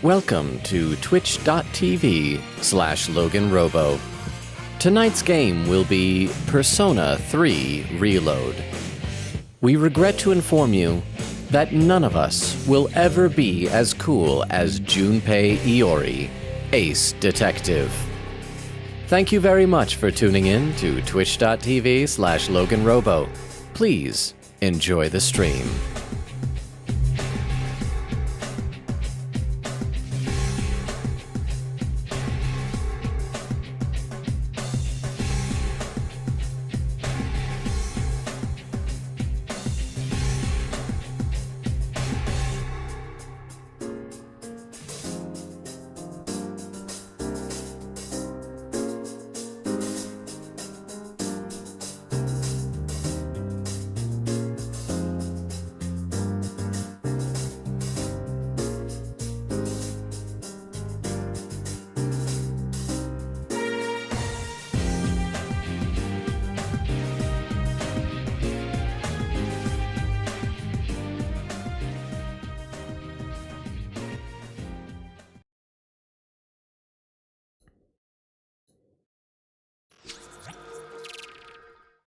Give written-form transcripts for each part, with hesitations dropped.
Welcome to twitch.tv/LoganRobo. Tonight's game will be Persona 3 Reload. We regret to inform you that none of us will ever be as cool as Junpei Iori, Ace Detective. Thank you very much for tuning in to twitch.tv/LoganRobo. Please enjoy the stream.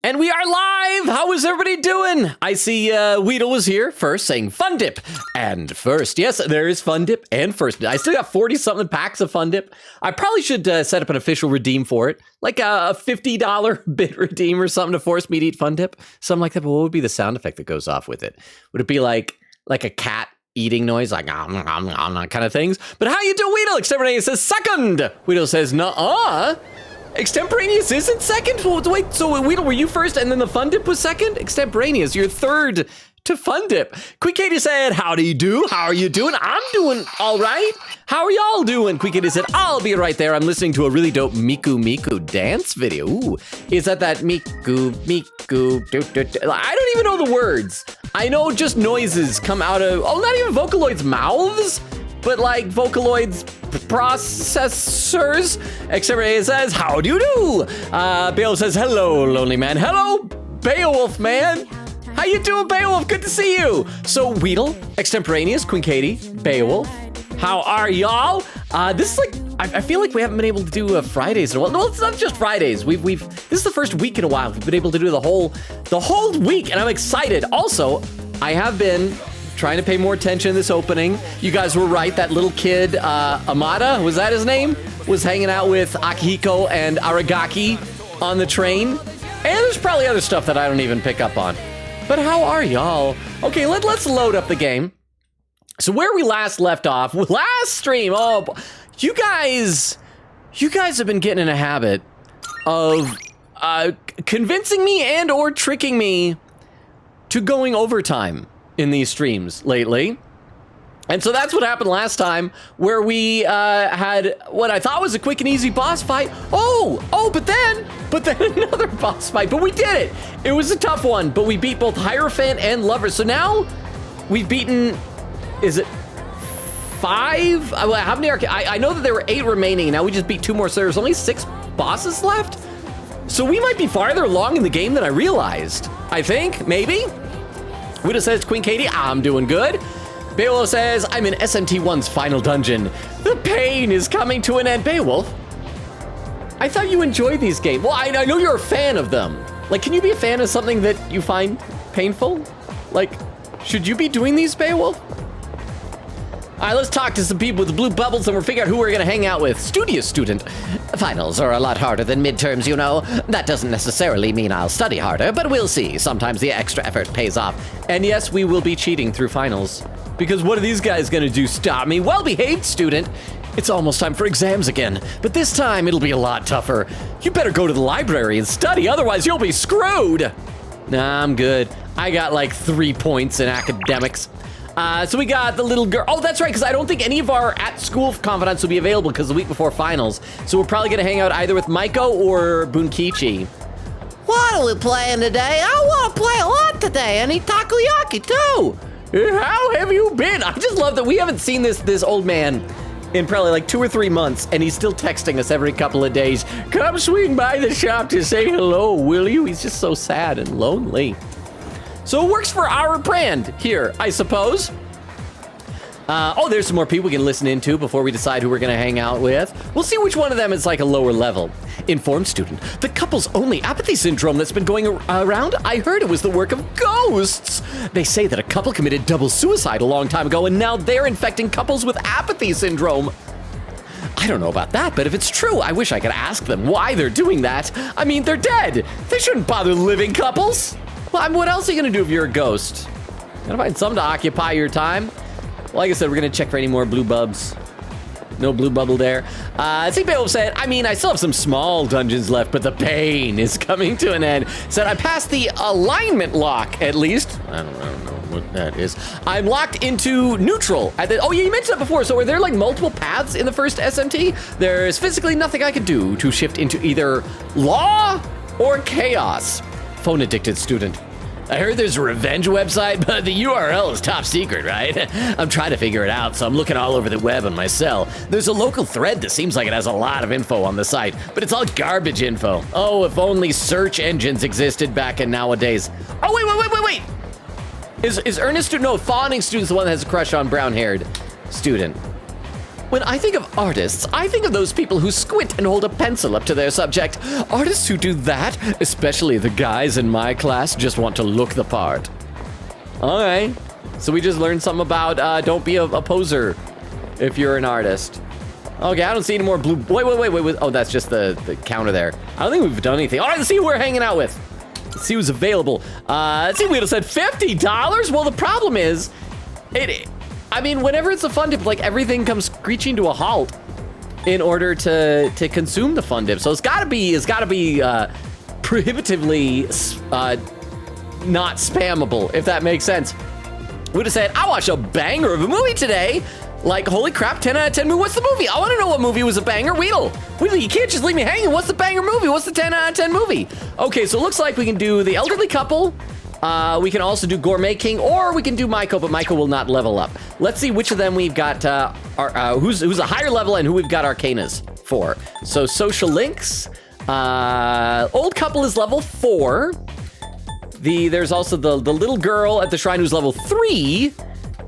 And we are live! How is everybody doing? I see Weedle was here first saying Fun Dip and first. Yes, there is Fun Dip and first. I still got 40-something packs of Fun Dip. I probably should set up an official redeem for it. Like a $50 bit redeem or something to force me to eat Fun Dip. Something like that, but what would be the sound effect that goes off with it? Would it be like a cat eating noise, like kind of things? But how you do, Weedle? Exterminator says second! Weedle says nuh-uh. Extemporaneous isn't second? Wait, so Weedle, were you first and then the Fun Dip was second? Extemporaneous, you're third to Fun Dip. Quick Katie said, howdy do, how are you doing? I'm doing all right. How are y'all doing? Quick Katie said, I'll be right there. I'm listening to a really dope Miku Miku dance video. Ooh, is that Miku Miku? I don't even know the words. I know just noises come out of, not even Vocaloid's mouths, but like Vocaloid's processors. Exterminator says, how do you do? Beowulf says, hello, lonely man. Hello, Beowulf, man. How you doing, Beowulf? Good to see you. So, Weedle, Extemporaneous, Queen Katie, Beowulf, how are y'all? This is like, I feel like we haven't been able to do Fridays in a while. No, it's not just Fridays. This is the first week in a while we've been able to do the whole week, and I'm excited. Also, I have been trying to pay more attention in this opening. You guys were right, that little kid, Amada, was that his name? Was hanging out with Akihiko and Aragaki on the train. And there's probably other stuff that I don't even pick up on. But how are y'all? Okay, let's load up the game. So where we last left off, last stream, you guys have been getting in a habit of convincing me and or tricking me to going overtime in these streams lately. And so that's what happened last time, where we had what I thought was a quick and easy boss fight. But then another boss fight, but we did it. It was a tough one, but we beat both Hierophant and Lover. So now we've beaten, is it 5? How many I know that there were 8 remaining. Now we just beat 2 more, so there's only 6 bosses left. So we might be farther along in the game than I realized. I think, maybe. Widow says, Queen Katie, I'm doing good. Beowulf says, I'm in SMT1's final dungeon. The pain is coming to an end. Beowulf, I thought you enjoyed these games. Well, I know you're a fan of them. Like, can you be a fan of something that you find painful? Like, should you be doing these, Beowulf? All right, let's talk to some people with the blue bubbles and we'll figure out who we're gonna hang out with. Studious student. Finals are a lot harder than midterms, you know. That doesn't necessarily mean I'll study harder, but we'll see. Sometimes the extra effort pays off. And yes, we will be cheating through finals. Because what are these guys gonna do, stop me? Well-behaved student. It's almost time for exams again, but this time it'll be a lot tougher. You better go to the library and study, otherwise you'll be screwed. Nah, I'm good. I got like 3 points in academics. So we got the little girl. Oh, that's right, because I don't think any of our at-school confidants will be available because the week before finals. So we're probably going to hang out either with Maiko or Bunkichi. What are we playing today? I want to play a lot today. I need takoyaki, too. How have you been? I just love that we haven't seen this old man in probably like 2 or 3 months, and he's still texting us every couple of days. Come swing by the shop to say hello, will you? He's just so sad and lonely. So it works for our brand here, I suppose. Oh, there's some more people we can listen into before we decide who we're going to hang out with. We'll see which one of them is like a lower level. Informed student. The couple's only apathy syndrome that's been going around, I heard it was the work of ghosts. They say that a couple committed double suicide a long time ago, and now they're infecting couples with apathy syndrome. I don't know about that, but if it's true, I wish I could ask them why they're doing that. I mean, they're dead. They shouldn't bother living couples. Well, I mean, what else are you going to do if you're a ghost? Gotta find something to occupy your time. Like I said, we're gonna check for any more blue bubs. No blue bubble there. Beowulf said, I mean, I still have some small dungeons left, but the pain is coming to an end. Said, I passed the alignment lock, at least. I don't know what that is. I'm locked into neutral. Oh, yeah, you mentioned that before. So are there like multiple paths in the first SMT? There's physically nothing I can do to shift into either law or chaos. Phone addicted student. I heard there's a revenge website, but the URL is top secret, right? I'm trying to figure it out, so I'm looking all over the web on my cell. There's a local thread that seems like it has a lot of info on the site, but it's all garbage info. Oh, if only search engines existed back in nowadays. Oh, wait. Is Ernest student? No, Fawning student's the one that has a crush on brown-haired student. When I think of artists, I think of those people who squint and hold a pencil up to their subject. Artists who do that, especially the guys in my class, just want to look the part. All right. So we just learned something about don't be a poser if you're an artist. Okay, I don't see any more blue. Wait. Oh, that's just the counter there. I don't think we've done anything. All right, let's see who we're hanging out with. Let's see who's available. Let's see, Weedle said $50. Well, the problem is, I mean, whenever it's a fun dip, like everything comes screeching to a halt in order to consume the fun dip. So it's gotta be prohibitively not spammable, if that makes sense. We'd have said, I watched a banger of a movie today. Like, holy crap, 10 out of 10 movie. What's the movie? I want to know what movie was a banger. Weedle, you can't just leave me hanging. What's the banger movie? What's the 10 out of 10 movie? Okay, so it looks like we can do The Elderly Couple. We can also do Gourmet King, or we can do Maiko, but Maiko will not level up. Let's see which of them we've got, who's a higher level and who we've got Arcanas for. So Social Links, Old Couple is level 4. There's also the little girl at the shrine who's level 3.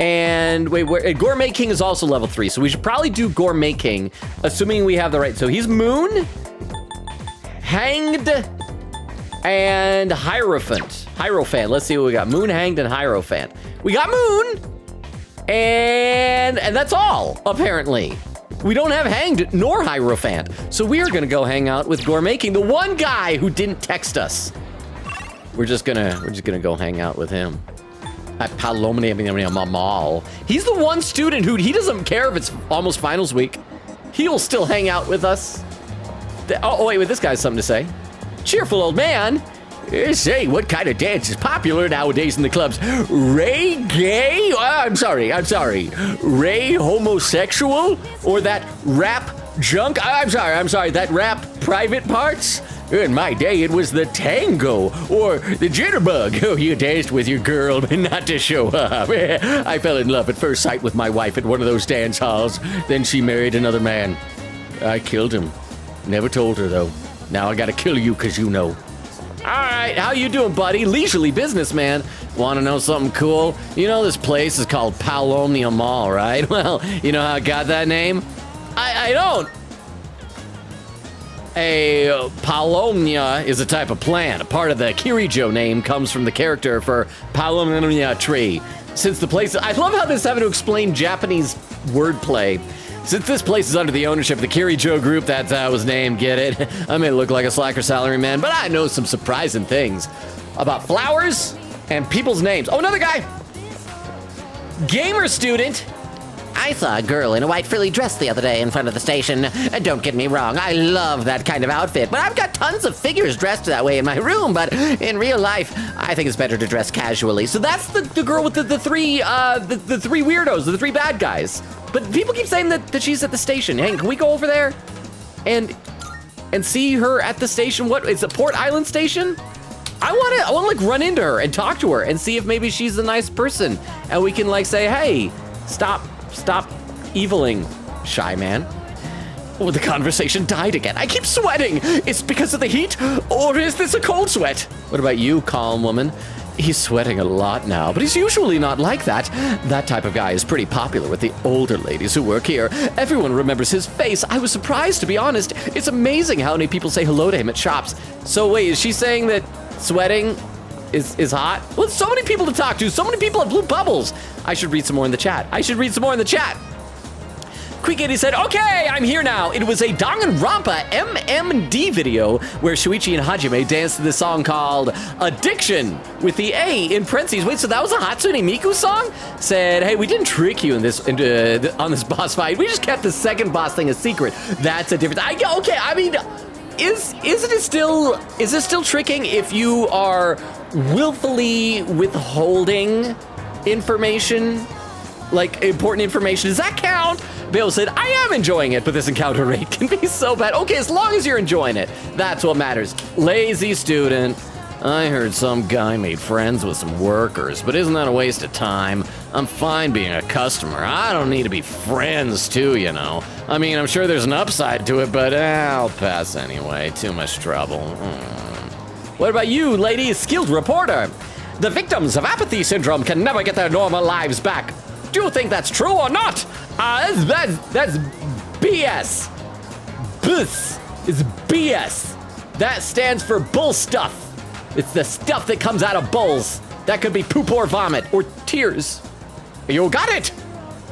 And Gourmet King is also level 3. So we should probably do Gourmet King, assuming we have the right. So he's Moon, Hanged, and Hierophant. Let's see what we got. Moon, Hanged, and Hierophant. We got Moon, and that's all, apparently. We don't have Hanged nor Hierophant. So we are gonna go hang out with Gourmet King, the one guy who didn't text us. We're just gonna go hang out with him. At Palomni Mall. He's the one student who, he doesn't care if it's almost finals week. He'll still hang out with us. Oh, wait, this guy has something to say. Cheerful old man. Say, what kind of dance is popular nowadays in the clubs? Ray gay? I'm sorry. Ray homosexual? Or that rap junk? I'm sorry, that rap private parts? In my day, it was the tango or the jitterbug. Oh, you danced with your girl, but not to show up. I fell in love at first sight with my wife at one of those dance halls. Then she married another man. I killed him. Never told her, though. Now I gotta kill you because you know. All right, how you doing, buddy? Leisurely businessman. Want to know something cool? You know this place is called Palomnia Mall, right? Well, you know how it got that name? I don't. A Palomnia is a type of plant. A part of the Kirijo name comes from the character for Palomnia tree. Since the place, I love how this is having to explain Japanese wordplay. Since this place is under the ownership of the Kirijo group, that's how it was named, get it? I may look like a slacker salaryman, but I know some surprising things about flowers and people's names. Oh, another guy! Gamer student. I saw a girl in a white frilly dress the other day in front of the station. Don't get me wrong, I love that kind of outfit, but I've got tons of figures dressed that way in my room, but in real life, I think it's better to dress casually. So that's the girl with the three weirdos, the three bad guys. But people keep saying that she's at the station. Hey, can we go over there and see her at the station? What is it, Port Island Station? I want to like run into her and talk to her and see if maybe she's a nice person and we can like say, hey, stop eviling, shy man. Oh, the conversation died again. I keep sweating. It's because of the heat, or is this a cold sweat? What about you, calm woman? He's sweating a lot now, but he's usually not like that. That type of guy is pretty popular with the older ladies who work here. Everyone remembers his face. I was surprised, to be honest. It's amazing how many people say hello to him at shops. So wait, is she saying that sweating is hot? Well, so many people to talk to. So many people have blue bubbles. I should read some more in the chat. Queen said, okay, I'm here now. It was a Danganronpa MMD video where Shuichi and Hajime danced to the song called Addiction with the A in parentheses. Wait, so that was a Hatsune Miku song? Said, hey, we didn't trick you on this boss fight. We just kept the second boss thing a secret. That's a difference. Is it still tricking if you are willfully withholding information? Like important information? Does that count? Bill said, I am enjoying it, but this encounter rate can be so bad. Okay, as long as you're enjoying it, that's what matters. Lazy student. I heard some guy made friends with some workers, but isn't that a waste of time? I'm fine being a customer. I don't need to be friends too, you know. I mean, I'm sure there's an upside to it, but I'll pass anyway. Too much trouble. What about you, lady? Skilled reporter. The victims of apathy syndrome can never get their normal lives back. Do you think that's true or not? That's BS. This is BS. That stands for bull stuff. It's the stuff that comes out of bulls. That could be poop or vomit or tears. You got it.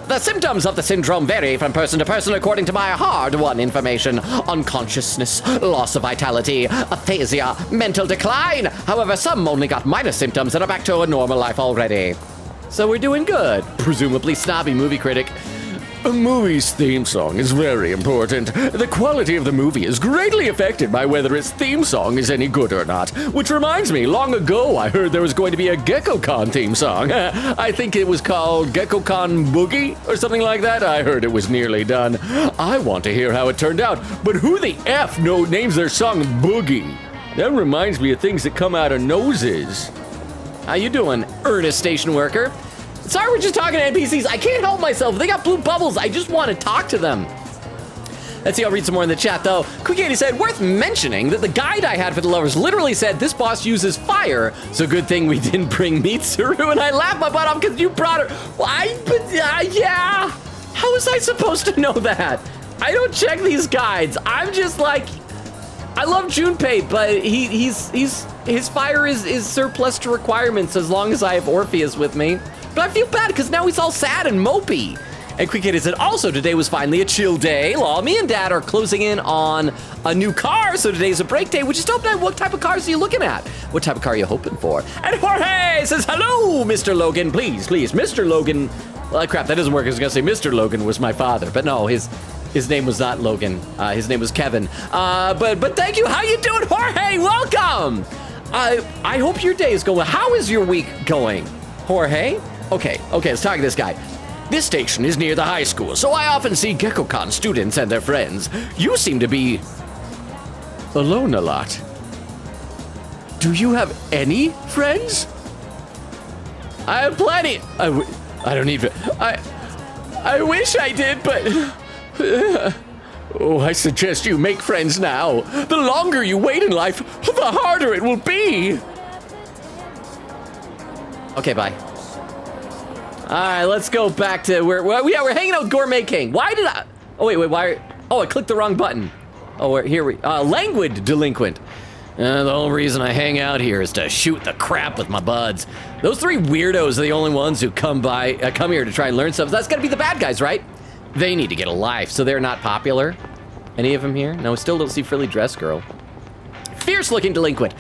The symptoms of the syndrome vary from person to person according to my hard-won information. Unconsciousness, loss of vitality, aphasia, mental decline. However, some only got minor symptoms and are back to a normal life already. So we're doing good. Presumably snobby movie critic. A movie's theme song is very important. The quality of the movie is greatly affected by whether its theme song is any good or not. Which reminds me, long ago I heard there was going to be a GeckoCon theme song. I think it was called GeckoCon Boogie or something like that. I heard it was nearly done. I want to hear how it turned out, but who the F names their song Boogie? That reminds me of things that come out of noses. How you doing, earnest station worker? Sorry, we're just talking to NPCs. I can't help myself. They got blue bubbles. I just want to talk to them. Let's see, I'll read some more in the chat, though. Quick80 said, worth mentioning that the guide I had for the lovers literally said this boss uses fire, so good thing we didn't bring Mitsuru, and I laughed my butt off because you brought her. Why? Yeah. How was I supposed to know that? I don't check these guides. I'm just like, I love Junpei, but his fire is surplus to requirements as long as I have Orpheus with me. But I feel bad because now he's all sad and mopey. And Quick Kitty said, also today was finally a chill day. Lol, me and Dad are closing in on a new car, so today's a break day, which is dope. What type of cars are you looking at? What type of car are you hoping for? And Jorge says, hello, Mr. Logan. Please, Mr. Logan. Well, crap, that doesn't work. I was gonna say Mr. Logan was my father, but no, his name was not Logan. His name was Kevin. But thank you. How you doing, Jorge? Welcome. I hope your day is going. How is your week going, Jorge? Okay, let's talk to this guy. This station is near the high school, so I often see GeckoCon students and their friends. You seem to be alone a lot. Do you have any friends? I have plenty. I don't even. I wish I did, but. Oh, I suggest you make friends now. The longer you wait in life, the harder it will be. Okay, bye. All right, let's go back to where we're hanging out with Gourmet King. Why did I? Oh wait, why? Oh, I clicked the wrong button. Oh, here we. Languid delinquent. The whole reason I hang out here is to shoot the crap with my buds. Those three weirdos are the only ones who come here to try and learn stuff. That's gotta be the bad guys, right? They need to get a life, so they're not popular. Any of them here? No, we still don't see Frilly Dress Girl. Fierce-looking delinquent.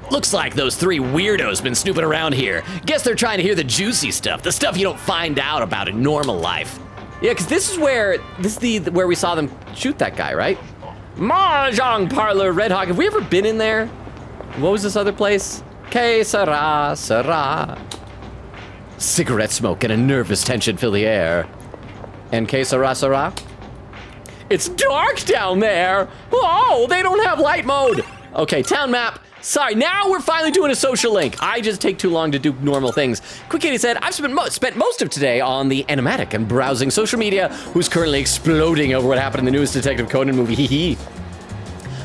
Looks like those three weirdos been snooping around here. Guess they're trying to hear the juicy stuff, the stuff you don't find out about in normal life. Yeah, because this is where we saw them shoot that guy, right? Mahjong Parlor, Red Hawk. Have we ever been in there? What was this other place? Que sera. Cigarette smoke and a nervous tension fill the air. And que sera? It's dark down there. Oh, they don't have light mode. Okay, town map. Sorry, now we're finally doing a social link. I just take too long to do normal things. Quick Kitty said, I've spent most of today on the animatic and browsing social media, who's currently exploding over what happened in the newest Detective Conan movie.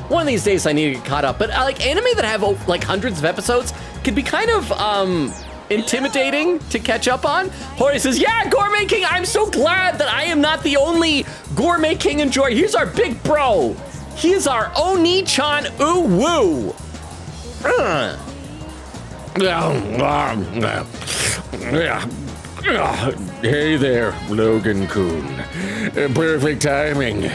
One of these days I need to get caught up, but like anime that have like hundreds of episodes, can be kind of intimidating to catch up on. Jorge says, yeah, Gourmet King, I'm so glad that I am not the only Gourmet King enjoyer. Here's our big bro. He is our Oni-chan Uwu. Hey there, Logan-kun. Perfect timing.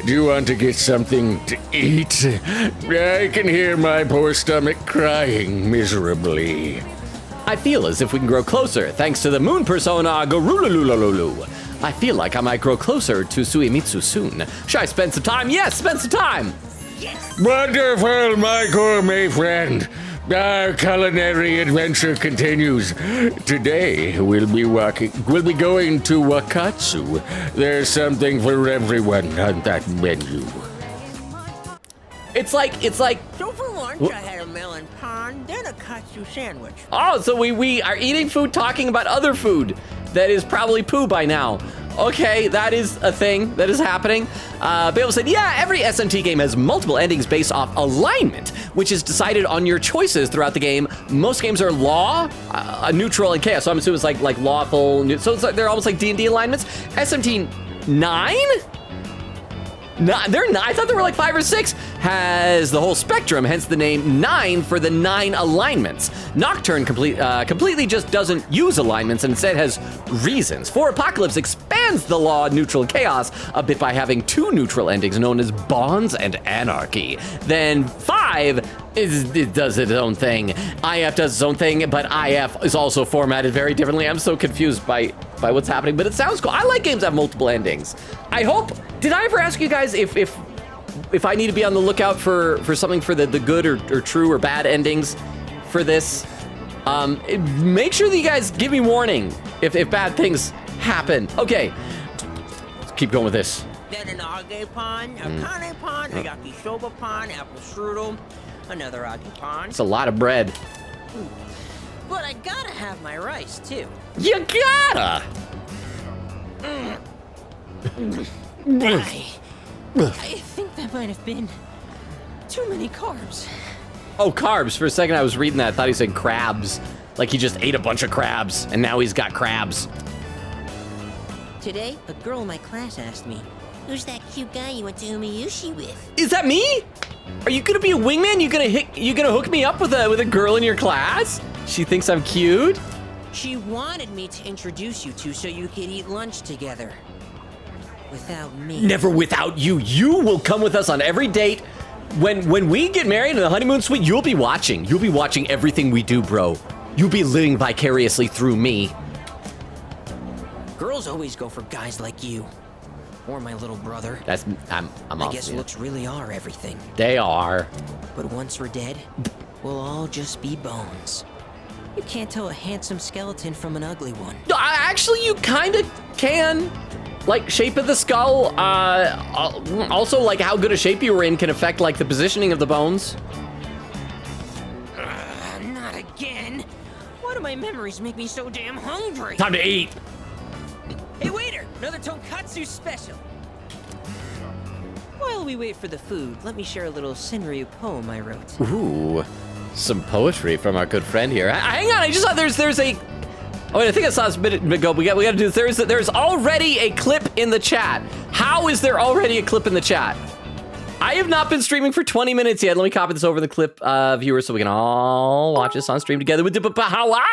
Do you want to get something to eat? I can hear my poor stomach crying miserably. I feel as if we can grow closer thanks to the moon persona Garululululu. I feel like I might grow closer to Suimitsu soon. Should I spend some time? Yes, spend some time. Wonderful, my gourmet friend. Our culinary adventure continues. Today we'll be going to Wakatsu. There's something for everyone on that menu. It's like. So for lunch, I had a melon pond, then a katsu sandwich. Oh, so we are eating food, talking about other food that is probably poo by now. Okay, that is a thing that is happening. Bale said, yeah, every SMT game has multiple endings based off alignment, which is decided on your choices throughout the game. Most games are law, neutral, and chaos. So I'm assuming it's like lawful. So it's like, they're almost like D&D alignments. SMT 9? No, they're 9. I thought there were like 5 or 6. Has the whole spectrum, hence the name 9 for the 9 alignments. Nocturne completely just doesn't use alignments and instead has reasons. 4 Apocalypse expands the law neutral chaos a bit by having 2 neutral endings known as bonds and anarchy. Then 5 it does its own thing. IF does its own thing, but IF is also formatted very differently. I'm so confused by what's happening, but it sounds cool. I like games that have multiple endings. I hope, did I ever ask you guys if I need to be on the lookout for something for the good or true or bad endings for this? Make sure that you guys give me warning if bad things happen. Okay, let's keep going with this. Then an age pond, a kane pond, a yakisoba pond, apple strudel, another age pond. It's a lot of bread. But I gotta have my rice, too. You gotta! I think that might have been too many carbs. Oh, carbs. For a second, I was reading that. I thought he said crabs. Like he just ate a bunch of crabs, and now he's got crabs. Today, a girl in my class asked me, "Who's that cute guy you went to Umiyushi with?" Is that me? Are you gonna be a wingman? You gonna hook me up with a girl in your class? She thinks I'm cute? She wanted me to introduce you two so you could eat lunch together. Without me. Never without you. You will come with us on every date. When we get married in the honeymoon suite, you'll be watching. You'll be watching everything we do, bro. You'll be living vicariously through me. Girls always go for guys like you. Or my little brother. I'm I guess looks really are everything. They are. But once we're dead, we'll all just be bones. You can't tell a handsome skeleton from an ugly one. No, actually, you kind of can. Like, shape of the skull, also, like, how good a shape you were in can affect, like, the positioning of the bones. Not again. Why do my memories make me so damn hungry? Time to eat. Hey, waiter! Another tonkatsu special. While we wait for the food, let me share a little Senryu poem I wrote. Ooh, some poetry from our good friend here. Hang on, I just saw there's a... Oh, wait, I think I saw this a minute ago. We got to do this. There's already a clip in the chat. How is there already a clip in the chat? I have not been streaming for 20 minutes yet. Let me copy this over the clip, viewers, so we can all watch this on stream together with Hawa.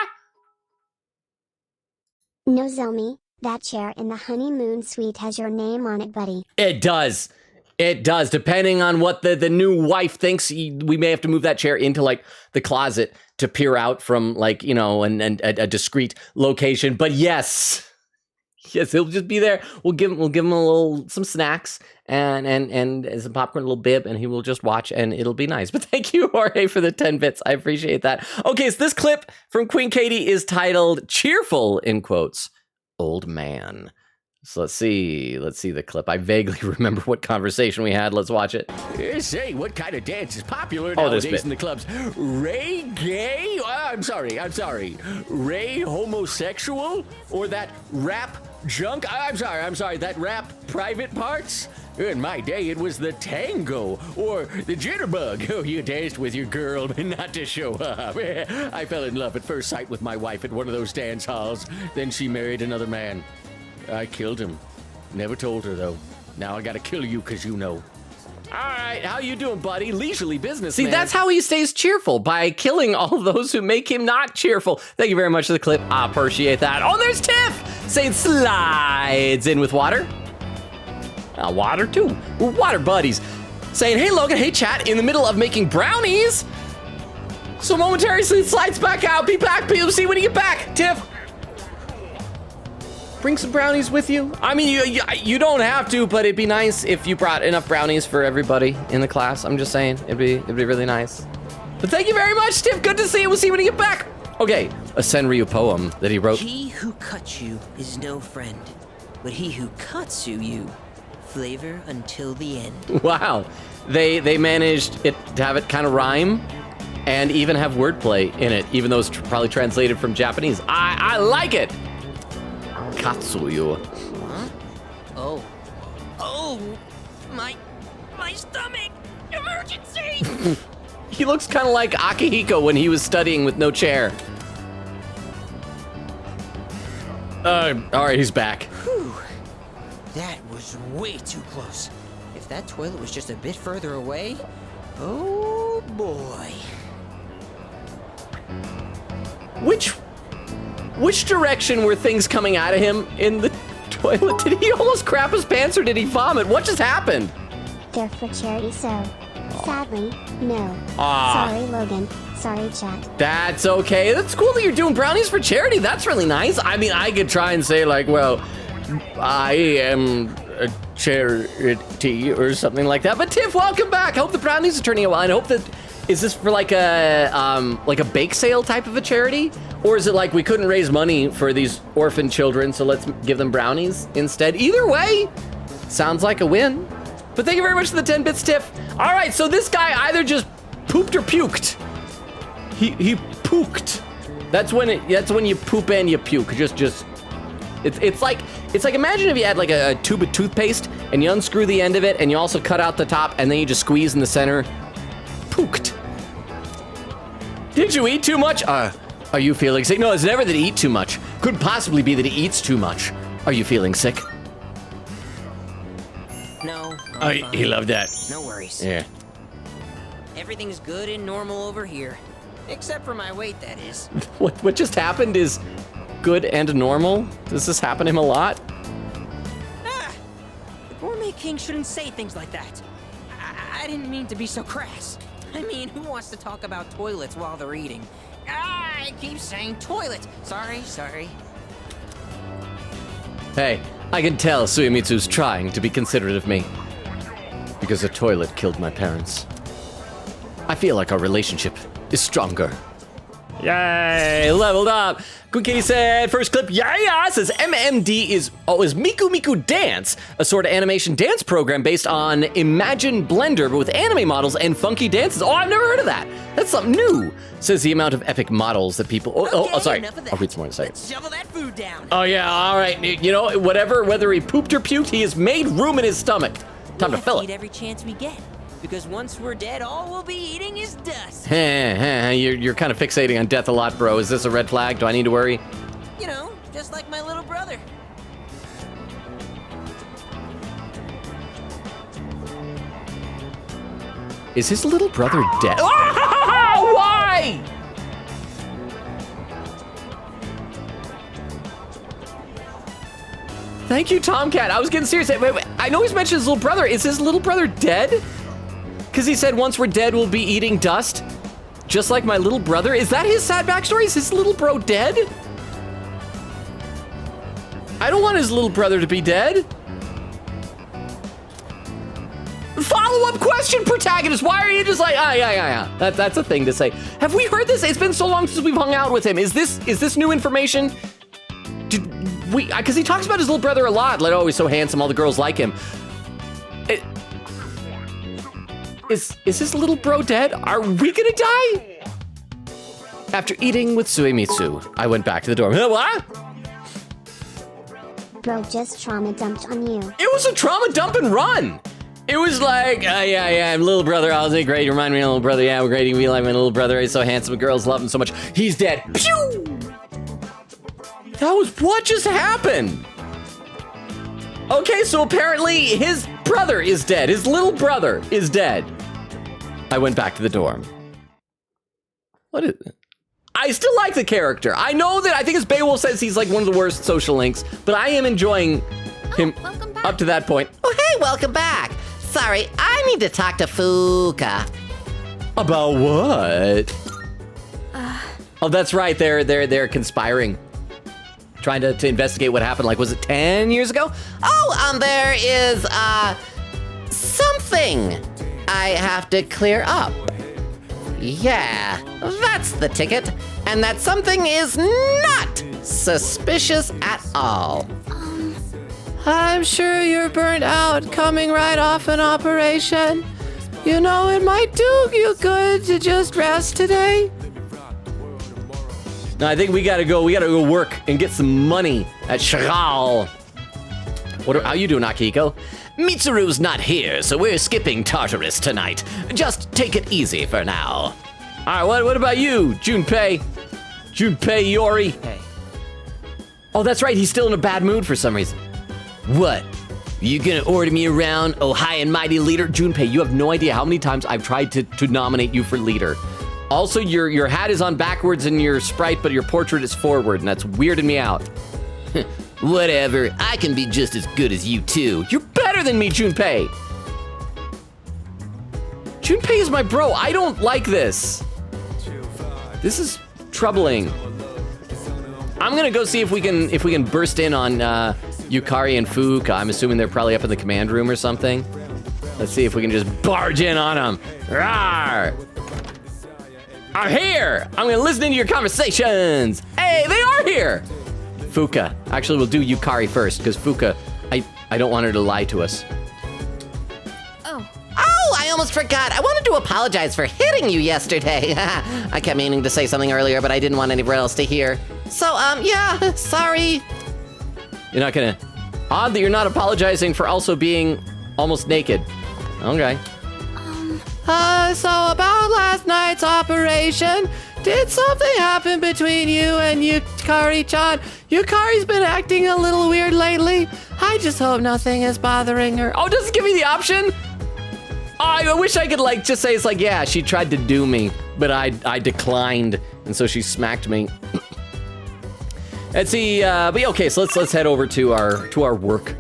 Nozomi, that chair in the honeymoon suite has your name on it, buddy. It does. It does. Depending on what the new wife thinks, we may have to move that chair into like the closet to peer out from like, you know, and a discreet location. But yes, he'll just be there. We'll give him some snacks and some popcorn, a little bib, and he will just watch and it'll be nice. But thank you, Jorge, for the 10 bits. I appreciate that. Okay, so this clip from Queen Katie is titled "Cheerful," in quotes, "Old Man." So let's see the clip. I vaguely remember what conversation we had. Let's watch it. Say, what kind of dance is popular Oh, this nowadays bit. in the clubs? Ray gay? I'm sorry. Ray homosexual? Or that rap junk? I'm sorry. That rap private parts? In my day, it was the tango or the jitterbug. Oh, you danced with your girl, but not to show up. I fell in love at first sight with my wife at one of those dance halls. Then she married another man. I killed him. Never told her, though. Now I gotta kill you because you know. All right, how you doing, buddy? Leisurely business, See, man. that's how he stays cheerful, by killing all those who make him not cheerful. Thank you very much for the clip. I appreciate that. Oh, there's Tiff saying slides in with water. Water too. We're water buddies. Saying, hey Logan, hey chat, in the middle of making brownies. So momentarily slides back out. Be back, PMC, when you get back. Tiff, bring some brownies with you. I mean, you don't have to, but it'd be nice if you brought enough brownies for everybody in the class. I'm just saying, it'd be really nice. But thank you very much, Tiff. Good to see you. We'll see you when you get back. Okay, a Senryu poem that he wrote. He who cuts you is no friend, but he who katsu you, flavor until the end. Wow, they managed it to have it kind of rhyme and even have wordplay in it, even though it's probably translated from Japanese. I like it. Katsuyu. Huh? Oh, my stomach! Emergency! He looks kind of like Akihiko when he was studying with no chair. All right, he's back. Whew. That was way too close. If that toilet was just a bit further away, oh boy. Which direction were things coming out of him in the toilet? Did he almost crap his pants or did he vomit? What just happened? They're for charity, so sadly, no. Ah. Sorry, Logan. Sorry, chat. That's okay. That's cool that you're doing brownies for charity. That's really nice. I mean, I could try and say like, well, I am a charity or something like that. But Tiff, welcome back. I hope the brownies are turning out well. And I hope that, is this for like a bake sale type of a charity? Or is it like we couldn't raise money for these orphan children, so let's give them brownies instead? Either way, sounds like a win. But thank you very much for the 10 bits, Tiff. All right, so this guy either just pooped or puked. He pooked. That's when you poop and you puke. It's like imagine if you had like a tube of toothpaste and you unscrew the end of it and you also cut out the top and then you just squeeze in the center. Pooked. Did you eat too much? Are you feeling sick? No, it's never that he eat too much. Could possibly be that he eats too much. Are you feeling sick? No. He loved that. No worries. Yeah. Everything's good and normal over here. Except for my weight, that is. What just happened is good and normal? Does this happen to him a lot? The Gourmet King shouldn't say things like that. I didn't mean to be so crass. I mean, who wants to talk about toilets while they're eating? I keep saying toilet. Sorry. Hey, I can tell Suemitsu's trying to be considerate of me. Because the toilet killed my parents. I feel like our relationship is stronger. Yay, leveled up. Good Kitty said, first clip, yeah, says MMD is Miku Miku Dance, a sort of animation dance program based on Imagine Blender, but with anime models and funky dances. Oh, I've never heard of that. That's something new. Says the amount of epic models that people, sorry. Enough of that. I'll read some more in a second. Let's shovel that food down. Oh yeah, all right. You know, whether he pooped or puked, he has made room in his stomach. Time to fill Eat it. every chance we get. Because once we're dead, all we'll be eating is dust. You're kind of fixating on death a lot, bro. Is this a red flag? Do I need to worry? You know, just like my little brother. Is his little brother dead? Oh, why? Thank you, Tomcat. I was getting serious. Wait. I know he's mentioned his little brother. Is his little brother dead? Because he said once we're dead, we'll be eating dust. Just like my little brother. Is that his sad backstory? Is his little bro dead? I don't want his little brother to be dead. Follow-up question, protagonist. Why are you just like, yeah. That's a thing to say. Have we heard this? It's been so long since we've hung out with him. Is this new information? Because he talks about his little brother a lot. Like, oh, he's so handsome. All the girls like him. Is his little bro dead? Are we gonna die? After eating with Suemitsu, I went back to the dorm. What? Bro just trauma dumped on you. It was a trauma dump and run. It was like, yeah, I'm little brother. I was like, great. You remind me of little brother. Yeah, we're great. You can be like my little brother. He's so handsome. Girls love him so much. He's dead. Pew! That was what just happened? Okay, so apparently his brother is dead. His little brother is dead. I went back to the dorm. What is it? I still like the character. I know that I think as Beowulf says he's like one of the worst social links, but I am enjoying him up to that point. Oh, hey, welcome back. Sorry, I need to talk to Fuka. About what? Oh, that's right. They're conspiring. Trying to investigate what happened. Like, was it 10 years ago? Oh, there is, something I have to clear up. Yeah, that's the ticket. And that something is not suspicious at all. I'm sure you're burnt out coming right off an operation. You know, it might do you good to just rest today. No, I think we gotta go work and get some money at Chagall. How you doing, Akiko? Mitsuru's not here, so we're skipping Tartarus tonight. Just take it easy for now. All right, what about you, Junpei? Junpei Yori? Hey. Oh, that's right, he's still in a bad mood for some reason. What? You gonna order me around, oh high and mighty leader? Junpei, you have no idea how many times I've tried to nominate you for leader. Also, your hat is on backwards in your sprite, but your portrait is forward, and that's weirding me out. Whatever, I can be just as good as you too. You're better than me, Junpei. Junpei is my bro. I don't like this. This is troubling. I'm gonna go see if we can burst in on Yukari and Fuka. I'm assuming they're probably up in the command room or something. Let's see if we can just barge in on them. Rawr! I'm here! I'm gonna listen into your conversations! Hey, they are here! Fuka. Actually, we'll do Yukari first, because Fuka, I don't want her to lie to us. Oh, I almost forgot. I wanted to apologize for hitting you yesterday. I kept meaning to say something earlier, but I didn't want anyone else to hear. So, yeah, sorry. You're not gonna... Odd that you're not apologizing for also being almost naked. Okay. So about last night's operation, did something happen between you and Yukari-chan? Yukari's been acting a little weird lately. I just hope nothing is bothering her. Oh, it doesn't give me the option? Oh, I wish I could like just say it's like, yeah, she tried to do me, but I declined, and so she smacked me. Let's see, but yeah, okay, so let's head over to our work.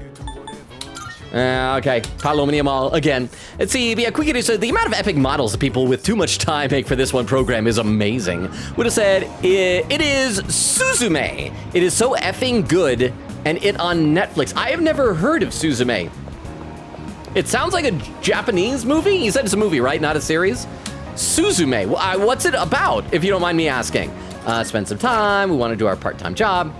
Okay, Palominium Mall again. Let's see, yeah, Quickity said the amount of epic models that people with too much time make for this one program is amazing. Would have said it is Suzume. It is so effing good, and it on Netflix. I have never heard of Suzume. It sounds like a Japanese movie. You said it's a movie, right? Not a series. Suzume. What's it about? If you don't mind me asking. Spend some time. We want to do our part-time job.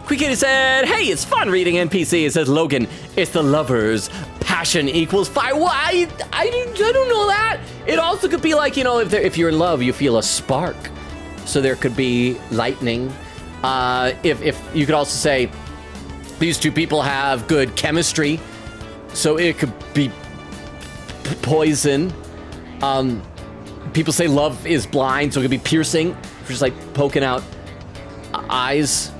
Quickity said, hey, it's fun reading NPC. It says, Logan, it's the lovers. Passion equals fire. Why? I don't know that. It also could be like, you know, if you're in love, you feel a spark. So there could be lightning. If you could also say, these two people have good chemistry. So it could be poison. People say love is blind, so it could be piercing. Just like poking out eyes.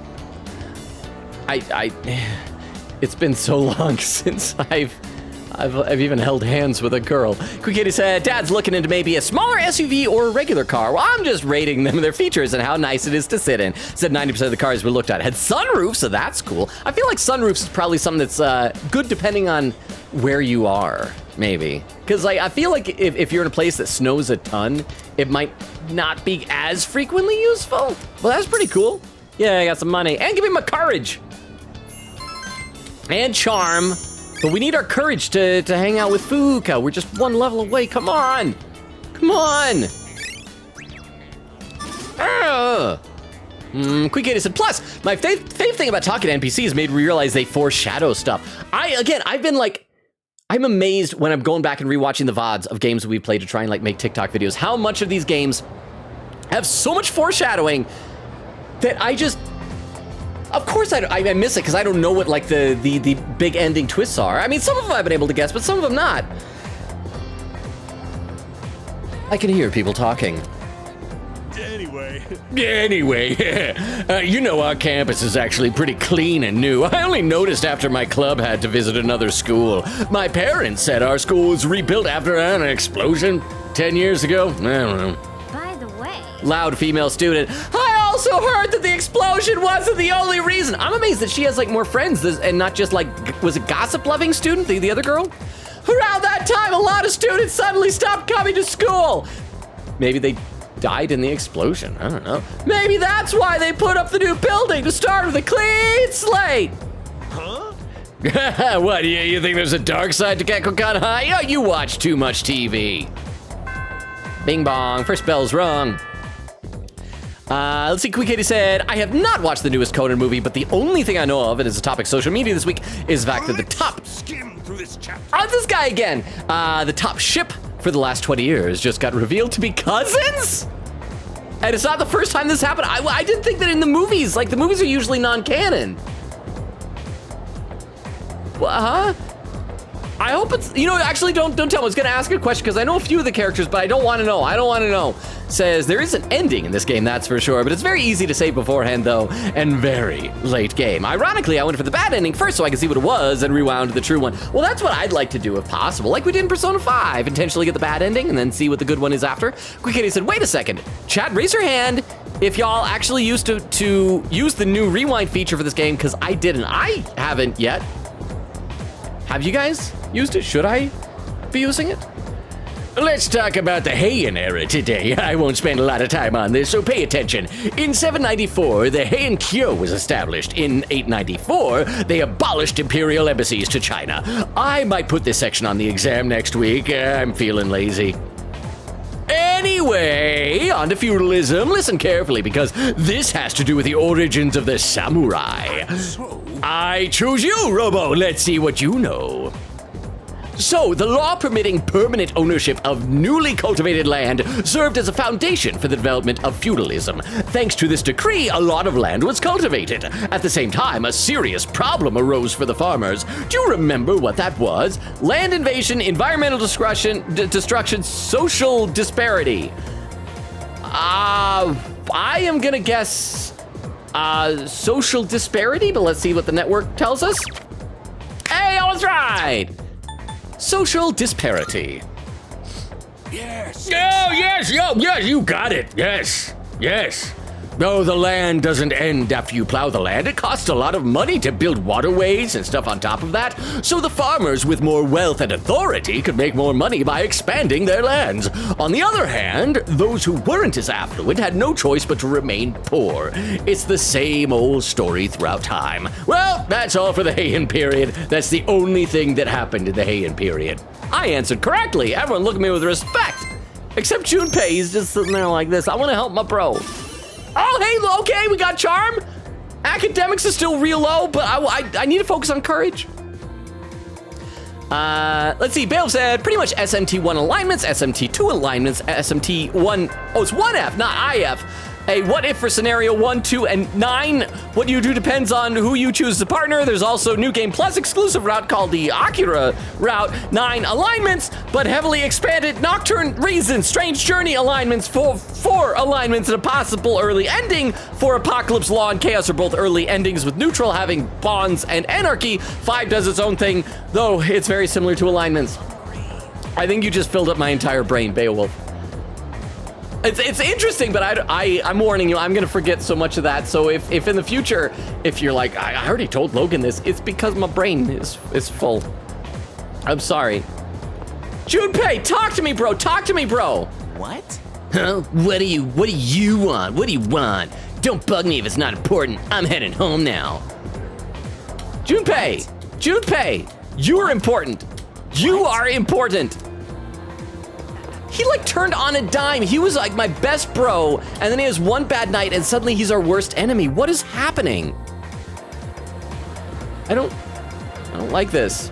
It's been so long since I've even held hands with a girl. Quickity said, Dad's looking into maybe a smaller SUV or a regular car. Well, I'm just rating them their features and how nice it is to sit in. Said 90% of the cars we looked at had sunroofs, so that's cool. I feel like sunroofs is probably something that's good depending on where you are, maybe. Because like, I feel like if you're in a place that snows a ton, it might not be as frequently useful. Well, that's pretty cool. Yeah, I got some money. And give me my courage. And charm. But we need our courage to hang out with Fuka. We're just one level away. Come on. Come on. Quickity said, plus, my favorite thing about talking to NPCs made me realize they foreshadow stuff. I've been like, I'm amazed when I'm going back and rewatching the VODs of games that we play to try and like make TikTok videos, how much of these games have so much foreshadowing that Of course I miss it because I don't know what like the big ending twists are. I mean, some of them I've been able to guess, but some of them not. I can hear people talking. Anyway, you know our campus is actually pretty clean and new. I only noticed after my club had to visit another school. My parents said our school was rebuilt after an explosion 10 years ago. I don't know. By the way, Loud female student. I also heard that the explosion wasn't the only reason. I'm amazed that she has like more friends and not just like, was it gossip-loving student, the other girl? Around that time, a lot of students suddenly stopped coming to school. Maybe they died in the explosion. I don't know. Maybe that's why they put up the new building to start with a clean slate. Huh? What, you think there's a dark side to Gekkokan High? Oh, you watch too much TV. Bing bong, first bell's rung. Let's see, Queen Katie said, I have not watched the newest Conan movie, but the only thing I know of, and is a topic of social media this week, is the fact that the top... Skim through this chapter. Oh, this guy again! The top ship for the last 20 years just got revealed to be cousins? And it's not the first time this happened. I didn't think that in the movies, like the movies are usually non-canon. Huh? I hope it's, you know, actually don't tell me. I was gonna ask a question because I know a few of the characters, but I don't want to know. I don't want to know. Says there is an ending in this game, that's for sure, but it's very easy to say beforehand though, and very late game. Ironically, I went for the bad ending first so I could see what it was and rewound to the true one. Well, that's what I'd like to do if possible, like we did in Persona 5, intentionally get the bad ending and then see what the good one is after. Quick Kitty said, wait a second, chat, raise your hand if y'all actually used to use the new rewind feature for this game, because I didn't. I haven't yet. Have you guys used it? Should I be using it? Let's talk about the Heian era today. I won't spend a lot of time on this, so pay attention. In 794, the Heian Kyo was established. In 894, they abolished imperial embassies to China. I might put this section on the exam next week. I'm feeling lazy. Anyway, on to feudalism. Listen carefully, because this has to do with the origins of the samurai. I choose you, Robo. Let's see what you know. So, the law permitting permanent ownership of newly cultivated land served as a foundation for the development of feudalism. Thanks to this decree, a lot of land was cultivated. At the same time, a serious problem arose for the farmers. Do you remember what that was? Land invasion, environmental destruction, social disparity. I am gonna guess social disparity, but let's see what the network tells us. Hey, I was right! Social disparity. Yes. Oh, yes, you got it. Yes. No, the land doesn't end after you plow the land. It costs a lot of money to build waterways and stuff on top of that. So the farmers with more wealth and authority could make more money by expanding their lands. On the other hand, those who weren't as affluent had no choice but to remain poor. It's the same old story throughout time. Well, that's all for the Heian period. That's the only thing that happened in the Heian period. I answered correctly. Everyone look at me with respect. Except Junpei, he's just sitting there like this. I want to help my bro. Oh, hey, okay, we got charm. Academics is still real low, but I need to focus on courage. Let's see, Bale said pretty much SMT1 alignments, SMT2 alignments, SMT1, oh, it's 1F, not IF. A what if for scenario 1, 2, and 9. What you do depends on who you choose as a partner. There's also New Game Plus exclusive route called the Akira route. 9 alignments, but heavily expanded Nocturne Reason, Strange Journey alignments, 4 alignments, and a possible early ending for Apocalypse Law and Chaos are both early endings, with Neutral having Bonds and Anarchy. 5 does its own thing, though it's very similar to alignments. I think you just filled up my entire brain, Beowulf. It's interesting, but I'm warning you, I'm gonna forget so much of that. So if in the future, if you're like, I already told Logan this, it's because my brain is full. I'm sorry. Junpei, talk to me, bro. Talk to me, bro. What? Huh? What do you want? What do you want? Don't bug me if it's not important. I'm heading home now. Junpei, you're important. You are important. He like turned on a dime. He was like my best bro, and then he has one bad night, and suddenly he's our worst enemy. What is happening? I don't like this.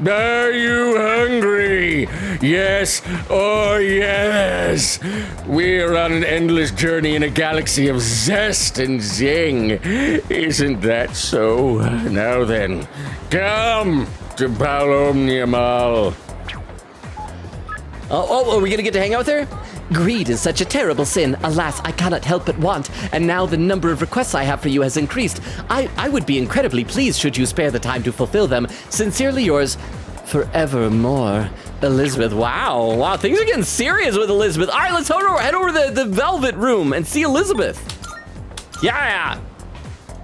Are you hungry? Yes, oh yes. We're on an endless journey in a galaxy of zest and zing. Isn't that so? Now then, come to Palomnia Mall. Are we gonna get to hang out with her? Greed is such a terrible sin. Alas, I cannot help but want, and now the number of requests I have for you has increased. I would be incredibly pleased should you spare the time to fulfill them. Sincerely yours, forevermore, Elizabeth. Wow, things are getting serious with Elizabeth. All right, let's head over to the Velvet Room and see Elizabeth. Yeah.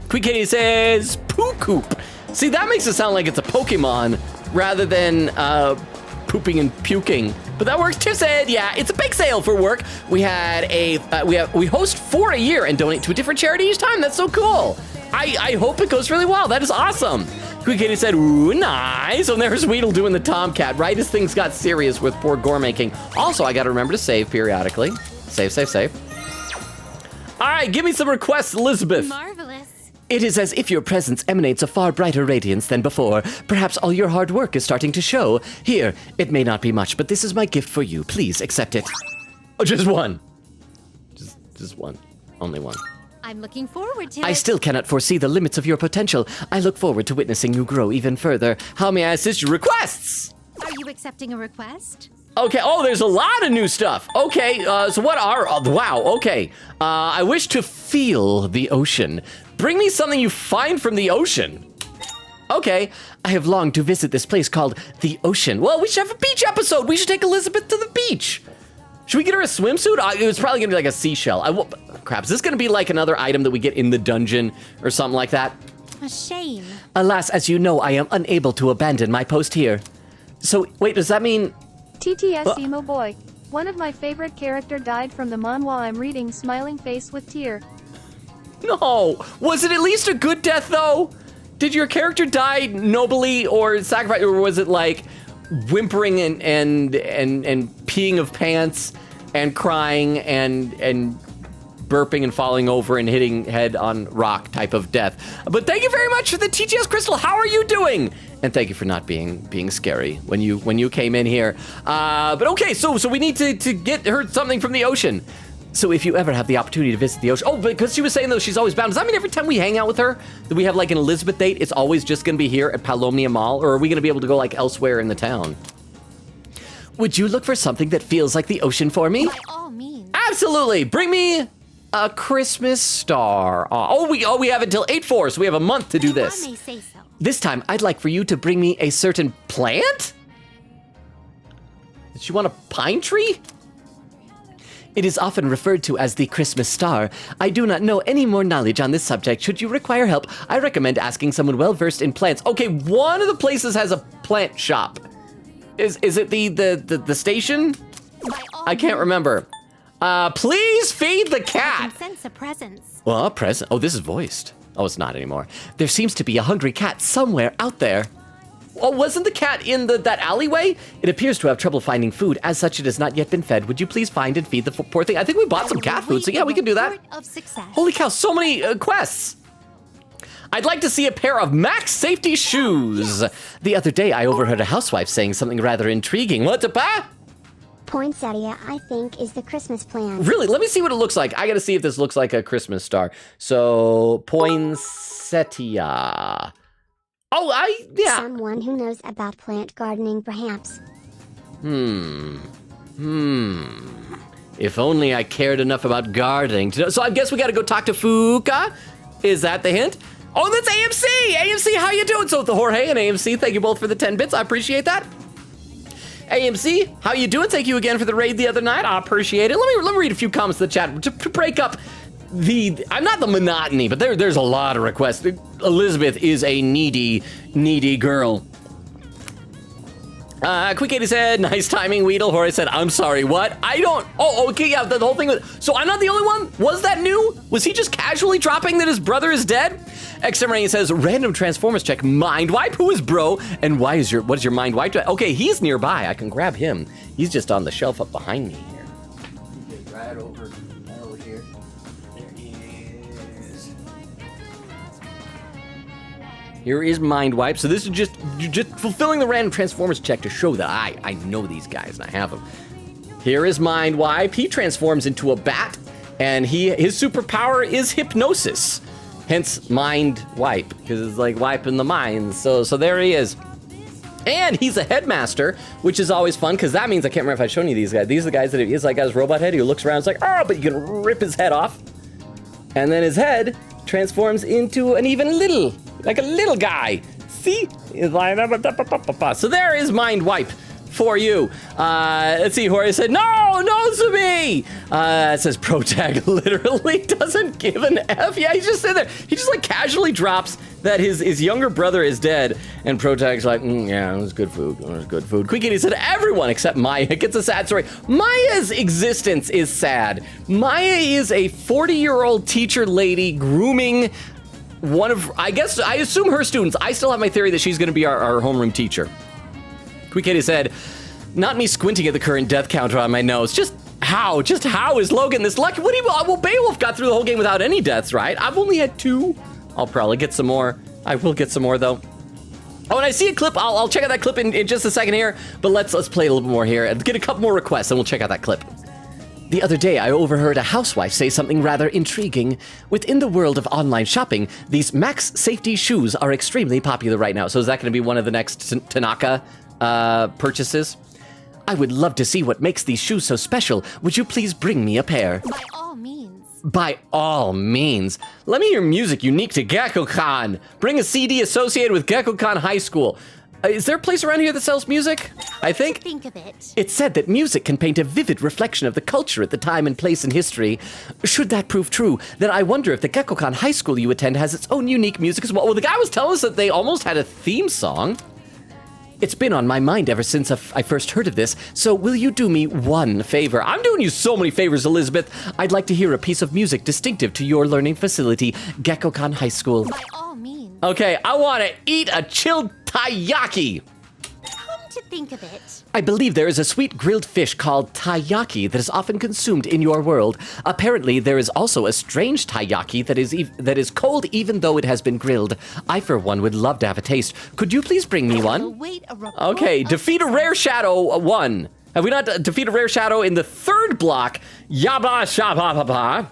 Queen Katie says Poo Coop. See, that makes it sound like it's a Pokemon rather than pooping and puking. But that works. Tiff said, yeah, it's a big sale for work. We host 4 a year and donate to a different charity each time. That's so cool. I hope it goes really well. That is awesome. Queen Katie said, ooh, nice. And there's Weedle doing the Tomcat right as things got serious with poor Gore making. Also, I got to remember to save periodically. Save. All right, give me some requests, Elizabeth. Marvelous. It is as if your presence emanates a far brighter radiance than before. Perhaps all your hard work is starting to show. Here, it may not be much, but this is my gift for you. Please accept it. Oh, just one. Just one. Only one. I'm looking forward to it. I still cannot foresee the limits of your potential. I look forward to witnessing you grow even further. How may I assist your requests? Are you accepting a request? Okay, there's a lot of new stuff. Okay, so what are, wow, okay. I wish to feel the ocean. Bring me something you find from the ocean. Okay, I have longed to visit this place called the ocean. Well, we should have a beach episode. We should take Elizabeth to the beach. Should we get her a swimsuit? It was probably gonna be like a seashell. Crap, is this gonna be like another item that we get in the dungeon or something like that? A shame. Alas, as you know, I am unable to abandon my post here. So, wait, does that mean... TTS Emo Boy. One of my favorite character died from the manhwa I'm reading, smiling face with tear. No! Was it at least a good death, though? Did your character die nobly or sacrifice, or was it like whimpering and peeing of pants and crying and burping and falling over and hitting head on rock type of death? But thank you very much for the TTS Crystal. How are you doing? And thank you for not being scary when you came in here. But okay, so we need to get her something from the ocean. So if you ever have the opportunity to visit the ocean, because she was saying though she's always bound. Does that mean every time we hang out with her that we have like an Elizabeth date, it's always just gonna be here at Palomnia Mall, or are we gonna be able to go like elsewhere in the town? Would you look for something that feels like the ocean for me? By all means. Absolutely. Bring me a Christmas star. We have until 8/4, so we have a month to do this. I may say so. This time, I'd like for you to bring me a certain plant? Did you want a pine tree? It is often referred to as the Christmas star. I do not know any more knowledge on this subject. Should you require help, I recommend asking someone well-versed in plants. Okay, one of the places has a plant shop. Is it the station? By all I can't means. remember. Please feed the I cat. can sense a presence. Well, a present. Oh, this is voiced. Oh, it's not anymore. There seems to be a hungry cat somewhere out there. Oh, wasn't the cat in that alleyway? It appears to have trouble finding food. As such, it has not yet been fed. Would you please find and feed the poor thing? I think we bought some cat food, so yeah, we can do that. Report of success. Holy cow, so many quests. I'd like to see a pair of max safety shoes. The other day, I overheard a housewife saying something rather intriguing. What's up, pa? Poinsettia, I think, is the Christmas plant. Really? Let me see what it looks like. I gotta see if this looks like a Christmas star. So, poinsettia. Oh, yeah. Someone who knows about plant gardening, perhaps. If only I cared enough about gardening to know. So I guess we gotta go talk to Fuka. Is that the hint? Oh, that's AMC! AMC, how you doing? So the Jorge and AMC, thank you both for the 10 bits. I appreciate that. AMC, how you doing? Thank you again for the raid the other night. I appreciate it. Let me read a few comments in the chat to break up I'm not the monotony, but there's a lot of requests. Elizabeth is a needy girl. Quick 80 said, nice timing, Weedle. Jorge said, I'm sorry, what? I don't, okay, yeah, the whole thing so I'm not the only one? Was that new? Was he just casually dropping that his brother is dead? Exterminating says, random Transformers check, mind wipe, who is bro? And what is your mind wipe? Okay, he's nearby, I can grab him. He's just on the shelf up behind me here. Right over here. There he is. Here is Mind Wipe. So this is just fulfilling the random Transformers check to show that I know these guys and I have them. Here is Mind Wipe. He transforms into a bat, and his superpower is hypnosis. Hence Mind Wipe, because it's like wiping the minds. So there he is. And he's a headmaster, which is always fun, because that means, I can't remember if I've shown you these guys. These are the guys that he's like got his robot head. He looks around, it's like, oh, but you can rip his head off. And then his head transforms into an even like a little guy. See? So there is Mind Wipe for you. Let's see, Jorge said, no, Zumi! It says Protag literally doesn't give an F. Yeah, he's just sitting there. He just like casually drops that his younger brother is dead, and Protag's like, yeah, it was good food. It was good food. Quick Kitty said, everyone except Maya gets a sad story. Maya's existence is sad. Maya is a 40-year-old teacher lady grooming one of, I assume her students. I still have my theory that she's gonna be our homeroom teacher. Quick Kitty said, not me squinting at the current death counter on my nose. Just how is Logan this lucky? Well, Beowulf got through the whole game without any deaths, right? I've only had 2. I'll probably get some more. I will get some more though. Oh, and I see a clip. I'll check out that clip in just a second here, but let's play a little bit more here and get a couple more requests, and we'll check out that clip. The other day, I overheard a housewife say something rather intriguing. Within the world of online shopping, these Max Safety shoes are extremely popular right now. So is that going to be one of the next Tanaka purchases? I would love to see what makes these shoes so special. Would you please bring me a pair? By all means. By all means. Let me hear music unique to Gekko-Kan. Bring a CD associated with Gekko-Kan High School. Is there a place around here that sells music? I think. Think of it. It's said that music can paint a vivid reflection of the culture at the time and place in history. Should that prove true, then I wonder if the Gekko-Kan High School you attend has its own unique music as well. Well, the guy was telling us that they almost had a theme song. It's been on my mind ever since I first heard of this, so will you do me one favor? I'm doing you so many favors, Elizabeth. I'd like to hear a piece of music distinctive to your learning facility, Gekko-Kan High School. By all means. Okay, I want to eat a chilled taiyaki. Come to think of it. I believe there is a sweet grilled fish called taiyaki that is often consumed in your world. Apparently, there is also a strange taiyaki that is cold even though it has been grilled. I, for one, would love to have a taste. Could you please bring me one? Await a report Okay, of defeat a rare shadow 1. Have we not defeated a rare shadow in the 3rd block? Yaba shaba ba.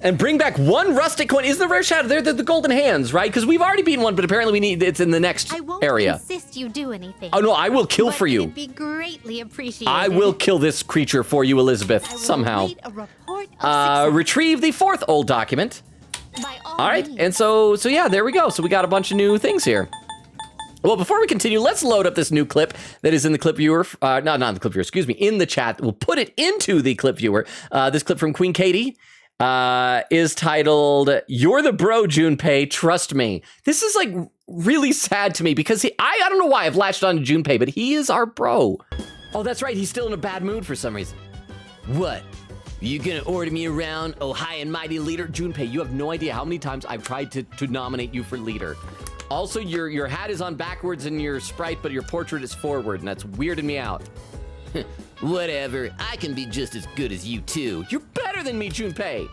And bring back 1 rustic coin. Is the rare shadow? They're the golden hands, right? Because we've already beaten one, but apparently it's in the next I won't area. insist you do anything. Oh no, I will kill but for you. It'd be greatly appreciated. I will kill this creature for you, Elizabeth, I will somehow. await a report of success. Retrieve the 4th old document. By all All right, means. and so yeah, there we go. So we got a bunch of new things here. Well, before we continue, let's load up this new clip that is in the clip viewer. Not in the clip viewer, excuse me, in the chat. We'll put it into the clip viewer. This clip from Queen Katie is titled, "You're the Bro, Junpei, Trust Me." This is like really sad to me because I don't know why I've latched on to Junpei, but he is our bro. Oh, that's right. He's still in a bad mood for some reason. What? You gonna order me around, oh high and mighty leader? Junpei, you have no idea how many times I've tried to nominate you for leader. Also, your hat is on backwards in your sprite, but your portrait is forward, and that's weirding me out. Whatever, I can be just as good as you too. You're better than me, Junpei.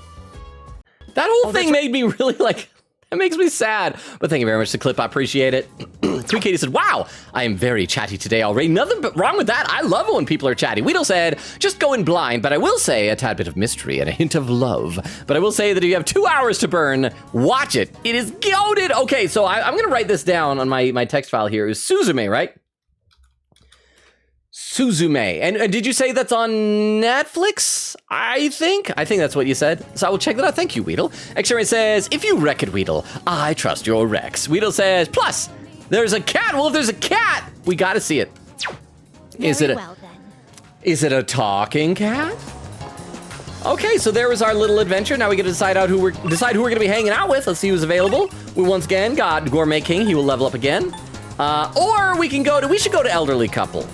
That whole thing made me really like, that makes me sad. But thank you very much for the clip, I appreciate it. Sweet Katie said, wow, I am very chatty today already. Nothing but wrong with that. I love it when people are chatty. Weedle said, just go in blind, but I will say a tad bit of mystery and a hint of love. But I will say that if you have 2 hours to burn, watch it. It is goated. Okay, so I'm gonna write this down on my text file here. It was Suzume, right? Suzume. And did you say that's on Netflix? I think that's what you said. So I will check that out. Thank you, Weedle. X-Ray says, if you wreck it, Weedle, I trust your Rex. Weedle says, plus, there's a cat. Well, if there's a cat, we gotta see it. Very well, then. Is it a talking cat? Okay, so there was our little adventure. Now we get to decide who we're gonna be hanging out with. Let's see who's available. We once again got Gourmet King. He will level up again. Or we should go to Elderly Couple.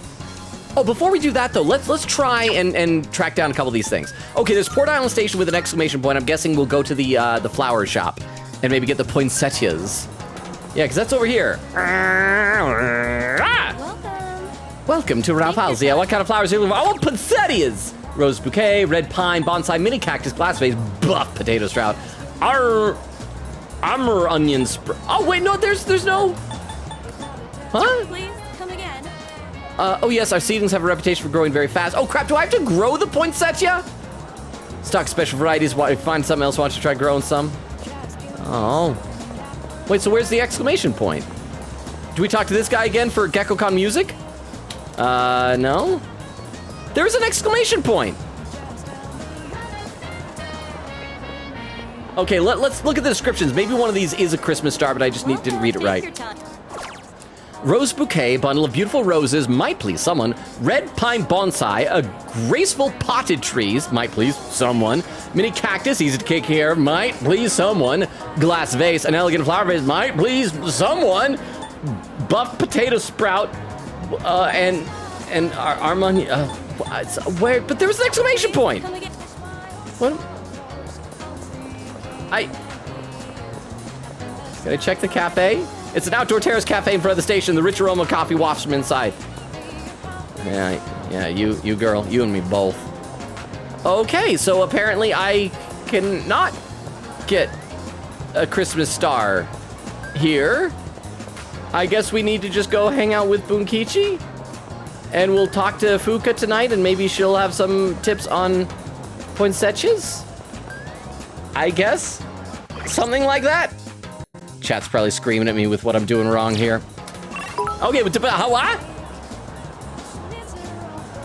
Oh, before we do that though, let's try and track down a couple of these things. Okay, there's Port Island Station with an exclamation point. I'm guessing we'll go to the flower shop and maybe get the poinsettias. Yeah, because that's over here. Welcome to Ralph Halsey. What kind of flowers are you looking for? I want poinsettias. Rose bouquet, red pine, bonsai, mini cactus, glass vase, buff potato sprout. armor onion spray. Oh wait, no, there's no. Huh? Please, come again. Oh yes, our seedlings have a reputation for growing very fast. Oh crap, do I have to grow the poinsettia? Stock special varieties, find something else, want to try growing some? Oh. Wait, so where's the exclamation point? Do we talk to this guy again for GeckoCon music? No. There's an exclamation point. Okay, let's look at the descriptions. Maybe one of these is a Christmas star, but I just didn't read it right. Take your time. Rose bouquet, bundle of beautiful roses, might please someone. Red pine bonsai, a graceful potted trees, might please someone. Mini cactus, easy to take care of, might please someone. Glass vase, an elegant flower vase, might please someone. Buff potato sprout, and Armani, where? But there was an exclamation point. Come again. What? Can I check the cafe? It's an outdoor terrace cafe in front of the station. The rich aroma of coffee wafts from inside. Yeah, you girl, you and me both. Okay, so apparently I cannot get a Christmas star here. I guess we need to just go hang out with Bunkichi, and we'll talk to Fuka tonight, and maybe she'll have some tips on poinsettias? I guess? Something like that? Chat's probably screaming at me with what I'm doing wrong here. Okay, but what?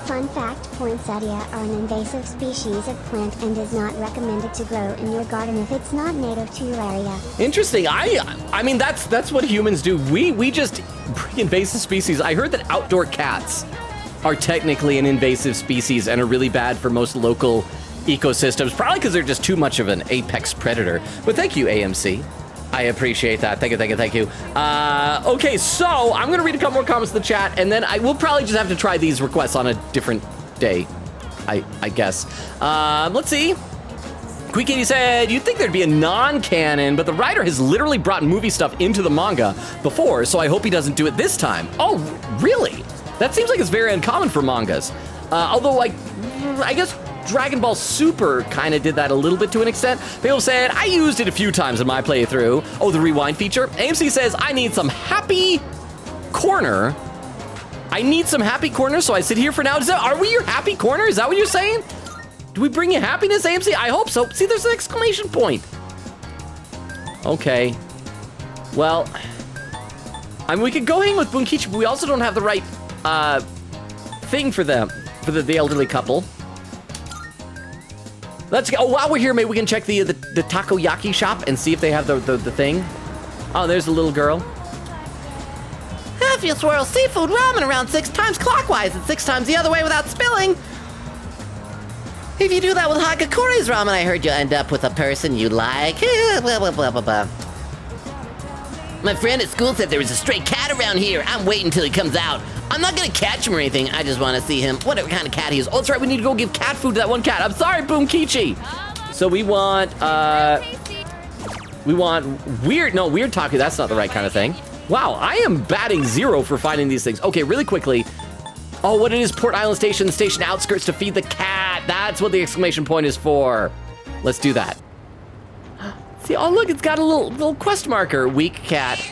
Fun fact, poinsettia are an invasive species of plant and is not recommended to grow in your garden if it's not native to your area. Interesting. I mean that's what humans do. We just bring invasive species. I heard that outdoor cats are technically an invasive species and are really bad for most local ecosystems, probably because they're just too much of an apex predator. But thank you, AMC. I appreciate that. Thank you. Okay, so I'm gonna read a couple more comments in the chat, and then I will probably just have to try these requests on a different day, I guess. Let's see. Queen Katie said, you'd think there'd be a non-canon, but the writer has literally brought movie stuff into the manga before, so I hope he doesn't do it this time. Oh, really? That seems like it's very uncommon for mangas. Although, I guess Dragon Ball Super kind of did that a little bit to an extent. People said, I used it a few times in my playthrough. Oh, the rewind feature. AMC says, I need some happy corner. I need some happy corner, so I sit here for now. Are we your happy corner? Is that what you're saying? Do we bring you happiness, AMC? I hope so. See, there's an exclamation point. Okay. Well, I mean, we could go hang with Bunkichi, but we also don't have the right thing for them, for the elderly couple. Let's go. Oh, while we're here, maybe we can check the takoyaki shop and see if they have the thing. Oh, there's a little girl. If you swirl seafood ramen around 6 times clockwise and 6 times the other way without spilling. If you do that with Hagakuri's ramen, I heard you'll end up with a person you like. Blah, blah, blah, blah, blah. My friend at school said there was a stray cat around here. I'm waiting till he comes out. I'm not gonna catch him or anything. I just want to see him. Whatever kind of cat he is. Oh, that's right. We need to go give cat food to that one cat. I'm sorry, Bunkichi. So we want weird taco. That's not the right kind of thing. Wow, I am batting 0 for finding these things. Okay, really quickly. Oh, what it is, Port Island Station, the station outskirts to feed the cat. That's what the exclamation point is for. Let's do that. See, oh look, it's got a little quest marker. Weak cat.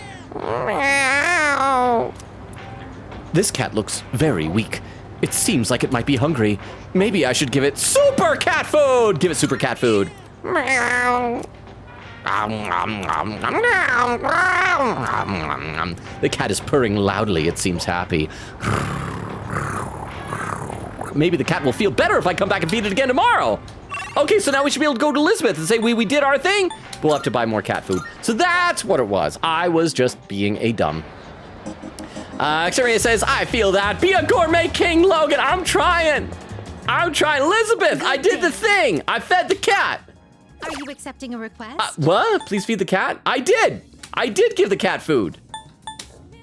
This cat looks very weak. It seems like it might be hungry. Maybe I should give it super cat food. Give it super cat food. The cat is purring loudly. It seems happy. Maybe the cat will feel better if I come back and feed it again tomorrow. Okay, so now we should be able to go to Elizabeth and say we did our thing. We'll have to buy more cat food. So that's what it was. I was just being a dumb. Xeria says, I feel that. Be a gourmet king, Logan. I'm trying. Elizabeth, I did the thing. I fed the cat. Are you accepting a request? What? Please feed the cat? I did give the cat food.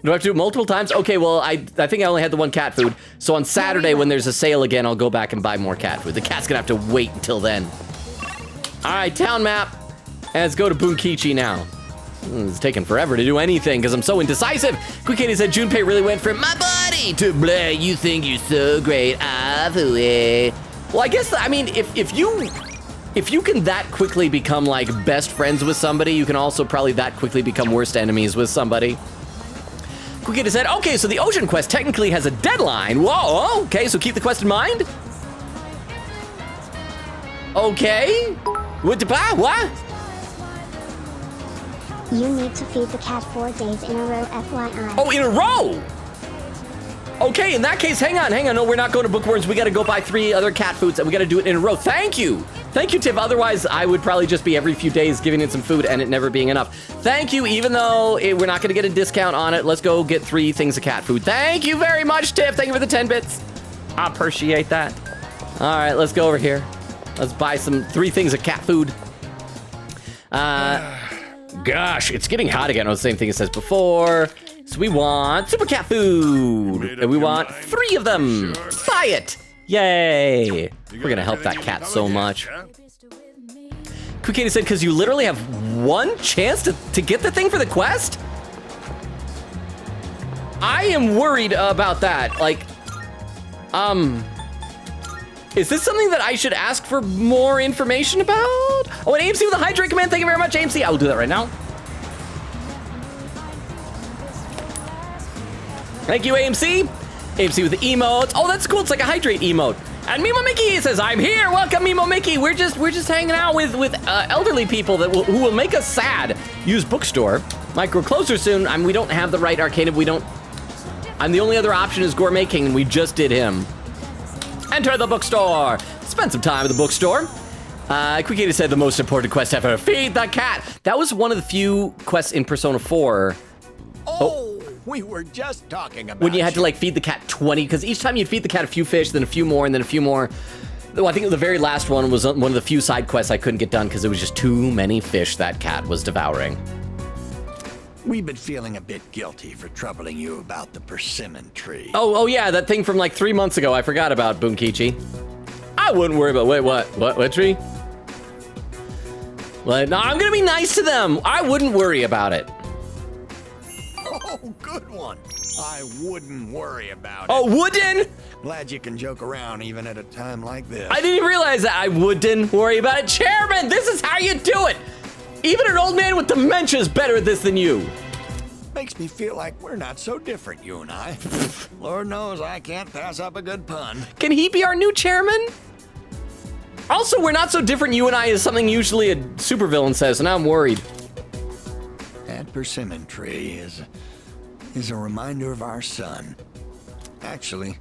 Do I have to do it multiple times? Okay, well, I think I only had the one cat food. So on Saturday, when there's a sale again, I'll go back and buy more cat food. The cat's gonna have to wait until then. All right, town map. And let's go to Bunkichi now. It's taking forever to do anything because I'm so indecisive. Quick Katie said Junpei really went from my buddy to blah, you think you're so great. Well, I guess, I mean, if you if you can that quickly become like best friends with somebody, you can also probably that quickly become worst enemies with somebody. Quickita said, okay, so the ocean quest technically has a deadline. Whoa, okay, so keep the quest in mind. Okay. What? You need to feed the cat 4 days in a row, FYI. Oh, in a row! Okay, in that case, hang on. No, we're not going to Bookworms. We gotta go buy 3 other cat foods, and we gotta do it in a row. Thank you, Tiff. Otherwise, I would probably just be every few days giving it some food and it never being enough. Thank you, even though we're not gonna get a discount on it. Let's go get 3 things of cat food. Thank you very much, Tiff. Thank you for the 10 bits. I appreciate that. All right, let's go over here. Let's buy 3 things of cat food. Gosh, it's getting hot again. Oh, the same thing it says before. So we want super cat food, and we want 3 of them. Buy it! Yay! We're gonna help that cat so much. Quickita said, because you literally have 1 chance to get the thing for the quest? I am worried about that. Like, is this something that I should ask for more information about? Oh, and AMC with a hydrate command. Thank you very much, AMC. I will do that right now. Thank you, AMC. AMC with the emotes. Oh, that's cool. It's like a hydrate emote. And Mimo Mickey says, "I'm here. Welcome, Mimo Mickey. We're just hanging out with elderly people who will make us sad. Use bookstore. Might grow closer soon. I mean, we don't have the right arcade. I'm the only other option is Gourmet King, and we just did him. Enter the bookstore. Spend some time at the bookstore." Quickita said the most important quest ever. Feed the cat. That was one of the few quests in Persona 4. We were just talking about when you had to like feed the cat 20, because each time you'd feed the cat a few fish, then a few more, and then a few more. Well, I think the very last one was one of the few side quests I couldn't get done because it was just too many fish that cat was devouring. We've been feeling a bit guilty for troubling you about the persimmon tree. Oh yeah, that thing from like 3 months ago. I forgot about Bunkichi. I wouldn't worry about. Wait, what tree? Well, no, I'm gonna be nice to them. I wouldn't worry about it. Oh, good one. I wouldn't worry about it. Oh, wouldn't? Glad you can joke around even at a time like this. I didn't even realize that. I wouldn't worry about it. Chairman, this is how you do it. Even an old man with dementia is better at this than you. Makes me feel like we're not so different, you and I. Lord knows I can't pass up a good pun. Can he be our new chairman? Also, we're not so different, you and I, is something usually a supervillain says, and I'm worried. That persimmon tree is a reminder of our son. Actually,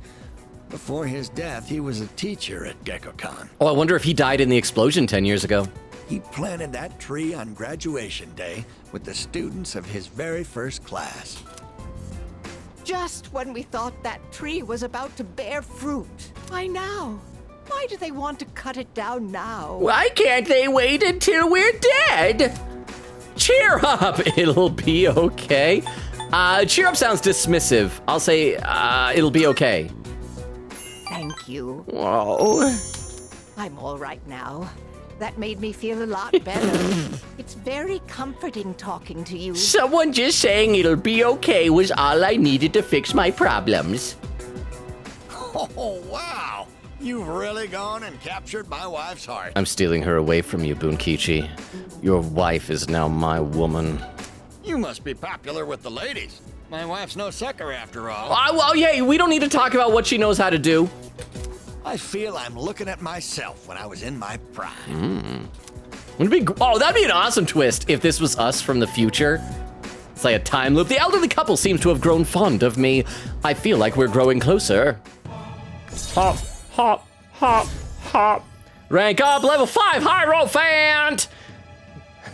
before his death, he was a teacher at Gekkokan. Oh, I wonder if he died in the explosion 10 years ago. He planted that tree on graduation day with the students of his very first class. Just when we thought that tree was about to bear fruit. Why now? Why do they want to cut it down now? Why can't they wait until we're dead? Cheer up, it'll be okay. Cheer up sounds dismissive. I'll say, it'll be okay. Thank you. Whoa. I'm all right now. That made me feel a lot better. It's very comforting talking to you. Someone just saying it'll be okay was all I needed to fix my problems. Oh, wow. You've really gone and captured my wife's heart. I'm stealing her away from you, Bunkichi. Your wife is now my woman. You must be popular with the ladies. My wife's no sucker after all. Well, yeah, we don't need to talk about what she knows how to do. I feel I'm looking at myself when I was in my prime. That'd be an awesome twist if this was us from the future. It's like a time loop. The elderly couple seems to have grown fond of me. I feel like we're growing closer. Hop, hop, hop, hop. Rank up, level 5, Hierophant!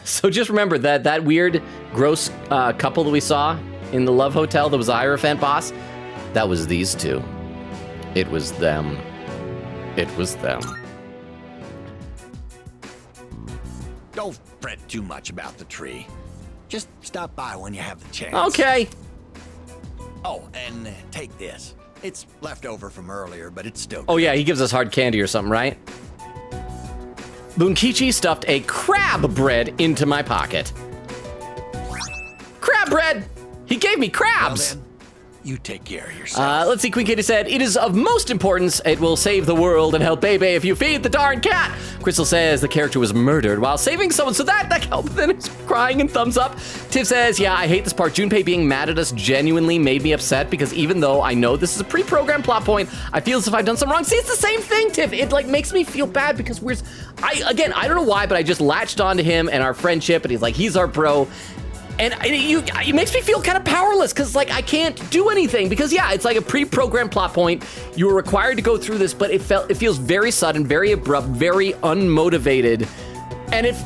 So just remember that weird, gross couple that we saw in the Love Hotel that was the Hierophant boss? That was these two. It was them. It was them. Don't fret too much about the tree. Just stop by when you have the chance. Okay. Oh, and take this. It's left over from earlier, but it's still good. Oh yeah, he gives us hard candy or something, right? Bunkichi stuffed a crab bread into my pocket. Crab bread! He gave me crabs! Well then, You take care of yourself. Let's see, Queen Katie said, it is of most importance. It will save the world and help Bebe if you feed the darn cat. Crystal says the character was murdered while saving someone, so that helped. Then it's crying and thumbs up. Tiff says, yeah, I hate this part. Junpei being mad at us genuinely made me upset because even though I know this is a pre-programmed plot point, I feel as if I've done something wrong. See, it's the same thing, Tiff. It like makes me feel bad because I don't know why, but I just latched onto him and our friendship, and he's our bro. And it makes me feel kind of powerless because, like, I can't do anything because, yeah, it's like a pre-programmed plot point. You were required to go through this, but it feels very sudden, very abrupt, very unmotivated.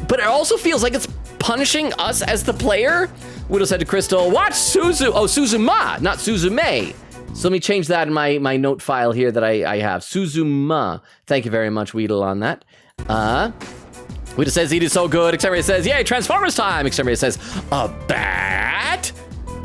But it also feels like it's punishing us as the player. Widow said to Crystal, watch Suzuma, not Suzume. So let me change that in my note file here that I have. Suzuma. Thank you very much, Weedle, on that. Wita says, it is so good. Exterminator says, yay, Transformers time. Exterminator says, a bat?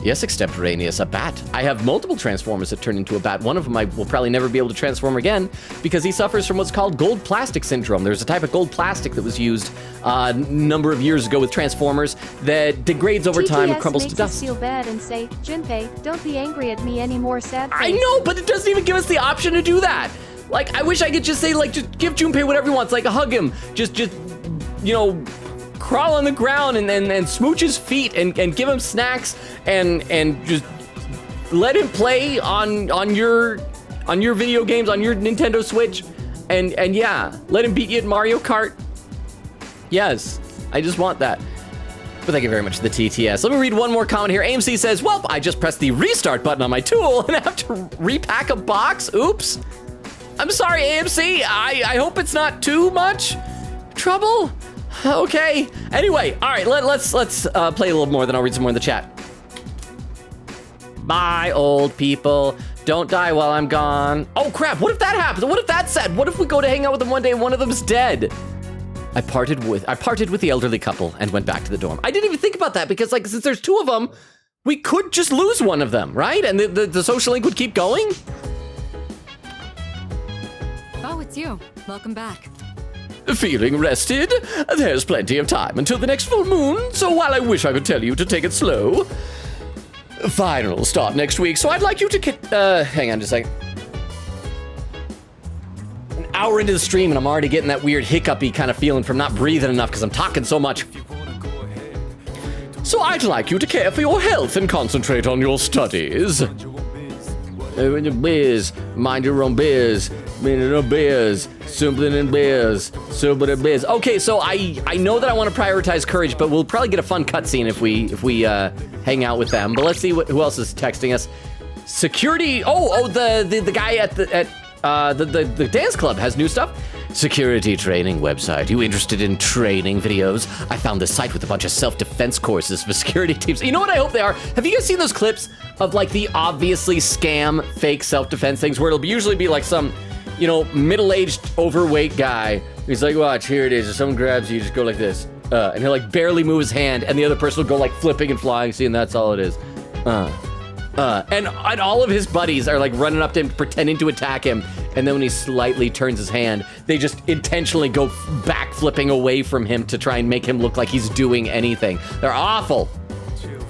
Yes, Extemporaneous, a bat. I have multiple Transformers that turn into a bat. One of them I will probably never be able to transform again because he suffers from what's called gold plastic syndrome. There's a type of gold plastic that was used a number of years ago with Transformers that degrades over time and crumbles to dust. TTS makes us feel bad and say, Junpei, don't be angry at me anymore, sad face. I know, but it doesn't even give us the option to do that. Like, I wish I could just say, like, just give Junpei whatever he wants. Like, hug him. Just you know, crawl on the ground and smooch his feet and give him snacks and just let him play on your video games, on your Nintendo Switch, and yeah, let him beat you at Mario Kart. Yes, I just want that. But thank you very much to the TTS. Let me read one more comment here. AMC says, well, I just pressed the restart button on my tool and I have to repack a box. Oops. I'm sorry, AMC. I hope it's not too much trouble. Okay. Anyway, all right. Let's play a little more. Then I'll read some more in the chat. Bye, old people. Don't die while I'm gone. Oh crap! What if that happens? What if that's sad? What if we go to hang out with them one day and one of them's dead? I parted with the elderly couple and went back to the dorm. I didn't even think about that because, like, since there's two of them, we could just lose one of them, right? And the social link would keep going. Oh, it's you. Welcome back. Feeling rested? There's plenty of time until the next full moon, so while I wish I could tell you to take it slow, finals start next week, so I'd like you to hang on just a second. An hour into the stream and I'm already getting that weird hiccupy kind of feeling from not breathing enough because I'm talking so much. So I'd like you to care for your health and concentrate on your studies. Biz, mind your own biz. Biz, something in biz, something biz. Okay, so I know that I want to prioritize courage, but we'll probably get a fun cutscene if we hang out with them. But let's see who else is texting us. Security. The guy at the dance club has new stuff. Security training website. You interested in training videos? I found this site with a bunch of self-defense courses for security teams. You know what I hope they are? Have you guys seen those clips of like the obviously scam fake self-defense things where it'll usually be like some, you know, middle-aged overweight guy. He's like, watch, here it is. If someone grabs you, just go like this. And he'll like barely move his hand and the other person will go like flipping and flying. See, and that's all it is. And all of his buddies are like running up to him, pretending to attack him. And then when he slightly turns his hand, they just intentionally go back flipping away from him to try and make him look like he's doing anything. They're awful.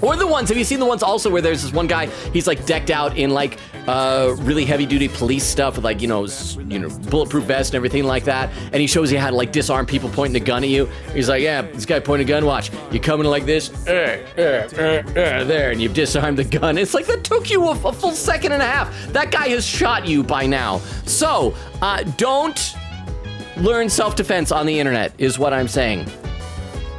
Or the ones, have you seen the ones also where there's this one guy, he's like decked out in like really heavy duty police stuff with like, you know, bulletproof vest and everything like that. And he shows you how to like disarm people pointing a gun at you. He's like, yeah, this guy pointing a gun, watch. You come in like this, there, and you've disarmed the gun. It's like that took you a full second and a half. That guy has shot you by now. So don't learn self-defense on the internet is what I'm saying.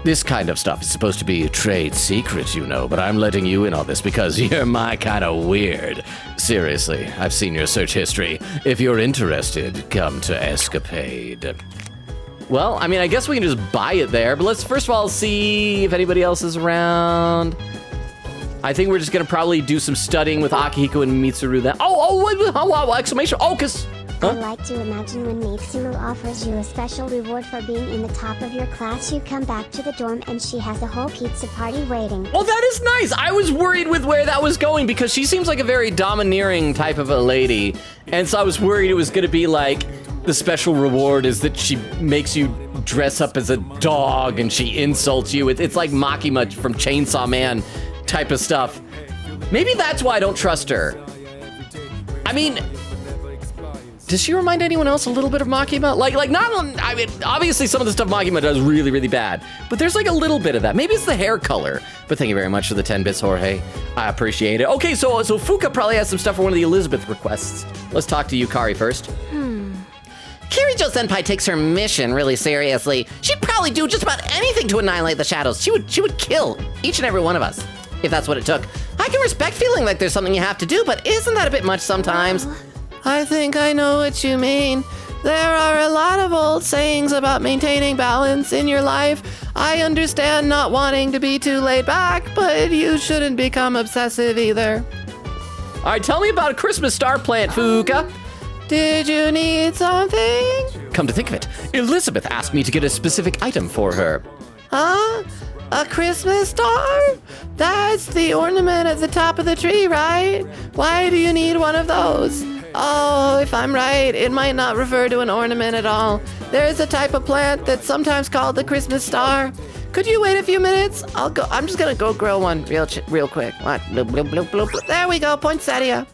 This kind of stuff is supposed to be a trade secret, you know, but I'm letting you in on this because you're my kind of weird. Seriously, I've seen your search history. If you're interested, come to Escapade. Well, I mean, I guess we can just buy it there, but let's first of all see if anybody else is around. I think we're just gonna probably do some studying with Akihiko and Mitsuru then. Exclamation, because... Huh? I like to imagine when Mitsuru offers you a special reward for being in the top of your class, you come back to the dorm and she has a whole pizza party waiting. Oh, that is nice. I was worried with where that was going because she seems like a very domineering type of a lady. And so I was worried it was going to be like the special reward is that she makes you dress up as a dog and she insults you. It's like Makima from Chainsaw Man type of stuff. Maybe that's why I don't trust her. I mean, does she remind anyone else a little bit of Makima? Like not, I mean, obviously some of the stuff Makima does really, really bad, but there's like a little bit of that. Maybe it's the hair color, but thank you very much for the 10 bits, Jorge. I appreciate it. Okay, so Fuka probably has some stuff for one of the Elizabeth requests. Let's talk to Yukari first. Kirijo Senpai takes her mission really seriously. She'd probably do just about anything to annihilate the shadows. She would kill each and every one of us, if that's what it took. I can respect feeling like there's something you have to do, but isn't that a bit much sometimes? I think I know what you mean. There are a lot of old sayings about maintaining balance in your life. I understand not wanting to be too laid back, but you shouldn't become obsessive either. All right, tell me about a Christmas star plant, Fuka. Did you need something? Come to think of it, Elizabeth asked me to get a specific item for her. Huh? A Christmas star? That's the ornament at the top of the tree, right? Why do you need one of those? Oh, if I'm right, it might not refer to an ornament at all. There is a type of plant that's sometimes called the Christmas star. Could you wait a few minutes? I'm just gonna go grow one real quick. What? Bloop, bloop, bloop, bloop, bloop. There we go, poinsettia.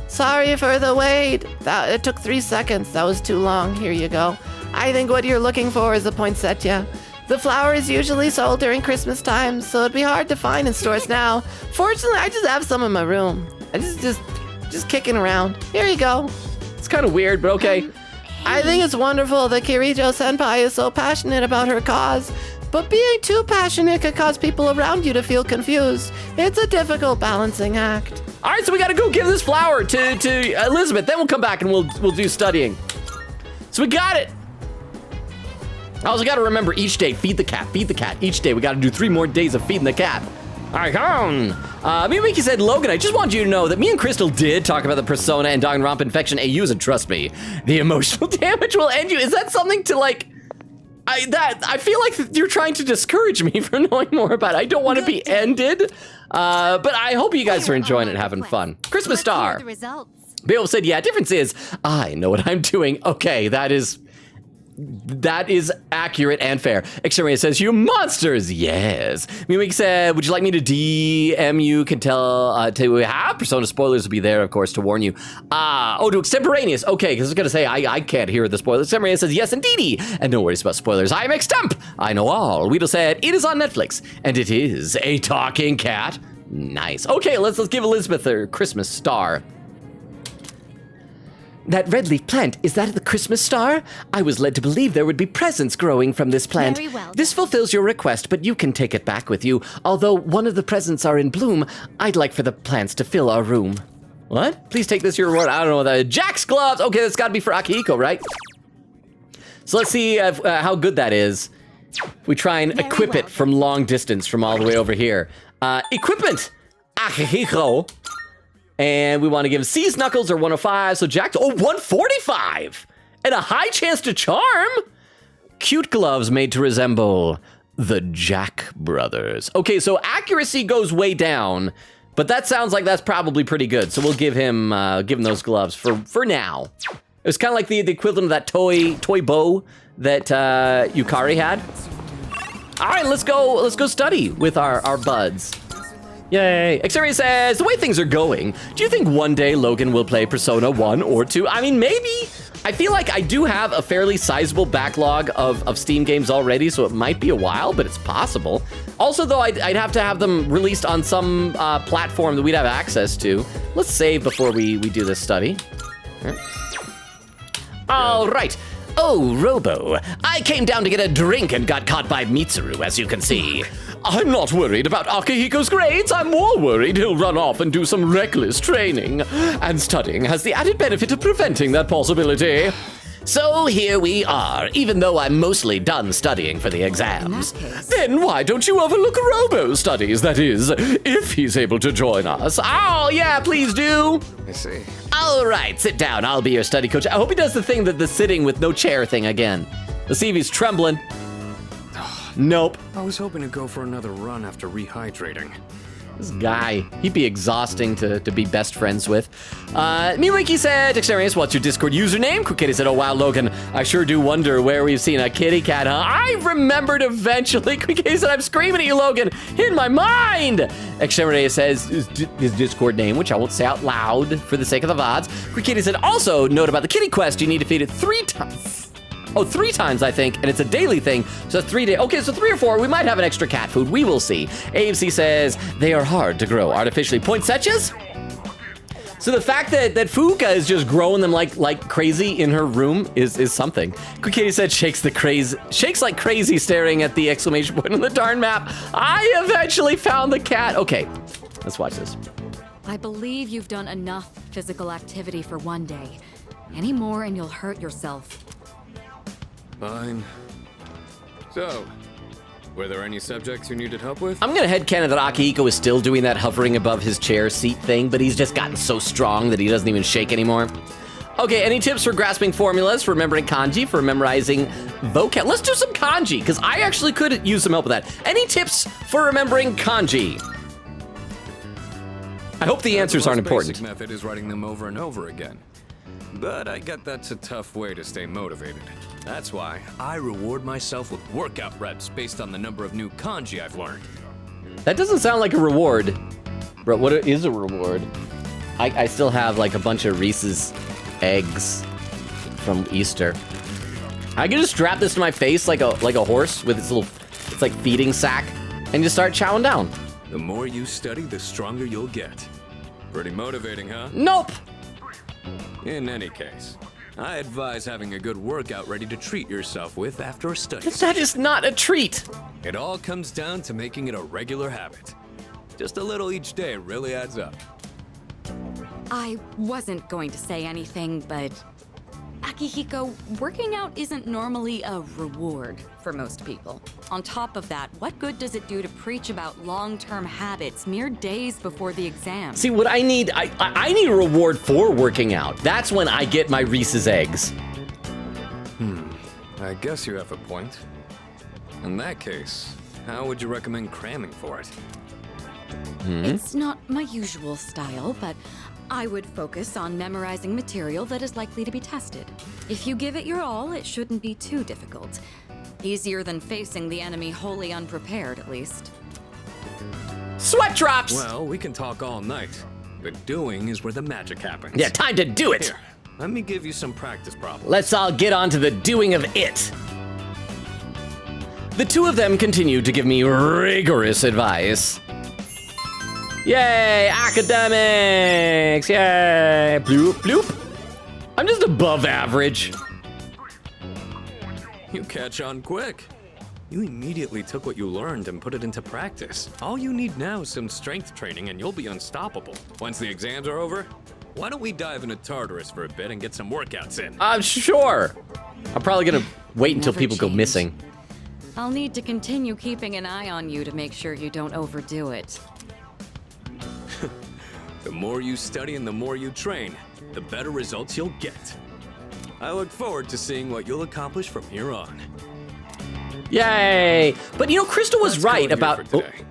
Sorry for the wait. It took 3 seconds. That was too long. Here you go. I think what you're looking for is a poinsettia. The flower is usually sold during Christmas time, so it'd be hard to find in stores now. Fortunately, I just have some in my room. I just kicking around. Here you go. It's kind of weird, but okay. I think it's wonderful that Kirijo Senpai is so passionate about her cause, but being too passionate could cause people around you to feel confused. It's a difficult balancing act. All right, so we got to go give this flower to Elizabeth. Then we'll come back and we'll do studying. So we got it. I also got to remember each day, feed the cat. Each day, we got to do 3 more days of feeding the cat. All right, come on. Miki said, Logan, I just want you to know that me and Crystal did talk about the Persona and Danganronpa infection AUs, and trust me, the emotional damage will end you. Is that something to like... I feel like you're trying to discourage me from knowing more about it. I don't want to be ended, but I hope you guys are enjoying it, having fun. Christmas star. Bill said, yeah, difference is I know what I'm doing. Okay, that is accurate and fair. Exterminator says, you monsters, yes. Mimik said, would you like me to DM you? Can tell to have Persona spoilers will be there, of course, to warn you. To extemporaneous. Okay, because I was going to say, I can't hear the spoilers. Extemporaneous says, yes, indeedy. And no worries about spoilers. I am extemp. I know all. Weedle said, it is on Netflix. And it is a talking cat. Nice. Okay, let's give Elizabeth her Christmas star. That red leaf plant, is that the Christmas star? I was led to believe there would be presents growing from this plant. Very well, this fulfills your request, but you can take it back with you. Although one of the presents are in bloom, I'd like for the plants to fill our room. What? Please take this your reward. I don't know what that is. Jack's gloves! Okay, that's gotta be for Akihiko, right? So let's see how good that is. We try and equip it from long distance from all the way over here. Equipment! Akihiko. And we want to give C's Knuckles or 105, so Jack, 145! And a high chance to charm! Cute gloves made to resemble the Jack brothers. Okay, so accuracy goes way down, but that sounds like that's probably pretty good. So we'll give him those gloves for now. It was kind of like the equivalent of that toy bow that Yukari had. All right, let's go study with our buds. Yay. Xeria says, the way things are going, do you think one day Logan will play Persona 1 or 2? I mean, maybe. I feel like I do have a fairly sizable backlog of Steam games already, so it might be a while, but it's possible. Also, though, I'd have to have them released on some platform that we'd have access to. Let's save before we do this study. All right. Oh, Robo, I came down to get a drink and got caught by Mitsuru, as you can see. I'm not worried about Akihiko's grades. I'm more worried he'll run off and do some reckless training. And studying has the added benefit of preventing that possibility. So here we are, even though I'm mostly done studying for the exams. Then why don't you overlook Robo's studies, that is, if he's able to join us? Oh, yeah, please do. I see. All right, sit down. I'll be your study coach. I hope he does the thing that the sitting with no chair thing again. Let's see if he's trembling. Nope. I was hoping to go for another run after rehydrating. This guy, he'd be exhausting to be best friends with. Miwiki said, Exterius, what's your Discord username? Quick Kitty said, oh wow, Logan, I sure do wonder where we've seen a kitty cat, huh? I remembered eventually. Quick Kitty said, I'm screaming at you, Logan, in my mind. Exterius says his Discord name, which I won't say out loud for the sake of the VODs. Quick Kitty said, also, note about the kitty quest, you need to feed it 3 times. Oh, 3 times, I think, and it's a daily thing, so 3 days. Okay, so 3 or 4, we might have an extra cat food. We will see. AMC says, they are hard to grow artificially. Poinsettias? So the fact that Fuuka is just growing them like crazy in her room is something. Quick Kitty said, shakes like crazy, staring at the exclamation point on the darn map. I eventually found the cat. Okay, let's watch this. I believe you've done enough physical activity for one day. Any more and you'll hurt yourself. Fine. So, were there any subjects you needed help with? I'm gonna headcanon that Akihiko is still doing that hovering above his chair seat thing, but he's just gotten so strong that he doesn't even shake anymore. Okay, any tips for grasping formulas, for remembering kanji, for memorizing vocab? Let's do some kanji, because I actually could use some help with that. Any tips for remembering kanji? I hope the answers aren't important. The basic method is writing them over and over again. But I get that's a tough way to stay motivated. That's why I reward myself with workout reps based on the number of new kanji I've learned. That doesn't sound like a reward. Bro, what is a reward? I still have like a bunch of Reese's eggs from Easter. I can just strap this to my face like a horse with its little, it's like feeding sack, and just start chowing down. The more you study, the stronger you'll get. Pretty motivating, huh? Nope. In any case, I advise having a good workout ready to treat yourself with after a study. That is not a treat. It all comes down to making it a regular habit. Just a little each day really adds up. I wasn't going to say anything, but Akihiko, working out isn't normally a reward for most people. On top of that, what good does it do to preach about long-term habits mere days before the exam? See, what I need, I need a reward for working out. That's when I get my Reese's eggs. I guess you have a point. In that case, how would you recommend cramming for it? It's not my usual style, but I would focus on memorizing material that is likely to be tested. If you give it your all, it shouldn't be too difficult. Easier than facing the enemy wholly unprepared, at least. Sweat drops! Well, we can talk all night, but doing is where the magic happens. Yeah, time to do it! Here, let me give you some practice problems. Let's all get on to the doing of it. The two of them continued to give me rigorous advice. Yay, academics! Yay! Bloop, bloop. I'm just above average. You catch on quick. You immediately took what you learned and put it into practice. All you need now is some strength training and you'll be unstoppable. Once the exams are over, why don't we dive into Tartarus for a bit and get some workouts in? Sure. I'm probably gonna wait until Never people go change. missing. I'll need to continue keeping an eye on you to make sure you don't overdo it. The more you study and the more you train, the better results you'll get. I look forward to seeing what you'll accomplish from here on. Yay! But you know, Crystal was Let's right call it here about. for today.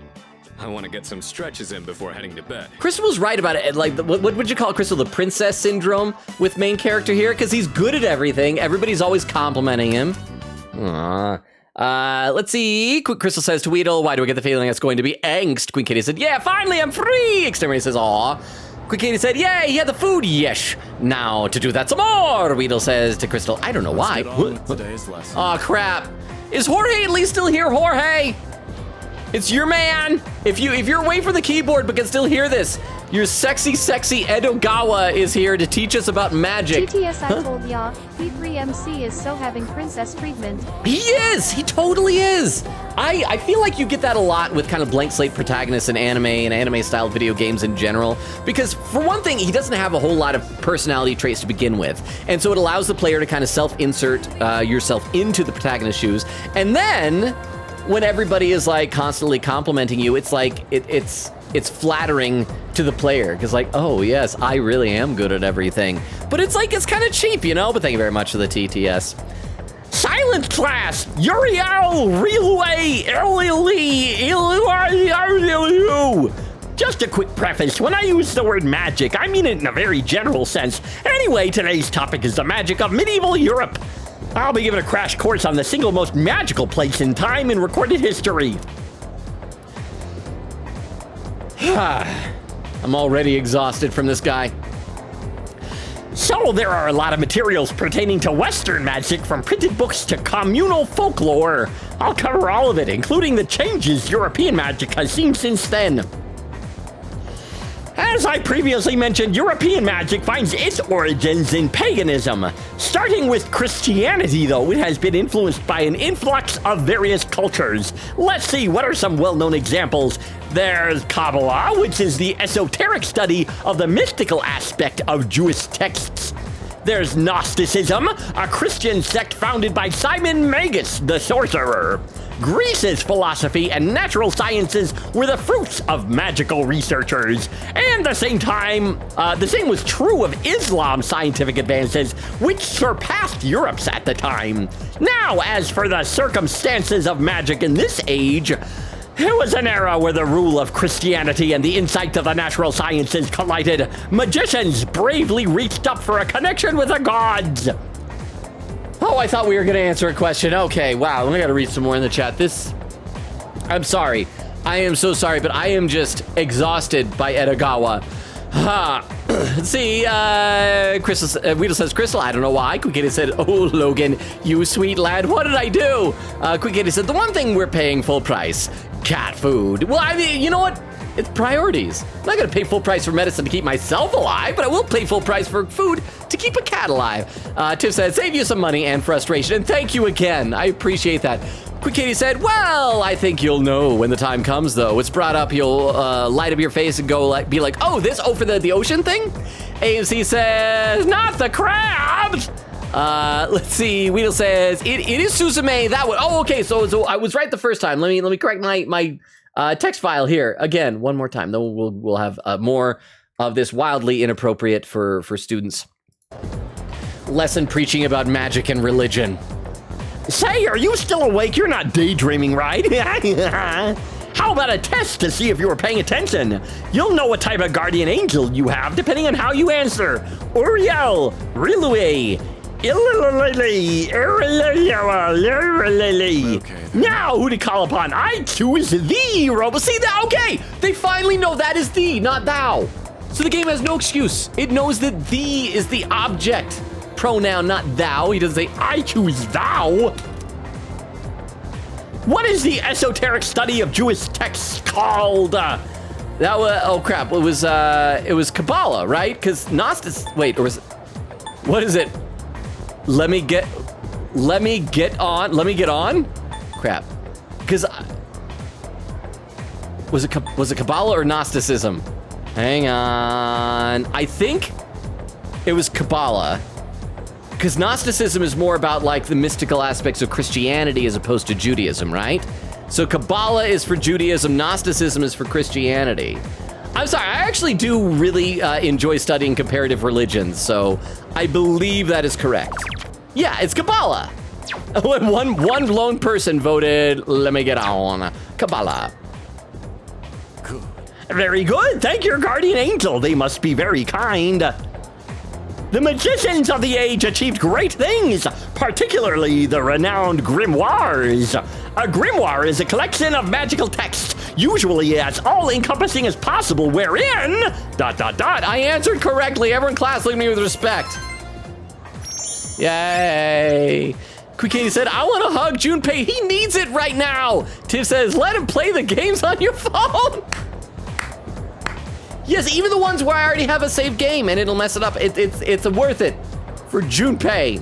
I want to get some stretches in before heading to bed. Crystal was right about it. Like, what would you call it, Crystal? The princess syndrome with main character here? Because he's good at everything. Everybody's always complimenting him. Aww. Let's see. Crystal says to Weedle, why do I get the feeling it's going to be angst? Queen Katie said, yeah, finally I'm free. Exterminator says, aw. Queen Katie said, yay, he had the food, yes. Now to do that some more. Weedle says to Crystal, I don't know why. Today's lesson. Aw, crap. Is Jorge at least still here, Jorge? It's your man. If you're away from the keyboard but can still hear this, your sexy Edogawa is here to teach us about magic. TTS, I told ya, P3MC is so having princess treatment. He is! He totally is! I feel like you get that a lot with kind of blank slate protagonists in anime and anime-style video games in general, because for one thing, he doesn't have a whole lot of personality traits to begin with, and so it allows the player to kind of self-insert yourself into the protagonist's shoes, and then when everybody is like constantly complimenting you, it's like it's flattering to the player, because like, oh yes, I really am good at everything. But it's like, it's kind of cheap, you know? But thank you very much for the TTS. Silent class! Uriel! Relay! Just a quick preface, when I use the word magic, I mean it in a very general sense. Anyway, today's topic is the magic of medieval Europe. I'll be giving a crash course on the single most magical place in time in recorded history. I'm already exhausted from this guy. So there are a lot of materials pertaining to Western magic, from printed books to communal folklore. I'll cover all of it, including the changes European magic has seen since then. As I previously mentioned, European magic finds its origins in paganism. Starting with Christianity, though, it has been influenced by an influx of various cultures. Let's see, what are some well-known examples? There's Kabbalah, which is the esoteric study of the mystical aspect of Jewish texts. There's Gnosticism, a Christian sect founded by Simon Magus, the sorcerer. Greece's philosophy and natural sciences were the fruits of magical researchers. And the same was true of Islam's scientific advances, which surpassed Europe's at the time. Now, as for the circumstances of magic in this age, it was an era where the rule of Christianity and the insight of the natural sciences collided. Magicians bravely reached up for a connection with the gods. Oh, I thought we were going to answer a question. Okay, wow, I got to read some more in the chat. I'm sorry. I am so sorry, but I am just exhausted by Edagawa. Let's see, Weedle says, Crystal, I don't know why. Quick Kitty said, oh, Logan, you sweet lad, what did I do? Quick Kitty said, the one thing we're paying full price, cat food. Well, I mean, you know what? It's priorities. I'm not gonna pay full price for medicine to keep myself alive, but I will pay full price for food to keep a cat alive. Tiff said, save you some money and frustration, and thank you again. I appreciate that. Quick Katie said, well, I think you'll know when the time comes, though. It's brought up, you'll light up your face and go be like, oh, for the ocean thing? AMC says, not the crabs. Let's see, Weedle says, it is Suzume, that one. Oh, okay, so I was right the first time. Let me correct my text file here again one more time. Then we'll have more of this wildly inappropriate for students lesson preaching about magic and religion. Say, are you still awake? You're not daydreaming, right? How about a test to see if you were paying attention? You'll know what type of guardian angel you have depending on how you answer. Uriel, Rilue, now who to call upon? I choose thee, Robo. See that? Okay, they finally know that is thee, not thou. So the game has no excuse. It knows that thee is the object pronoun, not thou. He doesn't say I choose thou. What is the esoteric study of Jewish texts called? That was, oh crap, it was Kabbalah, right? Because Gnostics, wait, or was it, what is it? Let me get on. Crap. Because was it Kabbalah or Gnosticism? Hang on. I think it was Kabbalah. Because Gnosticism is more about like the mystical aspects of Christianity as opposed to Judaism, right? So Kabbalah is for Judaism, Gnosticism is for Christianity. I'm sorry, I actually do really enjoy studying comparative religions, so I believe that is correct. Yeah, it's Kabbalah. One lone person voted, let me get on, Kabbalah. Good. Very good, thank your guardian angel. They must be very kind. The magicians of the age achieved great things, particularly the renowned grimoires. A grimoire is a collection of magical texts, usually as all-encompassing as possible, wherein... ... I answered correctly. Everyone in class, look at me with respect. Yay. Quick Katie said, I want to hug Junpei. He needs it right now. Tiff says, let him play the games on your phone. Yes, even the ones where I already have a saved game and it'll mess it up. It's worth it for Junpei.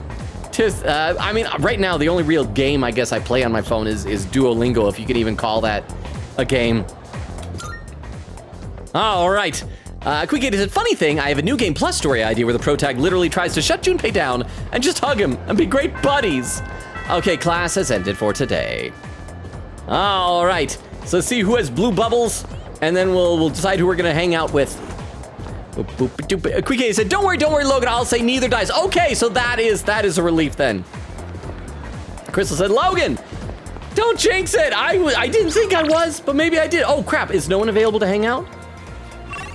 I mean, right now, the only real game I guess I play on my phone is Duolingo, if you can even call that a game. All right. Quick Katie said, funny thing, I have a New Game Plus story idea where the protag literally tries to shut Junpei down and just hug him and be great buddies. Okay, class has ended for today. All right, so let's see who has blue bubbles, and then we'll decide who we're gonna hang out with. Quick Katie said, don't worry, Logan, I'll say neither dies. Okay, so that is a relief then. Crystal said, Logan, don't jinx it. I didn't think I was, but maybe I did. Oh crap, is no one available to hang out?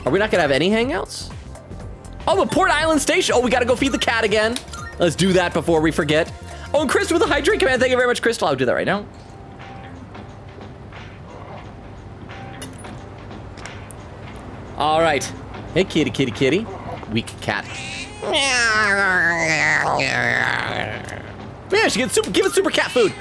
Are we not gonna have any hangouts? Oh, but Port Island Station. Oh, we gotta go feed the cat again. Let's do that before we forget. Oh, and Crystal with a hydrate command. Thank you very much, Crystal. I'll do that right now. All right. Hey, kitty, kitty, kitty. Weak cat. Yeah, she gets super. Give it super cat food.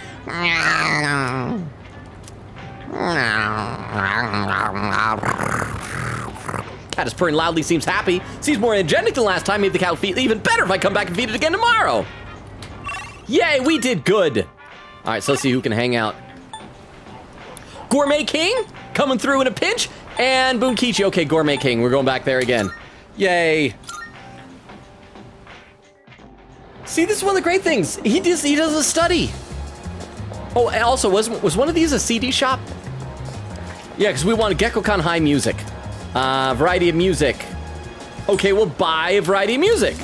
Cat is purring loudly, seems happy. Seems more energetic than last time. Maybe the cat will feel even better if I come back and feed it again tomorrow. Yay, we did good. All right, so let's see who can hang out. Gourmet King coming through in a pinch. And Boonkichi. Okay, Gourmet King. We're going back there again. Yay. See, this is one of the great things. He does a study. Oh, and also, was one of these a CD shop? Yeah, because we wanted GeckoCon High music. Variety of music. Okay, we'll buy a variety of music.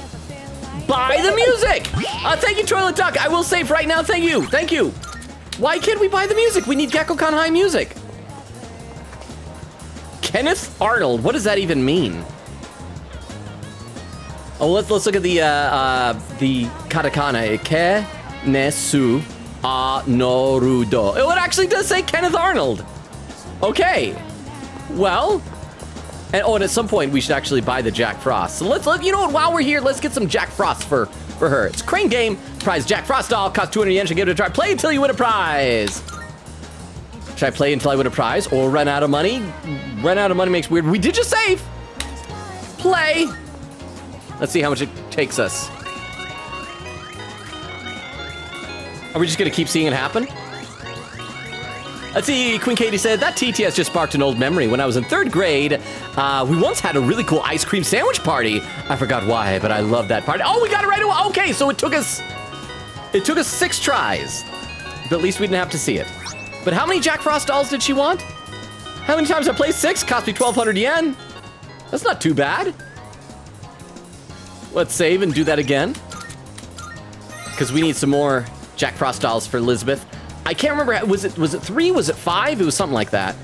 Buy the music! Thank you, Toilet Duck. I will save right now. Thank you. Thank you. Why can't we buy the music? We need GeckoCon High music. Kenneth Arnold. What does that even mean? Oh, let's look at the katakana. Ke nesu anorudo. Oh, it actually does say Kenneth Arnold. Okay. Well, and at some point we should actually buy the Jack Frost. So you know what? While we're here, let's get some Jack Frost for her. It's a Crane game. Prize Jack Frost doll. Cost 200 yen. Should give it a try. Play until you win a prize. Should I play until I win a prize or run out of money? Run out of money makes weird. We did just save. Play. Let's see how much it takes us. Are we just gonna keep seeing it happen? Let's see, Queen Katie said, that TTS just sparked an old memory. When I was in 3rd grade, we once had a really cool ice cream sandwich party. I forgot why, but I love that party. Oh, we got it right away. Okay, so it took us 6 tries. But at least we didn't have to see it. But how many Jack Frost dolls did she want? How many times I played 6? Cost me 1,200 yen. That's not too bad. Let's save and do that again. Because we need some more Jack Frost dolls for Elizabeth. I can't remember, was it 3? Was it 5? It was something like that.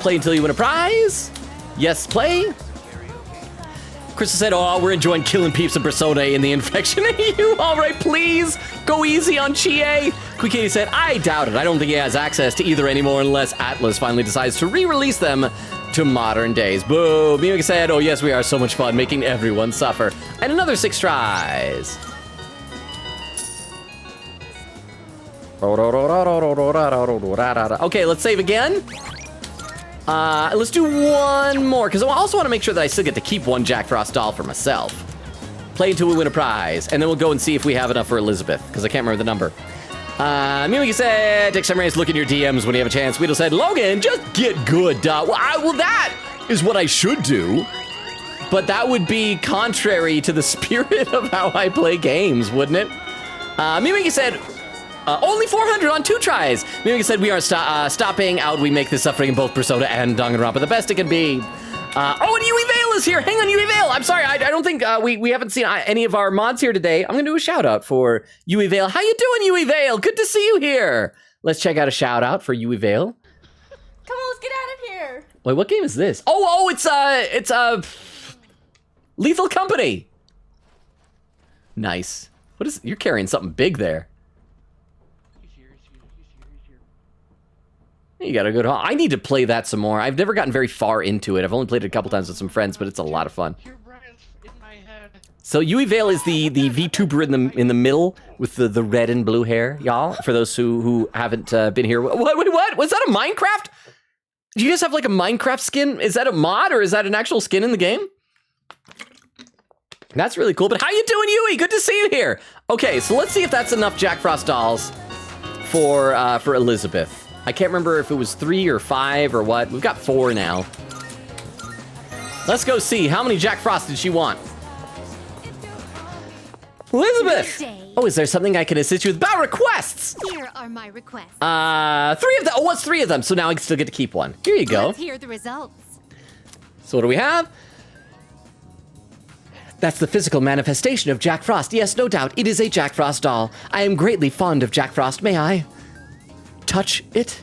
Play until you win a prize. Yes, play. Crystal said, oh, we're enjoying killing peeps in Persona in the infection. You all right, please? Go easy on Chie. Queen Katie said, I doubt it. I don't think he has access to either anymore unless Atlas finally decides to re-release them to modern days. Boo. Mimika said, oh yes, we are so much fun making everyone suffer. And another 6 tries. Okay, let's save again. Let's do one more, because I also want to make sure that I still get to keep one Jack Frost doll for myself. Play until we win a prize, and then we'll go and see if we have enough for Elizabeth, because I can't remember the number. Mimika said, take some race, look in your DMs when you have a chance. Weedle said, Logan, just get good, well, that is what I should do. But that would be contrary to the spirit of how I play games, wouldn't it? Mimika said, only 400 on 2 tries. Mimika said, we aren't stopping out. We make this suffering in both Persona and Danganronpa the best it can be. Oh, and Yui Vale is here. Hang on, Yui Vale. I'm sorry, I don't think we haven't seen any of our mods here today. I'm gonna do a shout out for Yui Vale. How you doing, Yui Vale? Good to see you here. Let's check out a shout out for Yui Vale. Come on, let's get out of here. Wait, what game is this? Oh, it's Lethal Company. Nice. What is? You're carrying something big there. You got a good haul. I need to play that some more. I've never gotten very far into it. I've only played it a couple times with some friends, but it's a lot of fun. So Yui Vale is the VTuber in the middle with the red and blue hair, y'all. For those who haven't been here. Wait, what? Was that a Minecraft? Do you guys have like a Minecraft skin? Is that a mod or is that an actual skin in the game? That's really cool. But how you doing, Yui? Good to see you here. Okay, so let's see if that's enough Jack Frost dolls for Elizabeth. I can't remember if it was 3 or 5 or what. We've got 4 now. Let's go see. How many Jack Frost did she want? Elizabeth! Oh, is there something I can assist you with? About requests! Here are my requests. 3 of them. Oh, what's 3 of them? So now I still get to keep one. Here you go. Let's hear the results. So what do we have? That's the physical manifestation of Jack Frost. Yes, no doubt. It is a Jack Frost doll. I am greatly fond of Jack Frost. May I touch it?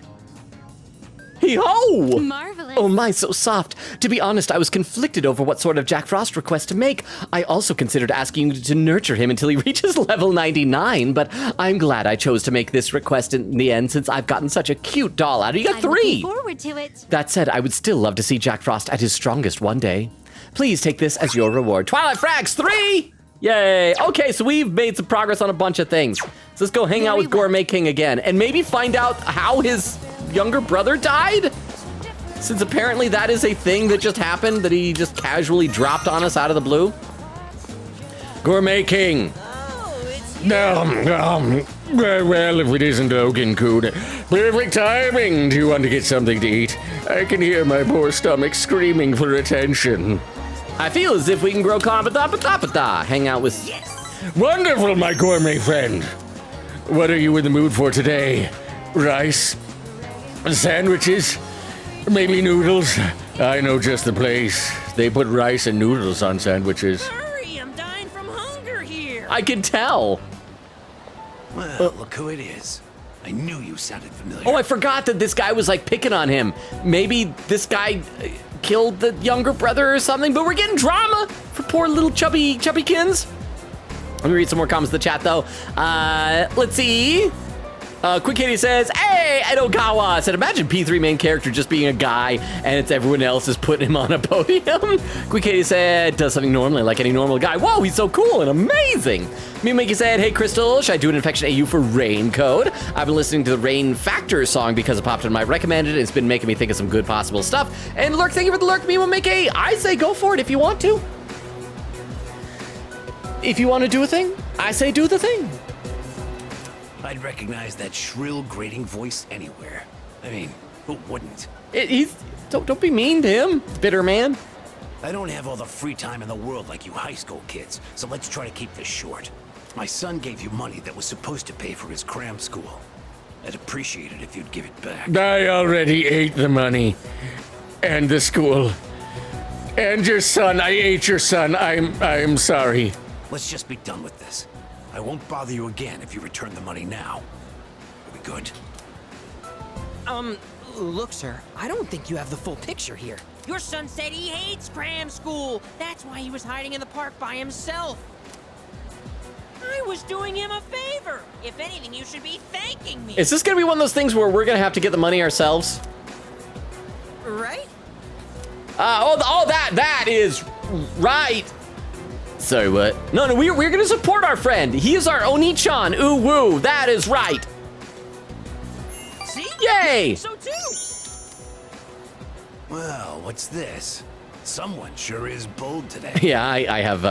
Hee-ho! Marvelous. Oh my, so soft. To be honest, I was conflicted over what sort of Jack Frost request to make. I also considered asking you to nurture him until he reaches level 99, but I'm glad I chose to make this request in the end since I've gotten such a cute doll out of you. You got 3! Looking forward to it. That said, I would still love to see Jack Frost at his strongest one day. Please take this as your reward. Twilight Frags 3! Yay! Okay, so we've made some progress on a bunch of things. So let's go hang out with Gourmet King again and maybe find out how his younger brother died? Since apparently that is a thing that just happened, that he just casually dropped on us out of the blue. Gourmet King. Well, if it isn't Logan Coon, perfect timing. Do you want to get something to eat? I can hear my poor stomach screaming for attention. I feel as if we can grow hang out with... Yes. Wonderful, my gourmet friend. What are you in the mood for today? Rice? Sandwiches? Maybe noodles? I know just the place. They put rice and noodles on sandwiches. Hurry, I'm dying from hunger here. I can tell. Well, look who it is. I knew you sounded familiar. Oh, I forgot that this guy was like picking on him. Maybe this guy killed the younger brother or something, but we're getting drama for poor little chubbykins. Let me read some more comments in the chat though. Let's see. Quick Kitty says, hey, Edogawa said, imagine P3 main character just being a guy and it's everyone else is putting him on a podium. Quick Kitty said, does something normally like any normal guy. Whoa, he's so cool and amazing. Mimiki said, hey, Crystal, should I do an Infection AU for Rain Code? I've been listening to the Rain Factor song because it popped in my recommended. It's been making me think of some good possible stuff. And Lurk, thank you for the Lurk, Mimiki. I say go for it if you want to. If you want to do a thing, I say do the thing. I'd recognize that shrill, grating voice anywhere. I mean, who wouldn't? Don't be mean to him, bitter man. I don't have all the free time in the world like you high school kids, so let's try to keep this short. My son gave you money that was supposed to pay for his cram school. I'd appreciate it if you'd give it back. I already ate the money. And the school. And your son. I ate your son. I'm sorry. Let's just be done with this. I won't bother you again if you return the money now. Are we good? Look, sir, I don't think you have the full picture here. Your son said he hates cram school. That's why he was hiding in the park by himself. I was doing him a favor. If anything, you should be thanking me. Is this gonna be one of those things where we're gonna have to get the money ourselves? Right? That is right. Sorry, what? No, we're gonna support our friend. He is our Oni-chan. Ooh, woo, that is right. See? Yay! So too. Well, what's this? Someone sure is bold today. Yeah, I have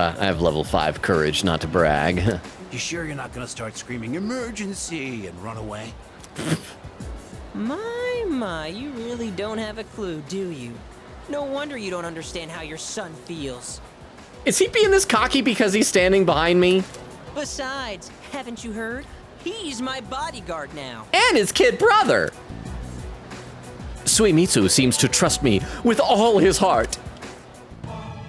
level 5 courage, not to brag. You sure you're not gonna start screaming emergency and run away? My, you really don't have a clue, do you? No wonder you don't understand how your son feels. Is he being this cocky because he's standing behind me? Besides, haven't you heard? He's my bodyguard now. And his kid brother. Suimitsu seems to trust me with all his heart.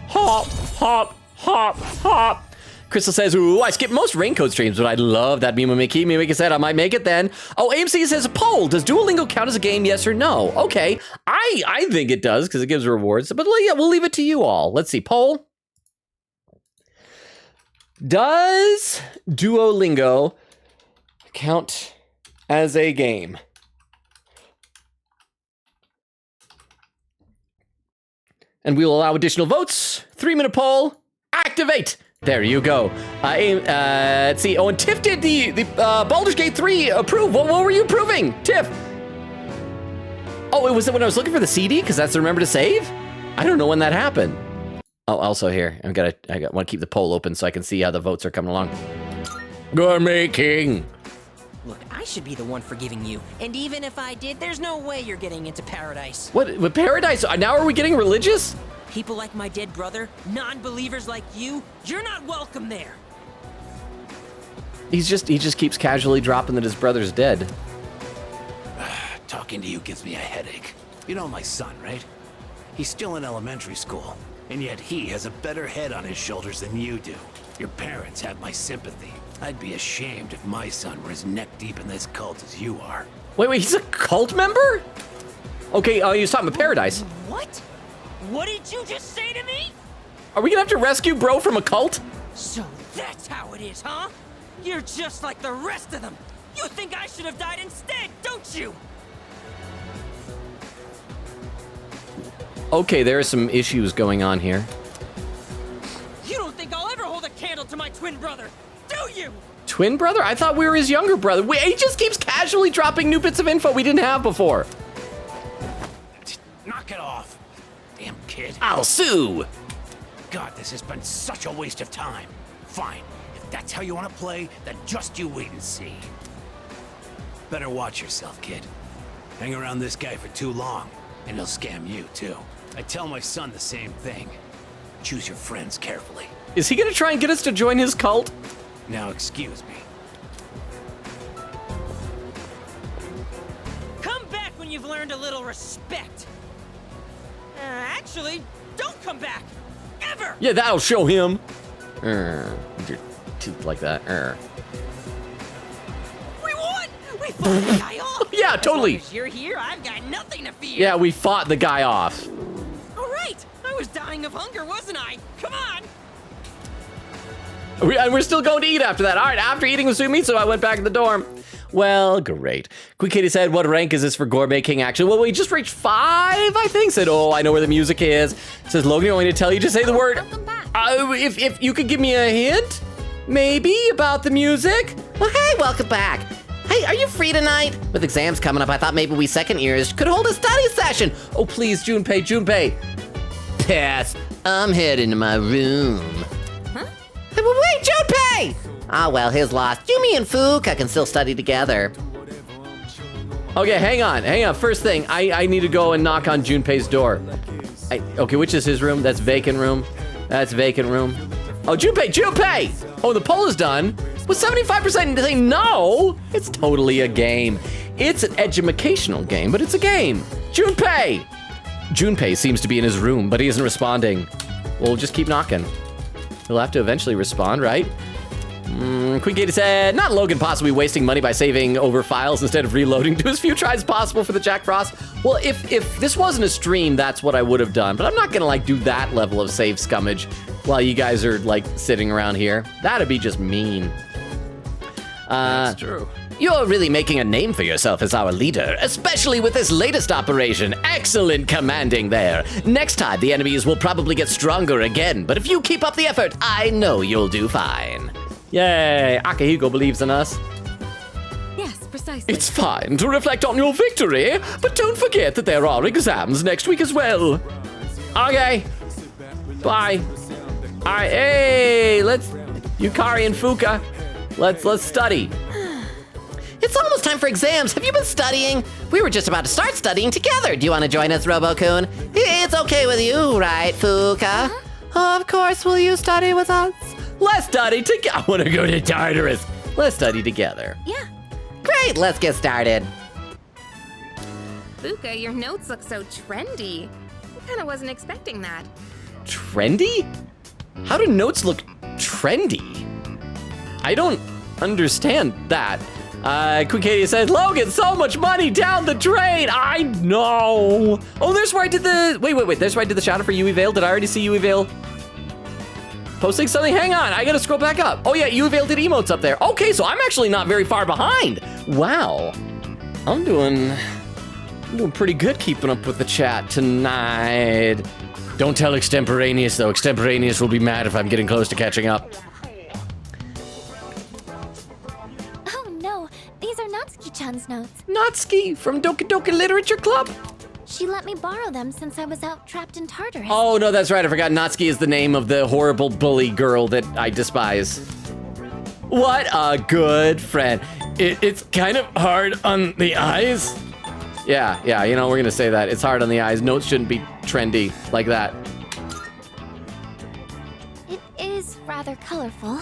Hop, hop, hop, hop. Crystal says, ooh, I skip most Raincoat streams, but I love that Mimiki. Mimiki said I might make it then. Oh, AMC says, poll, does Duolingo count as a game, yes or no? Okay, I think it does because it gives rewards, but yeah, we'll leave it to you all. Let's see, poll. Does Duolingo count as a game? And we will allow additional votes. 3-minute poll, activate. There you go. Let's see. Oh, and Tiff did the Baldur's Gate 3 approve. What were you approving, Tiff? Oh, was it when I was looking for the CD? Because that's the remember to save? I don't know when that happened. Oh, also here, I want to keep the poll open so I can see how the votes are coming along. Gourmet King. Look, I should be the one forgiving you. And even if I did, there's no way you're getting into paradise. What? With paradise? Now are we getting religious? People like my dead brother, non-believers like you, you're not welcome there. He just keeps casually dropping that his brother's dead. Talking to you gives me a headache. You know my son, right? He's still in elementary school, and yet he has a better head on his shoulders than you do. Your parents have my sympathy. I'd be ashamed if my son were as neck deep in this cult as you are. Wait, he's a cult member? Okay, he was talking about Paradise. What? What did you just say to me? Are we gonna have to rescue bro from a cult? So that's how it is, huh? You're just like the rest of them. You think I should have died instead, don't you? Okay, there are some issues going on here. You don't think I'll ever hold a candle to my twin brother, do you? Twin brother? I thought we were his younger brother. Wait, he just keeps casually dropping new bits of info we didn't have before. Knock it off. Damn kid. I'll sue. God, this has been such a waste of time. Fine. If that's how you want to play, then just you wait and see. Better watch yourself, kid. Hang around this guy for too long, and he'll scam you, too. I tell my son the same thing. Choose your friends carefully. Is he gonna try and get us to join his cult? Now excuse me. Come back when you've learned a little respect. Actually, don't come back. Ever! Yeah, that'll show him. Your teeth like that. We won! We fought the guy off! Yeah, totally. As long as you're here, I've got nothing to fear. Yeah, we fought the guy off. All right, I was dying of hunger, wasn't I? Come on! And we're still going to eat after that. All right, after eating with Sumi, so I went back to the dorm. Well, great. Quick Kitty said, what rank is this for Gourmet King action? Well, we just reached 5, I think. Said, oh, I know where the music is. Says, Logan, you want me to tell you? Just say the word. If you could give me a hint, maybe, about the music. Well, hey, welcome back. Hey, are you free tonight? With exams coming up, I thought maybe we second years could hold a study session. Oh, please, Junpei. Pass. I'm heading to my room. Huh? Hey, well, wait, Junpei! Ah, well, his lost. Yumi and Fuuka can still study together. Okay, hang on. First thing, I need to go and knock on Junpei's door. Okay, which is his room? That's vacant room. That's vacant room. Oh, Junpei! Oh, the poll is done. With 75% saying no, it's totally a game. It's an educational game, but it's a game. Junpei seems to be in his room, but he isn't responding. We'll just keep knocking. He'll have to eventually respond, right? Queen Katie said, not Logan possibly wasting money by saving over files instead of reloading. Do as few tries as possible for the Jack Frost. Well, if this wasn't a stream, that's what I would have done. But I'm not gonna do that level of save scummage while you guys are sitting around here. That'd be just mean. That's true. You're really making a name for yourself as our leader, especially with this latest operation. Excellent commanding there. Next time, the enemies will probably get stronger again, but if you keep up the effort, I know you'll do fine. Yay, Akihiko believes in us. Yes, precisely. It's fine to reflect on your victory, but don't forget that there are exams next week as well. Okay, bye. All right, hey, let's, Yukari and Fuuka, let's study. It's almost time for exams. Have you been studying? We were just about to start studying together. Do you want to join us, Robo-kun? It's okay with you, right, Fuuka? Of course, will you study with us? Let's study together. I want to go to Tartarus. Let's study together. Yeah. Great, let's get started. Fuuka, your notes look so trendy. I kind of wasn't expecting that. Trendy? How do notes look trendy? I don't understand that. Quick Katie says, Logan, so much money down the drain. I know. Oh, there's where I did the, wait. There's where I did the shout out for Yui Vale. Did I already see Yui Vale posting something? Hang on, I gotta scroll back up. Oh yeah, Yui Vale did emotes up there. Okay, so I'm actually not very far behind. Wow. I'm doing pretty good keeping up with the chat tonight. Don't tell Extemporaneous though. Extemporaneous will be mad if I'm getting close to catching up. These are Natsuki-chan's notes. Natsuki from Doki Doki Literature Club? She let me borrow them since I was out trapped in Tartarus. Oh, no, that's right. I forgot Natsuki is the name of the horrible bully girl that I despise. What a good friend. It's kind of hard on the eyes. Yeah, we're going to say that. It's hard on the eyes. Notes shouldn't be trendy like that. It is rather colorful.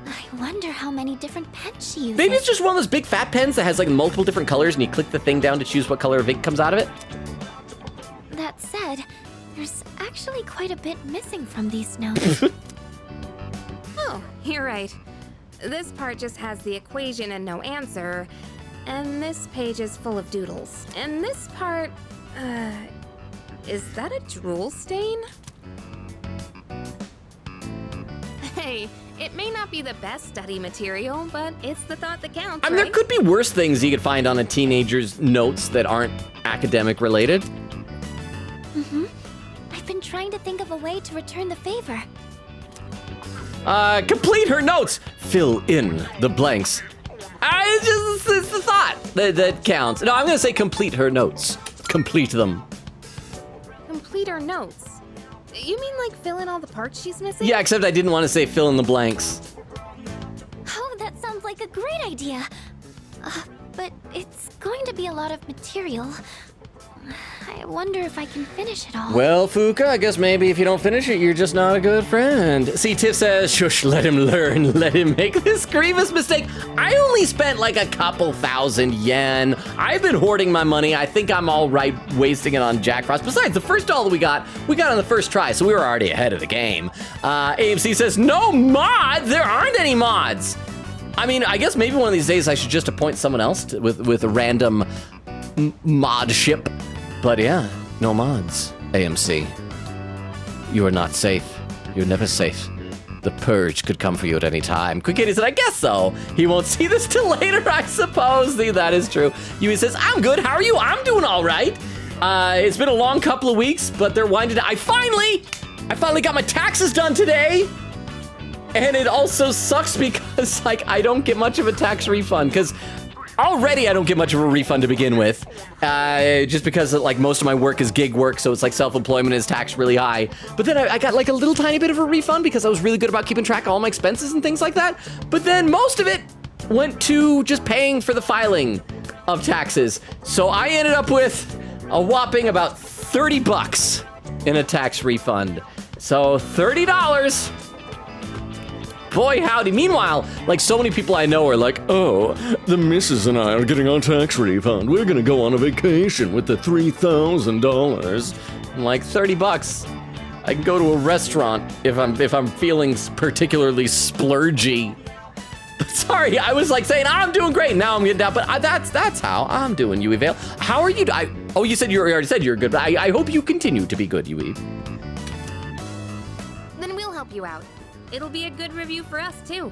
I wonder how many different pens she uses. Maybe it's just one of those big fat pens that has multiple different colors and you click the thing down to choose what color of ink comes out of it. That said, there's actually quite a bit missing from these notes. Oh, you're right. This part just has the equation and no answer, and this page is full of doodles. And this part, Is that a drool stain? Hey, it may not be the best study material, but it's the thought that counts, I mean, there could be worse things you could find on a teenager's notes that aren't academic related. Mm-hmm. I've been trying to think of a way to return the favor. Complete her notes. Fill in the blanks. It's the thought that counts. No, I'm gonna say complete her notes. Complete them. Complete her notes? You mean like fill in all the parts she's missing? Yeah, except I didn't want to say fill in the blanks. Oh, that sounds like a great idea. But it's going to be a lot of material. I wonder if I can finish it all. Well, Fuka, I guess maybe if you don't finish it, you're just not a good friend. See, Tiff says, shush, let him learn. Let him make this grievous mistake. I only spent like a couple thousand yen. I've been hoarding my money. I think I'm all right wasting it on Jack Frost. Besides, the first doll that we got on the first try, so we were already ahead of the game. AMC says, no mod. There aren't any mods. I mean, I guess maybe one of these days I should just appoint someone else with a random mod ship. But yeah, no mods. AMC, you are not safe. You're never safe. The purge could come for you at any time. Quick Kitty said, I guess so. He won't see this till later, I suppose. See, that is true. Yui says, I'm good. How are you? I'm doing all right. It's been a long couple of weeks, but they're winding down. I finally got my taxes done today. And it also sucks because, like, I don't get much of a tax refund because already I don't get much of a refund to begin with, just because like most of my work is gig work, so it's like self-employment is taxed really high. But then I got like a little tiny bit of a refund because I was really good about keeping track of all my expenses and things like that. But then most of it went to just paying for the filing of taxes. So I ended up with a whopping about 30 bucks in a tax refund. So $30. Boy, howdy. Meanwhile, like so many people I know are like, oh, the missus and I are getting our tax refund. We're gonna go on a vacation with the $3,000. I'm like, 30 bucks. I can go to a restaurant if I'm feeling particularly splurgy. Sorry, I was like saying I'm doing great. Now I'm getting down, but that's how I'm doing, Yui Vale. How are you? You said you already said you're good, but I hope you continue to be good, Yui. Then we'll help you out. It'll be a good review for us, too.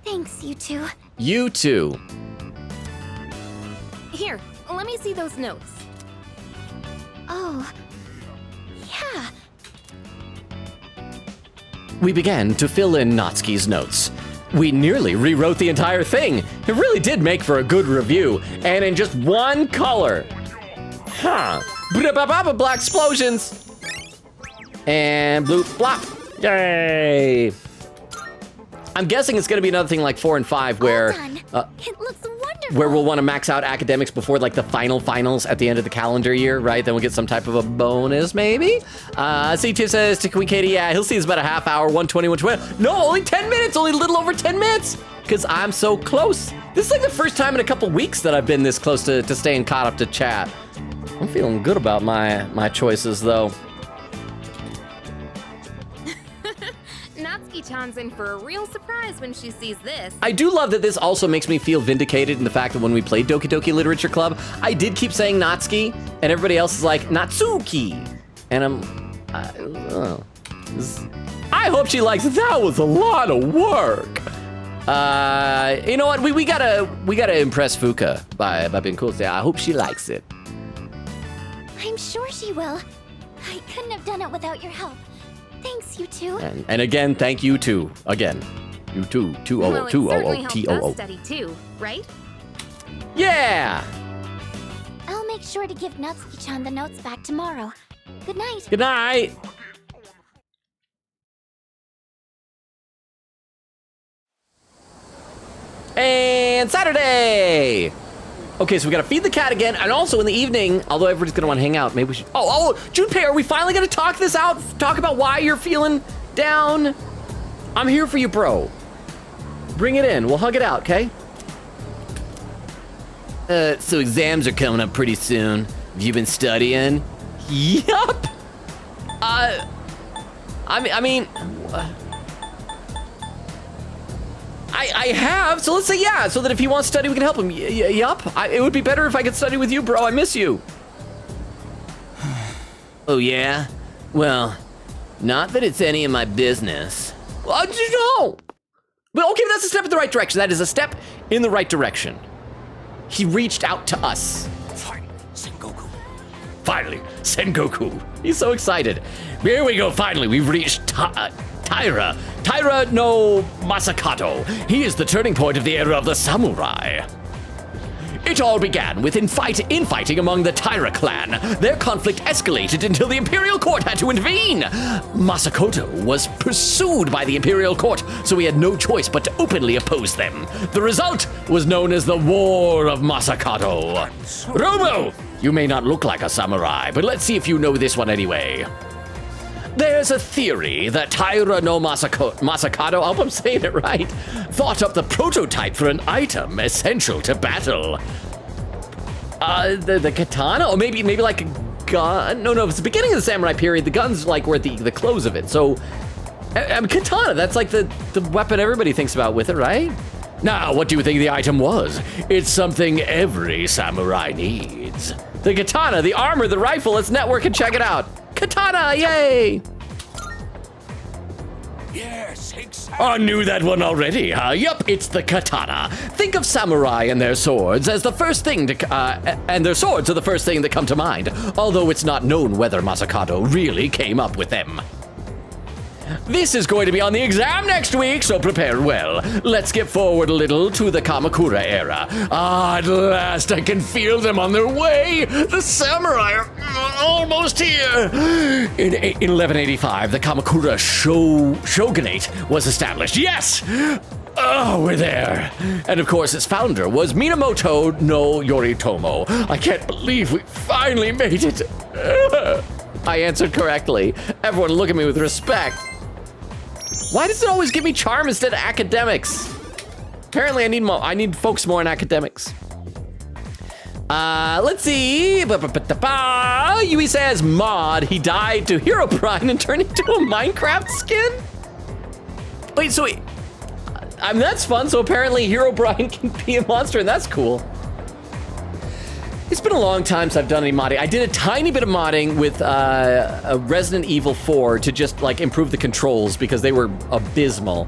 Thanks, you two. You too. Here, let me see those notes. Oh, yeah. We began to fill in Natsuki's notes. We nearly rewrote the entire thing. It really did make for a good review, and in just one color. Huh. Black explosions. And blue blop. Yay! I'm guessing it's gonna be another thing like 4 and 5 where it looks wonderful. Where we'll want to max out academics before like the finals at the end of the calendar year, right? Then we'll get some type of a bonus, maybe. CT says to Queen Katie, yeah, he'll see it's about a half hour, 120, 120. No, only 10 minutes, only a little over 10 minutes, because I'm so close. This is like the first time in a couple weeks that I've been this close to staying caught up to chat. I'm feeling good about my choices though. Natsuki-chan's in for a real surprise when she sees this. I do love that this also makes me feel vindicated in the fact that when we played Doki Doki Literature Club, I did keep saying Natsuki, and everybody else is like, Natsuki. And I hope she likes it. That was a lot of work. You know what? We gotta impress Fuka by being cool. Say, I hope she likes it. I'm sure she will. I couldn't have done it without your help. Thanks, you two. And again, thank you too. Again, you too. 200 TOO. Study too, right? Yeah. I'll make sure to give Natsuki-chan the notes back tomorrow. Good night. Good night. And Saturday. Okay, so we gotta feed the cat again, and also in the evening, although everybody's gonna wanna hang out, maybe we should, Junpei, are we finally gonna talk this out? Talk about why you're feeling down? I'm here for you, bro. Bring it in, we'll hug it out, okay? So exams are coming up pretty soon. Have you been studying? Yup. I have, so let's say yeah, so that if he wants to study, we can help him. Yup, it would be better if I could study with you, bro. I miss you. Oh, yeah? Well, not that it's any of my business. No. But okay, that's a step in the right direction. That is a step in the right direction. He reached out to us. Finally, Sengoku. He's so excited. Here we go, finally. We've reached Taira. Taira no Masakado. He is the turning point of the era of the samurai. It all began with infighting among the Taira clan. Their conflict escalated until the Imperial Court had to intervene. Masakoto was pursued by the Imperial Court, so he had no choice but to openly oppose them. The result was known as the War of Masakado. Romo, you may not look like a samurai, but let's see if you know this one anyway. There's a theory that Taira no Masakado, I hope I'm saying it right, thought up the prototype for an item essential to battle. The katana? Or maybe like a gun? No, it's the beginning of the samurai period. The guns like were at the close of it. So, katana, that's like the weapon everybody thinks about with it, right? Now, what do you think the item was? It's something every samurai needs. The katana, the armor, the rifle, let's network and check it out. Katana, yay! Yes, exactly. I knew that one already, huh? Yup, it's the katana. Think of samurai and their swords as the first thing to, and their swords are the first thing that come to mind, although it's not known whether Masakado really came up with them. This is going to be on the exam next week, so prepare well. Let's get forward a little to the Kamakura era. At last I can feel them on their way. The samurai are almost here. In 1185, the Kamakura shogunate was established. Yes! Oh, we're there. And of course, its founder was Minamoto no Yoritomo. I can't believe we finally made it. I answered correctly. Everyone look at me with respect. Why does it always give me charm instead of academics? Apparently I need focus more on academics. Let's see. Yui says mod, he died to Herobrine and turned into a Minecraft skin? Wait, so I mean, that's fun. So apparently Herobrine can be a monster and that's cool. It's been a long time since I've done any modding. I did a tiny bit of modding with Resident Evil 4 to just like improve the controls because they were abysmal.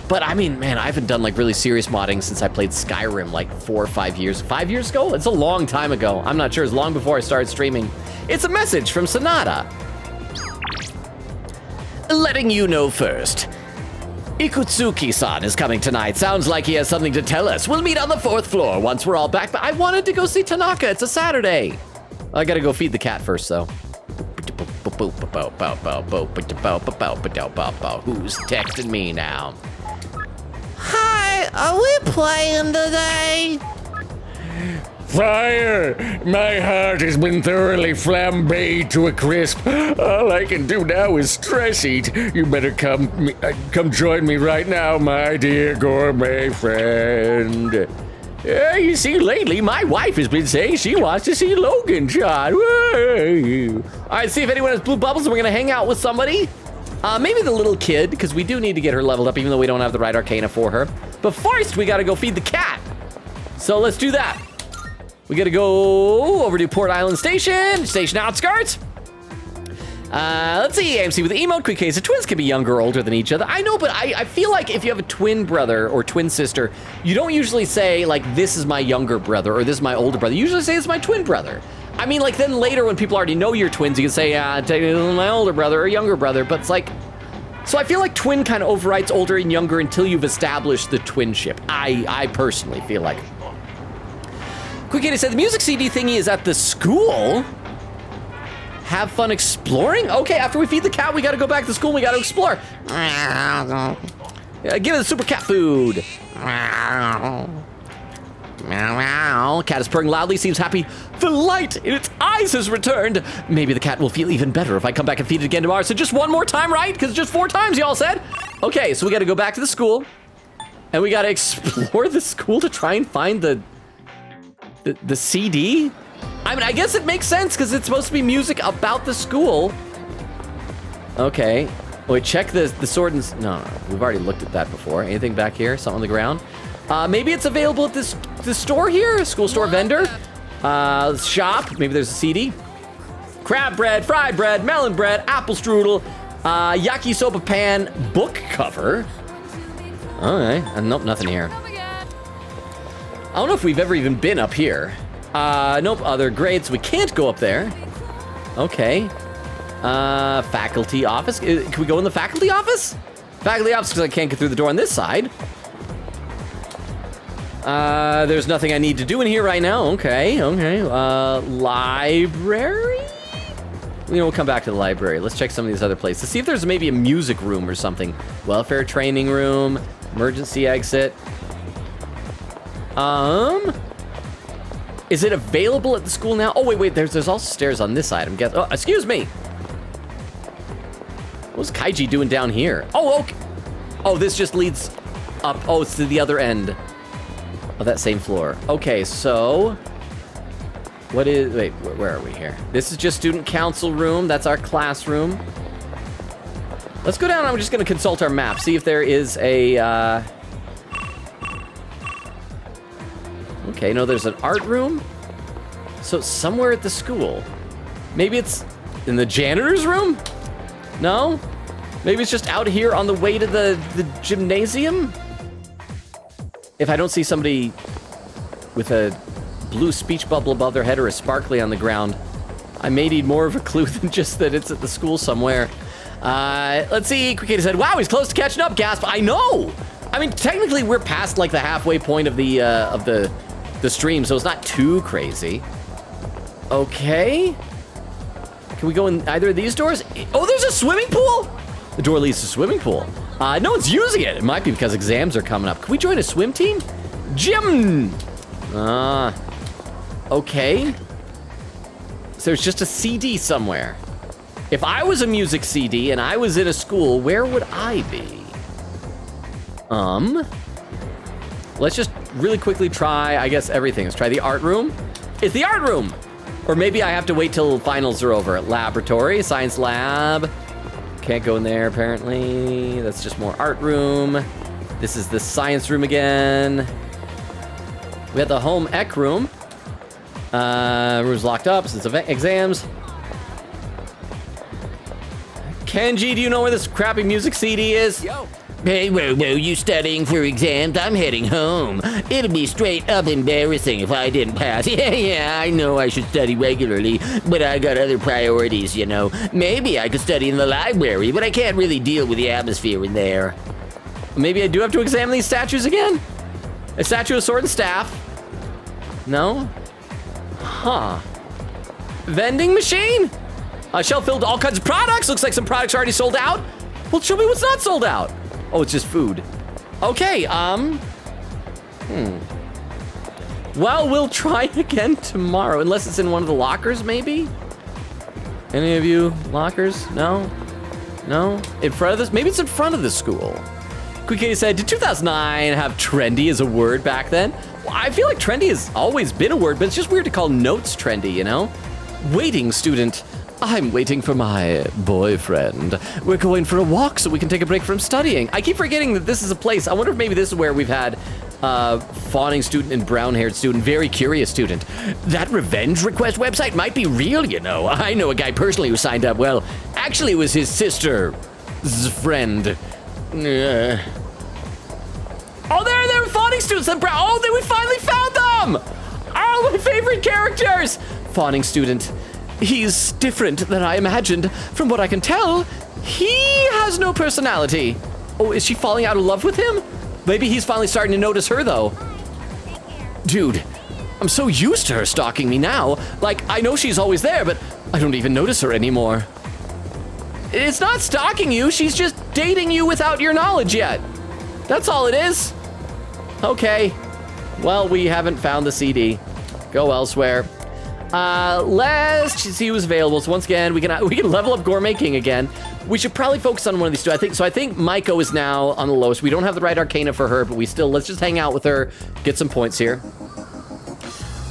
But I mean, man, I haven't done like really serious modding since I played Skyrim like 4 or 5 years. 5 years ago? It's a long time ago. I'm not sure. It's long before I started streaming. It's a message from Sonata. Letting you know first. Ikutsuki-san is coming tonight. Sounds like he has something to tell us. We'll meet on the 4th floor once we're all back, but I wanted to go see Tanaka. It's a Saturday. I gotta go feed the cat first, though. Who's texting me now? Hi, are we playing today? Fire! My heart has been thoroughly flambéed to a crisp. All I can do now is stress eat. You better come join me right now, my dear gourmet friend. You see, lately my wife has been saying she wants to see Logan shot. All right, see if anyone has blue bubbles and we're gonna hang out with somebody. Maybe the little kid, because we do need to get her leveled up even though we don't have the right arcana for her. But first, we gotta go feed the cat. So let's do that. We gotta go over to Port Island Station outskirts. Let's see, AMC with the emote, quick case of twins can be younger or older than each other. I know, but I feel like if you have a twin brother or twin sister, you don't usually say like, this is my younger brother or this is my older brother. You usually say it's my twin brother. I mean, like then later when people already know you're twins, you can say, my older brother or younger brother, but it's like, so I feel like twin kind of overrides older and younger until you've established the twinship. I personally feel like. Quick Kitty said the music CD thingy is at the school. Have fun exploring? Okay, after we feed the cat, we gotta go back to school and we gotta explore. Yeah, give it the super cat food. Cat is purring loudly, seems happy. The light in its eyes has returned. Maybe the cat will feel even better if I come back and feed it again tomorrow. So just one more time, right? Because just 4 times y'all said. Okay, so we gotta go back to the school and we gotta explore the school to try and find the CD? I mean, I guess it makes sense because it's supposed to be music about the school. Okay. Oh, wait, check the sword and... No, we've already looked at that before. Anything back here? Something on the ground? Maybe it's available at this store here? School store vendor? Shop. Maybe there's a CD. Crab bread, fried bread, melon bread, apple strudel, yakisoba pan, book cover. Okay, nope, nothing here. I don't know if we've ever even been up here. Nope, other grades. We can't go up there. Okay. Faculty office. Can we go in the faculty office? Faculty office, because I can't get through the door on this side. There's nothing I need to do in here right now. Okay. Library? We'll come back to the library. Let's check some of these other places. See if there's maybe a music room or something. Welfare training room, emergency exit. Is it available at the school now? Oh, wait, there's also stairs on this side, I'm guessing. Oh, excuse me. What's Kaiji doing down here? Oh, okay. Oh, this just leads up. Oh, it's to the other end of that same floor. Okay, so wait, where are we here? This is just student council room. That's our classroom. Let's go down. I'm just gonna consult our map, see if there is a, okay, no, there's an art room. So somewhere at the school. Maybe it's in the janitor's room? No? Maybe it's just out here on the way to the gymnasium? If I don't see somebody with a blue speech bubble above their head or a sparkly on the ground, I may need more of a clue than just that it's at the school somewhere. Let's see. Quick said, wow, he's close to catching up, gasp. I know! I mean, technically we're past like the halfway point of the stream, so it's not too crazy. Okay. Can we go in either of these doors? Oh, there's a swimming pool? The door leads to swimming pool. No one's using it. It might be because exams are coming up. Can we join a swim team? Gym! Okay. So there's just a CD somewhere. If I was a music CD and I was in a school, where would I be? Let's just really quickly try, I guess, everything. Let's try the art room. It's the art room! Or maybe I have to wait till finals are over. Laboratory, science lab. Can't go in there, apparently. That's just more art room. This is the science room again. We have the home ec room. Room's locked up since exams. Kenji, do you know where this crappy music CD is? Yo. Hey, whoa, you studying for exams? I'm heading home. It'll be straight up embarrassing if I didn't pass. Yeah, I know I should study regularly, but I got other priorities, you know. Maybe I could study in the library, but I can't really deal with the atmosphere in there. Maybe I do have to examine these statues again? A statue of sword and staff. No? Huh. Vending machine? A shelf filled with all kinds of products. Looks like some products are already sold out. Well, show me what's not sold out. Oh, it's just food. Okay, well, we'll try again tomorrow, unless it's in one of the lockers, maybe? Any of you lockers? No? No? In front of this? Maybe it's in front of the school. Quick Katie said, did 2009 have trendy as a word back then? Well, I feel like trendy has always been a word, but it's just weird to call notes trendy, you know? Waiting student. I'm waiting for my boyfriend. We're going for a walk so we can take a break from studying. I keep forgetting that this is a place. I wonder if maybe this is where we've had fawning student and brown-haired student, very curious student. That revenge request website might be real, you know. I know a guy personally who signed up. Well, actually it was his sister's friend. Oh, they're fawning students and brown. Oh, we finally found them! Oh, my favorite characters! Fawning student. He's different than I imagined. From what I can tell, he has no personality. Oh, is she falling out of love with him? Maybe he's finally starting to notice her, though. Dude, I'm so used to her stalking me now. Like, I know she's always there, but I don't even notice her anymore. It's not stalking you. She's just dating you without your knowledge yet. That's all it is. Okay. Well, we haven't found the CD. Go elsewhere. Let's see who's available. So once again, we can level up Gourmet King again. We should probably focus on one of these two. I think Maiko is now on the lowest. We don't have the right Arcana for her, but let's just hang out with her, get some points here.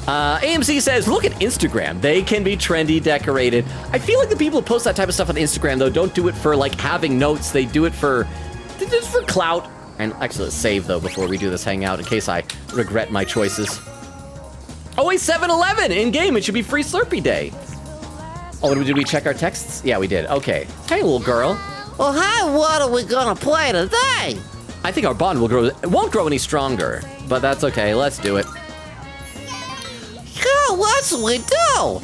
AMC says, look at Instagram. They can be trendy, decorated. I feel like the people who post that type of stuff on Instagram, though, don't do it for, like, having notes. They do it for clout. And actually, let's save, though, before we do this hangout in case I regret my choices. Oh, wait, 7-Eleven in-game. It should be free Slurpee Day. Oh, did we check our texts? Yeah, we did. Okay. Hey, little girl. Well, hi, what are we gonna play today? I think our bond will grow. It won't grow any stronger, but that's okay. Let's do it. Yeah, what should we do?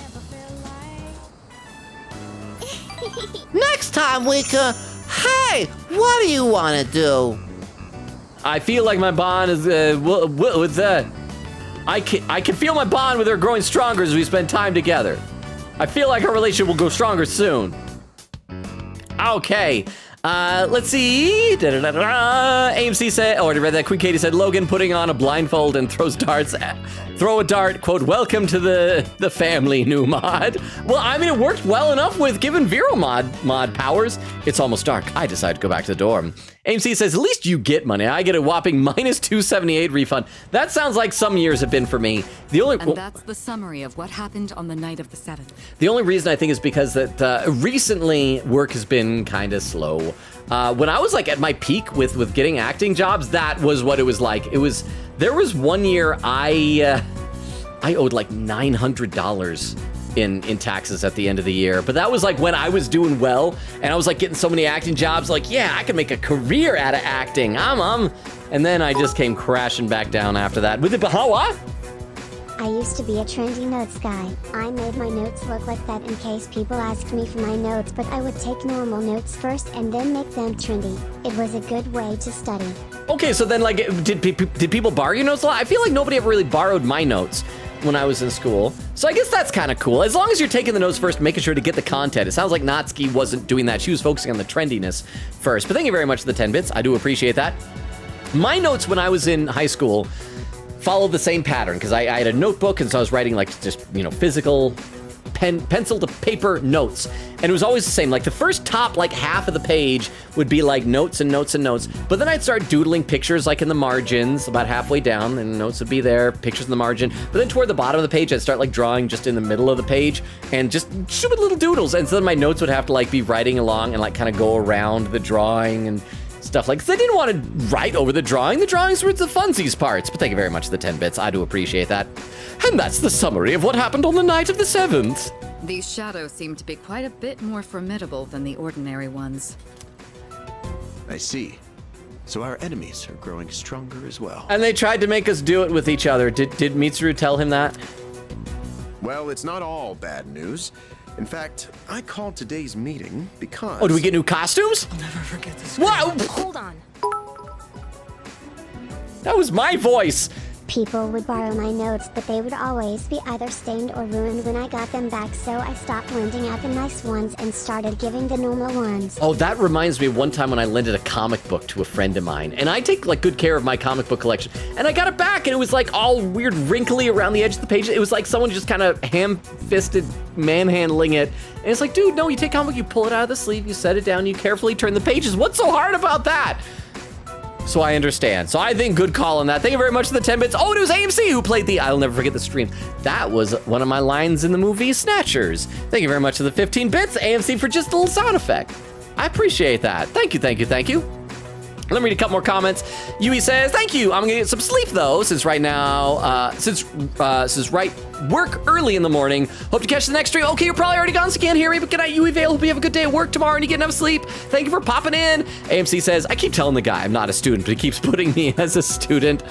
Next time we can... Hey, what do you want to do? I feel like my bond is with I can feel my bond with her growing stronger as we spend time together. I feel like our relationship will grow stronger soon. Okay. Let's see. AMC said, oh, I already read that. Queen Katie said, Logan putting on a blindfold and throws darts. Throw a dart, quote, welcome to the family, new mod. Well, I mean, it worked well enough with given Vero mod powers. It's almost dark. I decide to go back to the dorm. AMC says, at least you get money. I get a whopping minus 278 refund. That sounds like some years have been for me. And that's the summary of what happened on the night of the 7th. The only reason I think is because that recently work has been kind of slow. When I was like at my peak with getting acting jobs, that was what it was like. There was one year I owed like $900 in taxes at the end of the year, but that was like when I was doing well and I was like getting so many acting jobs, like, yeah, I could make a career out of acting. And then I just came crashing back down after that. With the Bahawa? I used to be a trendy notes guy. I made my notes look like that in case people asked me for my notes, but I would take normal notes first and then make them trendy. It was a good way to study. Okay, so then like, did people borrow your notes a lot? I feel like nobody ever really borrowed my notes when I was in school. So I guess that's kind of cool. As long as you're taking the notes first, making sure to get the content. It sounds like Natsuki wasn't doing that. She was focusing on the trendiness first. But thank you very much for the 10 bits. I do appreciate that. My notes when I was in high school followed the same pattern because I had a notebook, and so I was writing like just, physical pencil to paper notes. And it was always the same. Like the first top like half of the page would be like notes and notes and notes. But then I'd start doodling pictures like in the margins about halfway down, and notes would be there, pictures in the margin. But then toward the bottom of the page, I'd start like drawing just in the middle of the page and just stupid little doodles. And so then my notes would have to like be writing along and like kind of go around the drawing and stuff like, because I didn't want to write over the drawing. The drawings were the funsies parts. But thank you very much for the 10 bits. I do appreciate that. And that's the summary of what happened on the night of the 7th. These shadows seem to be quite a bit more formidable than the ordinary ones. I see. So our enemies are growing stronger as well. And they tried to make us do it with each other. Did Mitsuru tell him that? Well, it's not all bad news. In fact, I called today's meeting because... Oh, do we get new costumes? I'll never forget this. Wow! Hold on. That was my voice. People would borrow my notes, but they would always be either stained or ruined when I got them back, so I stopped lending out the nice ones and started giving the normal ones. Oh, that reminds me of one time when I lended a comic book to a friend of mine, and I take like good care of my comic book collection, and I got it back, and it was like all weird wrinkly around the edge of the page. It was like someone just kind of ham-fisted manhandling it, and it's like, dude, no, you take comic book, you pull it out of the sleeve, you set it down, you carefully turn the pages. What's so hard about that? So I understand. So I think good call on that. Thank you very much for the 10 bits. Oh, it was AMC who played the I'll Never Forget the Stream. That was one of my lines in the movie Snatchers. Thank you very much for the 15 bits, AMC, for just a little sound effect. I appreciate that. Thank you, thank you, thank you. Let me read a couple more comments. Yui says, thank you. I'm gonna get some sleep though, since right now, since work early in the morning. Hope to catch the next stream. Okay, you're probably already gone, so you can't hear me, but good night, Yui Vale. Hope you have a good day at work tomorrow and you get enough sleep. Thank you for popping in. AMC says, I keep telling the guy I'm not a student, but he keeps putting me as a student.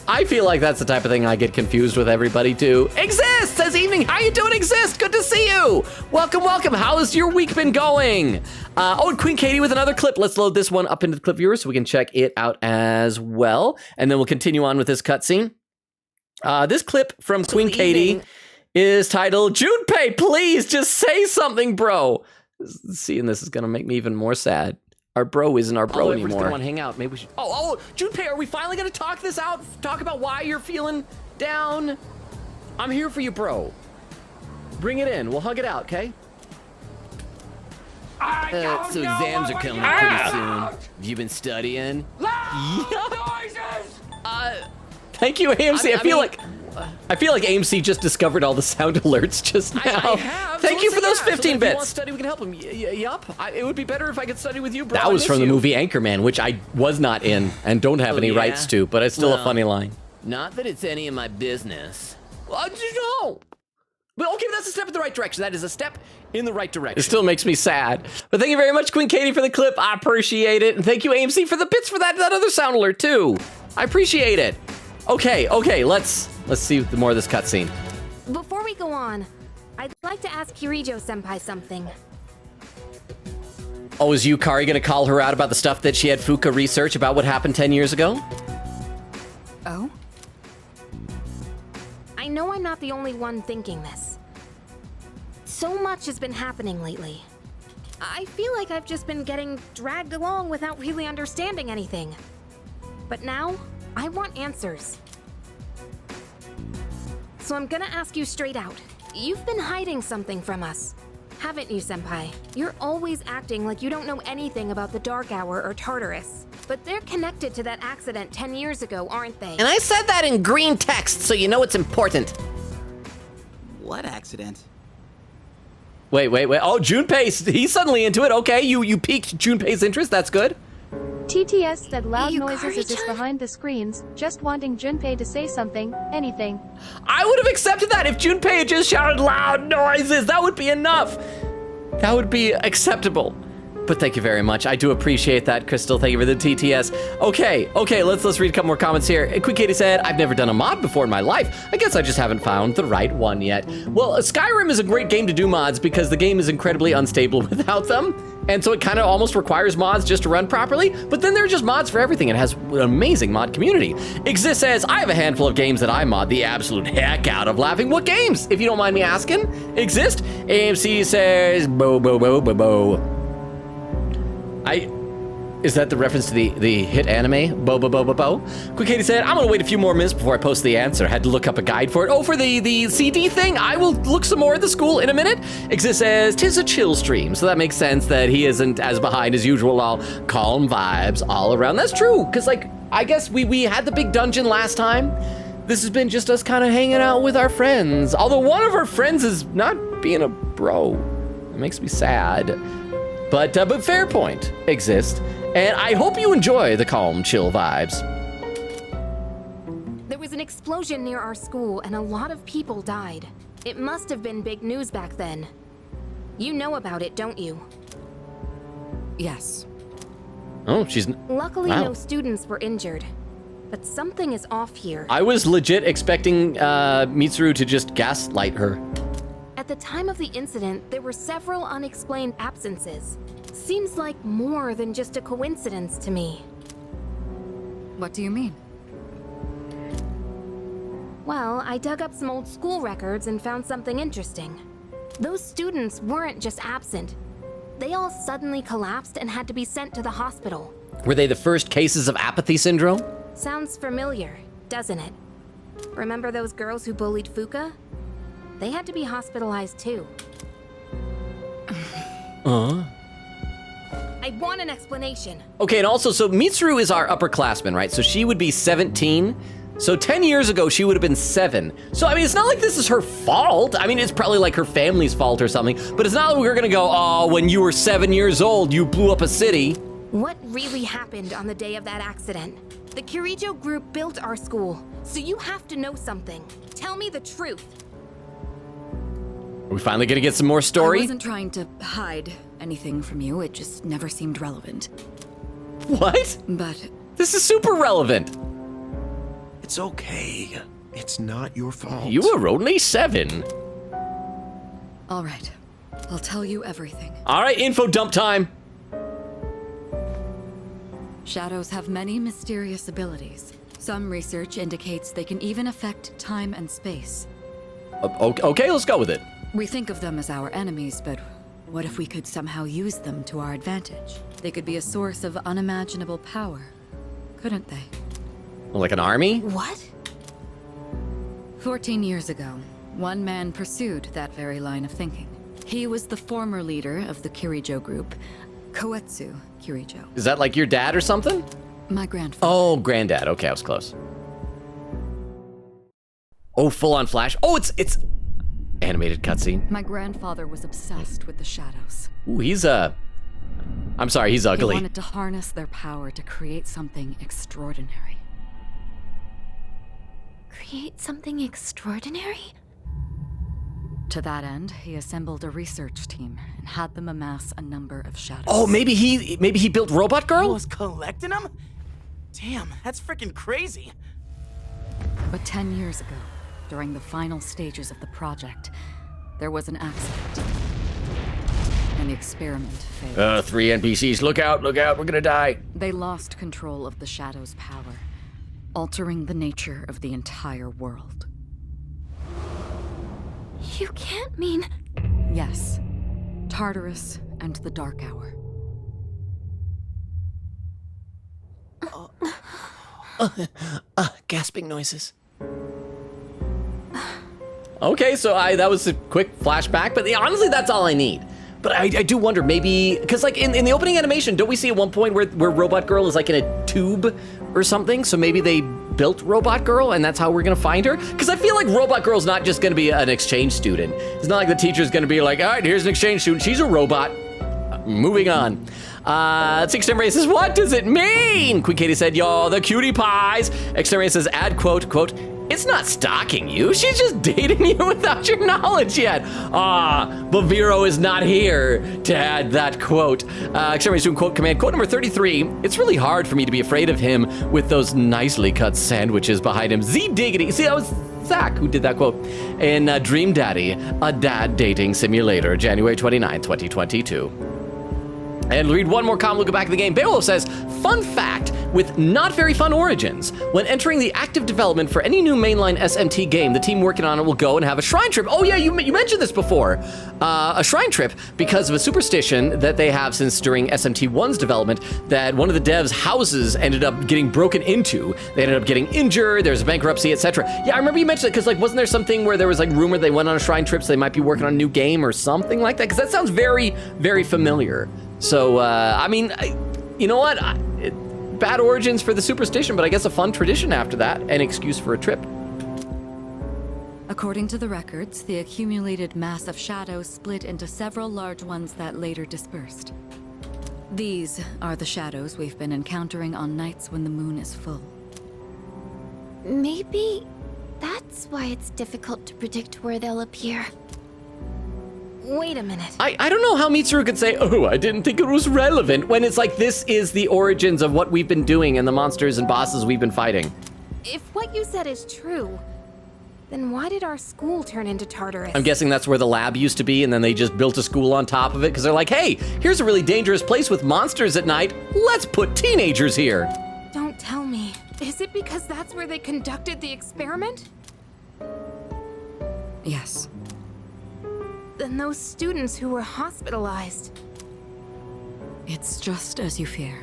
I feel like that's the type of thing I get confused with everybody too. Exist says, evening, how you doing, Exist? Good to see you. Welcome, welcome. How has your week been going? Oh, and Queen Katie with another clip. Let's load this one up into the clip viewer so we can check it out as well. And then we'll continue on with this cutscene. This clip from Queen Katie is titled, Junpei, please just say something, bro. Seeing this is gonna make me even more sad. Our bro isn't our bro anymore. We're just gonna want to hang out. Maybe we should. Oh, Junpei, are we finally gonna talk this out? Talk about why you're feeling down? I'm here for you, bro. Bring it in. We'll hug it out, okay? So exams are coming up pretty soon. Have you been studying? Loud noises! Thank you, AMC. I feel like I feel like AMC just discovered all the sound alerts just now. I have. Thank So you say for those yeah, so 15 if you want to bits. study, we can help him. Yup. It would be better if I could study with you, bro. That was from the movie Anchorman, which I was not in and don't have any rights to, but it's still a funny line. Not that it's any of my business. No. But okay, that's a step in the right direction. That is a step in the right direction. It still makes me sad. But thank you very much, Queen Katie, for the clip. I appreciate it. And thank you, AMC, for the bits for that other sound alert, too. I appreciate it. Okay, let's see more of this cutscene. Before we go on, I'd like to ask Kirijo-senpai something. Oh, is Yukari gonna call her out about the stuff that she had Fuka research about what happened 10 years ago? Oh? I know I'm not the only one thinking this. So much has been happening lately. I feel like I've just been getting dragged along without really understanding anything. But now, I want answers. So I'm gonna ask you straight out. You've been hiding something from us, haven't you, Senpai? You're always acting like you don't know anything about the Dark Hour or Tartarus. But they're connected to that accident 10 years ago, aren't they? And I said that in green text, so you know it's important. What accident? Wait. Oh, Junpei, he's suddenly into it. Okay, you piqued Junpei's interest. That's good. TTS said loud noises is just behind the screens, just wanting Junpei to say something, anything. I would have accepted that if Junpei had just shouted loud noises. That would be enough. That would be acceptable. But thank you very much. I do appreciate that, Crystal. Thank you for the TTS. Okay, let's read a couple more comments here. Quick Katie said, I've never done a mod before in my life. I guess I just haven't found the right one yet. Well, Skyrim is a great game to do mods because the game is incredibly unstable without them. And so it kind of almost requires mods just to run properly, but then there are just mods for everything. It has an amazing mod community. Exist says, I have a handful of games that I mod the absolute heck out of laughing. What games, if you don't mind me asking? Exist? AMC says, bo. Is that the reference to the hit anime? Bo. Quick Katie said, I'm gonna wait a few more minutes before I post the answer. Had to look up a guide for it. Oh, for the CD thing? I will look some more at the school in a minute. Exist says, 'tis a chill stream, so that makes sense that he isn't as behind as usual. All calm vibes all around. That's true, because like, I guess we had the big dungeon last time. This has been just us kind of hanging out with our friends. Although one of our friends is not being a bro. It makes me sad. But fair point, Exist. And I hope you enjoy the calm, chill vibes. There was an explosion near our school and a lot of people died. It must have been big news back then. You know about it, don't you? Yes. Oh, she's... Luckily, wow. no students were injured. But something is off here. I was legit expecting Mitsuru to just gaslight her. At the time of the incident, there were several unexplained absences. Seems like more than just a coincidence to me. What do you mean? Well, I dug up some old school records and found something interesting. Those students weren't just absent. They all suddenly collapsed and had to be sent to the hospital. Were they the first cases of apathy syndrome? Sounds familiar, doesn't it? Remember those girls who bullied Fuka? They had to be hospitalized too. I want an explanation. Okay, and also, so Mitsuru is our upperclassman, right? So she would be 17. So 10 years ago, she would have been 7. So, I mean, it's not like this is her fault. I mean, it's probably like her family's fault or something. But it's not like we're gonna go, oh, when you were 7 years old, you blew up a city. What really happened on the day of that accident? The Kirijo group built our school, so you have to know something. Tell me the truth. Are we finally gonna get some more story? I wasn't trying to hide anything from you, it just never seemed relevant. What? But... This is super relevant. It's okay. It's not your fault. You were only 7. All right. I'll tell you everything. All right, info dump time. Shadows have many mysterious abilities. Some research indicates they can even affect time and space. Okay, let's go with it. We think of them as our enemies, but what if we could somehow use them to our advantage? They could be a source of unimaginable power, couldn't they? Like an army? What? 14 years ago, one man pursued that very line of thinking. He was the former leader of the Kirijo group, Koetsu Kirijo. Is that like your dad or something? My grandfather. Oh, granddad. Okay, I was close. Oh, full on Flash. Oh, it's animated cutscene. My grandfather was obsessed with the shadows. Ooh, he's I'm sorry, he's He ugly. wanted to harness their power to create something extraordinary. Create something extraordinary? To that end, he assembled a research team and had them amass a number of shadows. Oh, maybe he built Robot Girl? He was collecting them? Damn, that's freaking crazy. But 10 years ago, during the final stages of the project, there was an accident. And the experiment failed. 3 NPCs, look out, we're gonna die. They lost control of the Shadow's power, altering the nature of the entire world. You can't mean... Yes. Tartarus and the Dark Hour. Gasping noises. Okay, so that was a quick flashback, but honestly, that's all I need. But I do wonder, maybe, because like in the opening animation, don't we see at one point where Robot Girl is like in a tube or something? So maybe they built Robot Girl and that's how we're gonna find her? Because I feel like Robot Girl's not just gonna be an exchange student. It's not like the teacher's gonna be like, all right, here's an exchange student. She's a robot. Moving on. Exterminator says, what does it mean? Queen Katie said, yo, the cutie pies. Exterminator says, add quote, it's not stalking you. She's just dating you without your knowledge yet. But Vero is not here to add that quote. Exterminator's doing quote command. Quote number 33. It's really hard for me to be afraid of him with those nicely cut sandwiches behind him. Z diggity. See, that was Zach who did that quote. In Dream Daddy, a dad dating simulator, January 29, 2022. And read one more comment, we'll go back to the game. Beowulf says, fun fact, with not very fun origins, when entering the active development for any new mainline SMT game, the team working on it will go and have a shrine trip. Oh yeah, you mentioned this before. A shrine trip because of a superstition that they have since during SMT1's development that one of the devs' houses ended up getting broken into. They ended up getting injured, there's bankruptcy, etc. Yeah, I remember you mentioned it because like, wasn't there something where there was like rumor they went on a shrine trip so they might be working on a new game or something like that? Because that sounds very, very familiar. So, I mean, you know what? Bad origins for the superstition, but I guess a fun tradition after that, an excuse for a trip. According to the records, the accumulated mass of shadows split into several large ones that later dispersed. These are the shadows we've been encountering on nights when the moon is full. Maybe that's why it's difficult to predict where they'll appear. Wait a minute. I don't know how Mitsuru could say, oh, I didn't think it was relevant, when it's like this is the origins of what we've been doing and the monsters and bosses we've been fighting. If what you said is true, then why did our school turn into Tartarus? I'm guessing that's where the lab used to be, and then they just built a school on top of it, because they're like, hey, here's a really dangerous place with monsters at night. Let's put teenagers here. Don't tell me. Is it because that's where they conducted the experiment? Yes. Then those students who were hospitalized. It's just as you fear.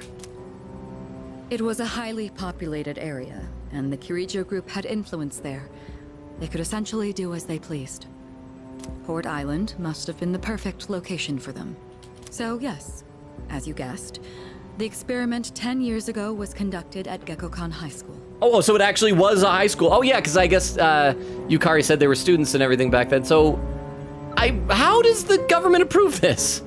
It was a highly populated area, and the Kirijo group had influence there. They could essentially do as they pleased. Port Island must have been the perfect location for them. So yes, as you guessed, the experiment 10 years ago was conducted at Gekkoukan High School. Oh, so it actually was a high school. Oh yeah, because I guess Yukari said they were students and everything back then. So, how does the government approve this?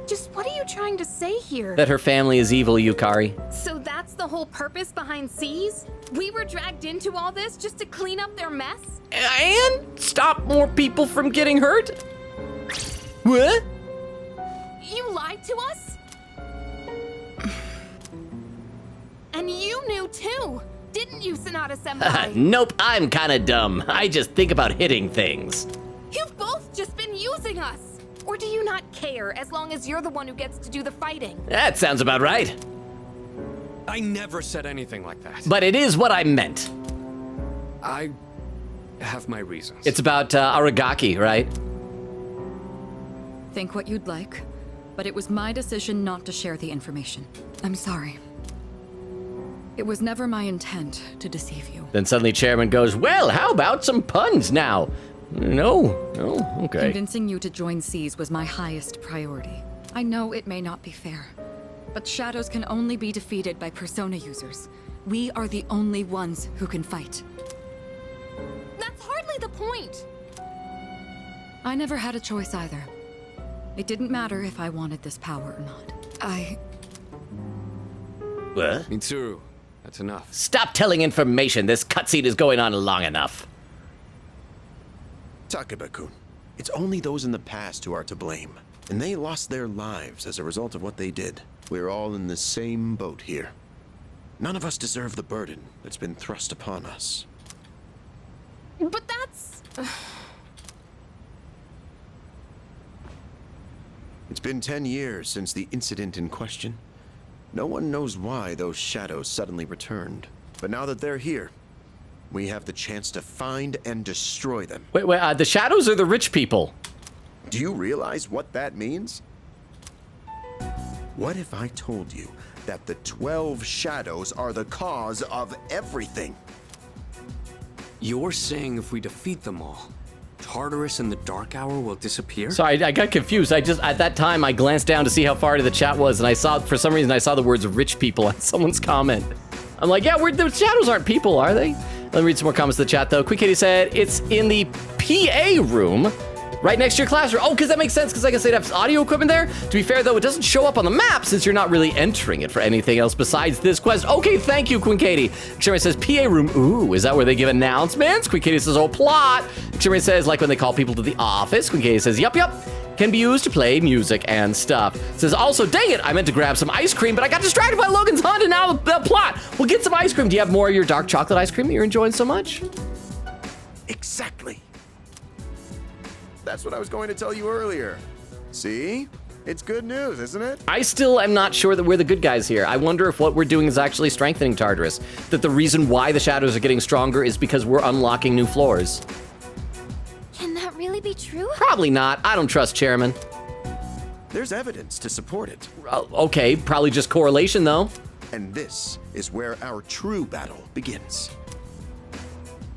Just what are you trying to say here? That her family is evil, Yukari. So that's the whole purpose behind C's? We were dragged into all this just to clean up their mess? And stop more people from getting hurt? What? You lied to us? And you knew too, didn't you, Sonata Senpai? Nope, I'm kinda dumb. I just think about hitting things. You've both just been using us! Or do you not care as long as you're the one who gets to do the fighting? That sounds about right. I never said anything like that. But it is what I meant. I have my reasons. It's about Aragaki, right? Think what you'd like, but it was my decision not to share the information. I'm sorry. It was never my intent to deceive you. Then suddenly Chairman goes, well, how about some puns now? No, okay. Convincing you to join C's was my highest priority. I know it may not be fair, but shadows can only be defeated by persona users. We are the only ones who can fight. point? I never had a choice either. It didn't matter if I wanted this power or not. What? Mitsuru, that's enough. Stop telling information. This cutscene is going on long enough. Takeba-kun, it's only those in the past who are to blame. And they lost their lives as a result of what they did. We're all in the same boat here. None of us deserve the burden that's been thrust upon us. But that's... It's been 10 years since the incident in question. No one knows why those shadows suddenly returned. But now that they're here, we have the chance to find and destroy them. Wait, the shadows are the rich people. Do you realize what that means? What if I told you that the 12 shadows are the cause of everything? You're saying if we defeat them all, Tartarus and the Dark Hour will disappear? Sorry, I got confused. At that time, I glanced down to see how far into the chat was, and I saw, for some reason, I saw the words rich people on someone's comment. I'm like, yeah, the shadows aren't people, are they? Let me read some more comments in the chat, though. Quick Kitty said, it's in the PA room, right next to your classroom. Oh, because that makes sense, because I guess they'd have audio equipment there. To be fair, though, it doesn't show up on the map since you're not really entering it for anything else besides this quest. Okay, thank you, Queen Katie. Extremity says, PA room. Ooh, is that where they give announcements? Queen Katie says, oh, plot. Extremity says, like when they call people to the office. Queen Katie says, yup. Can be used to play music and stuff. Says, also, dang it, I meant to grab some ice cream, but I got distracted by Logan's hunt and now the plot. We'll get some ice cream. Do you have more of your dark chocolate ice cream that you're enjoying so much? Exactly. That's what I was going to tell you earlier. See? It's good news, isn't it? I still am not sure that we're the good guys here. I wonder if what we're doing is actually strengthening Tartarus. That the reason why the shadows are getting stronger is because we're unlocking new floors. Can that really be true? Probably not. I don't trust Chairman. There's evidence to support it. Okay, probably just correlation, though. And this is where our true battle begins.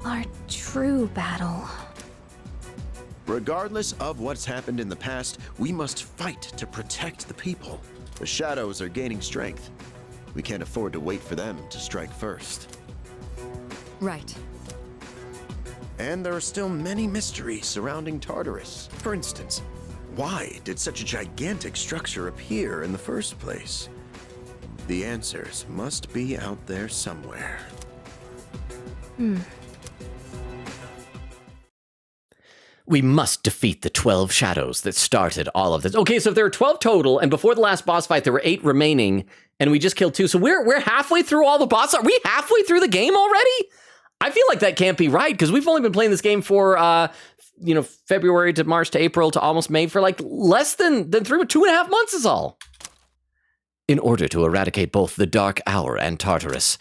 Our true battle. Regardless of what's happened in the past, we must fight to protect the people. The shadows are gaining strength. We can't afford to wait for them to strike first. Right. And there are still many mysteries surrounding Tartarus. For instance, why did such a gigantic structure appear in the first place? The answers must be out there somewhere. We must defeat the 12 shadows that started all of this. Okay, so if there are 12 total, and before the last boss fight, there were 8 remaining, and we just killed 2. So we're halfway through all the bosses. Are we halfway through the game already? I feel like that can't be right, because we've only been playing this game for, February to March to April to almost May for like less than 2.5 months is all. In order to eradicate both the Dark Hour and Tartarus,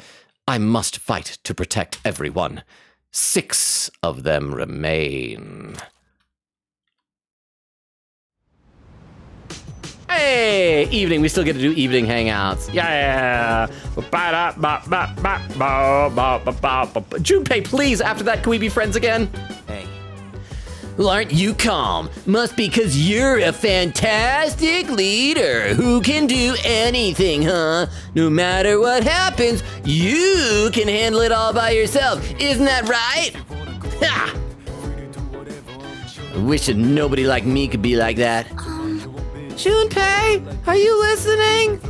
I must fight to protect everyone. 6 of them remain. Hey, evening. We still get to do evening hangouts. Yeah. Junpei, please, after that, can we be friends again? Hey. Well, aren't you calm? Must be 'cause you're a fantastic leader who can do anything, huh? No matter what happens, you can handle it all by yourself. Isn't that right? Ha! I wish that nobody like me could be like that. Junpei, are you listening?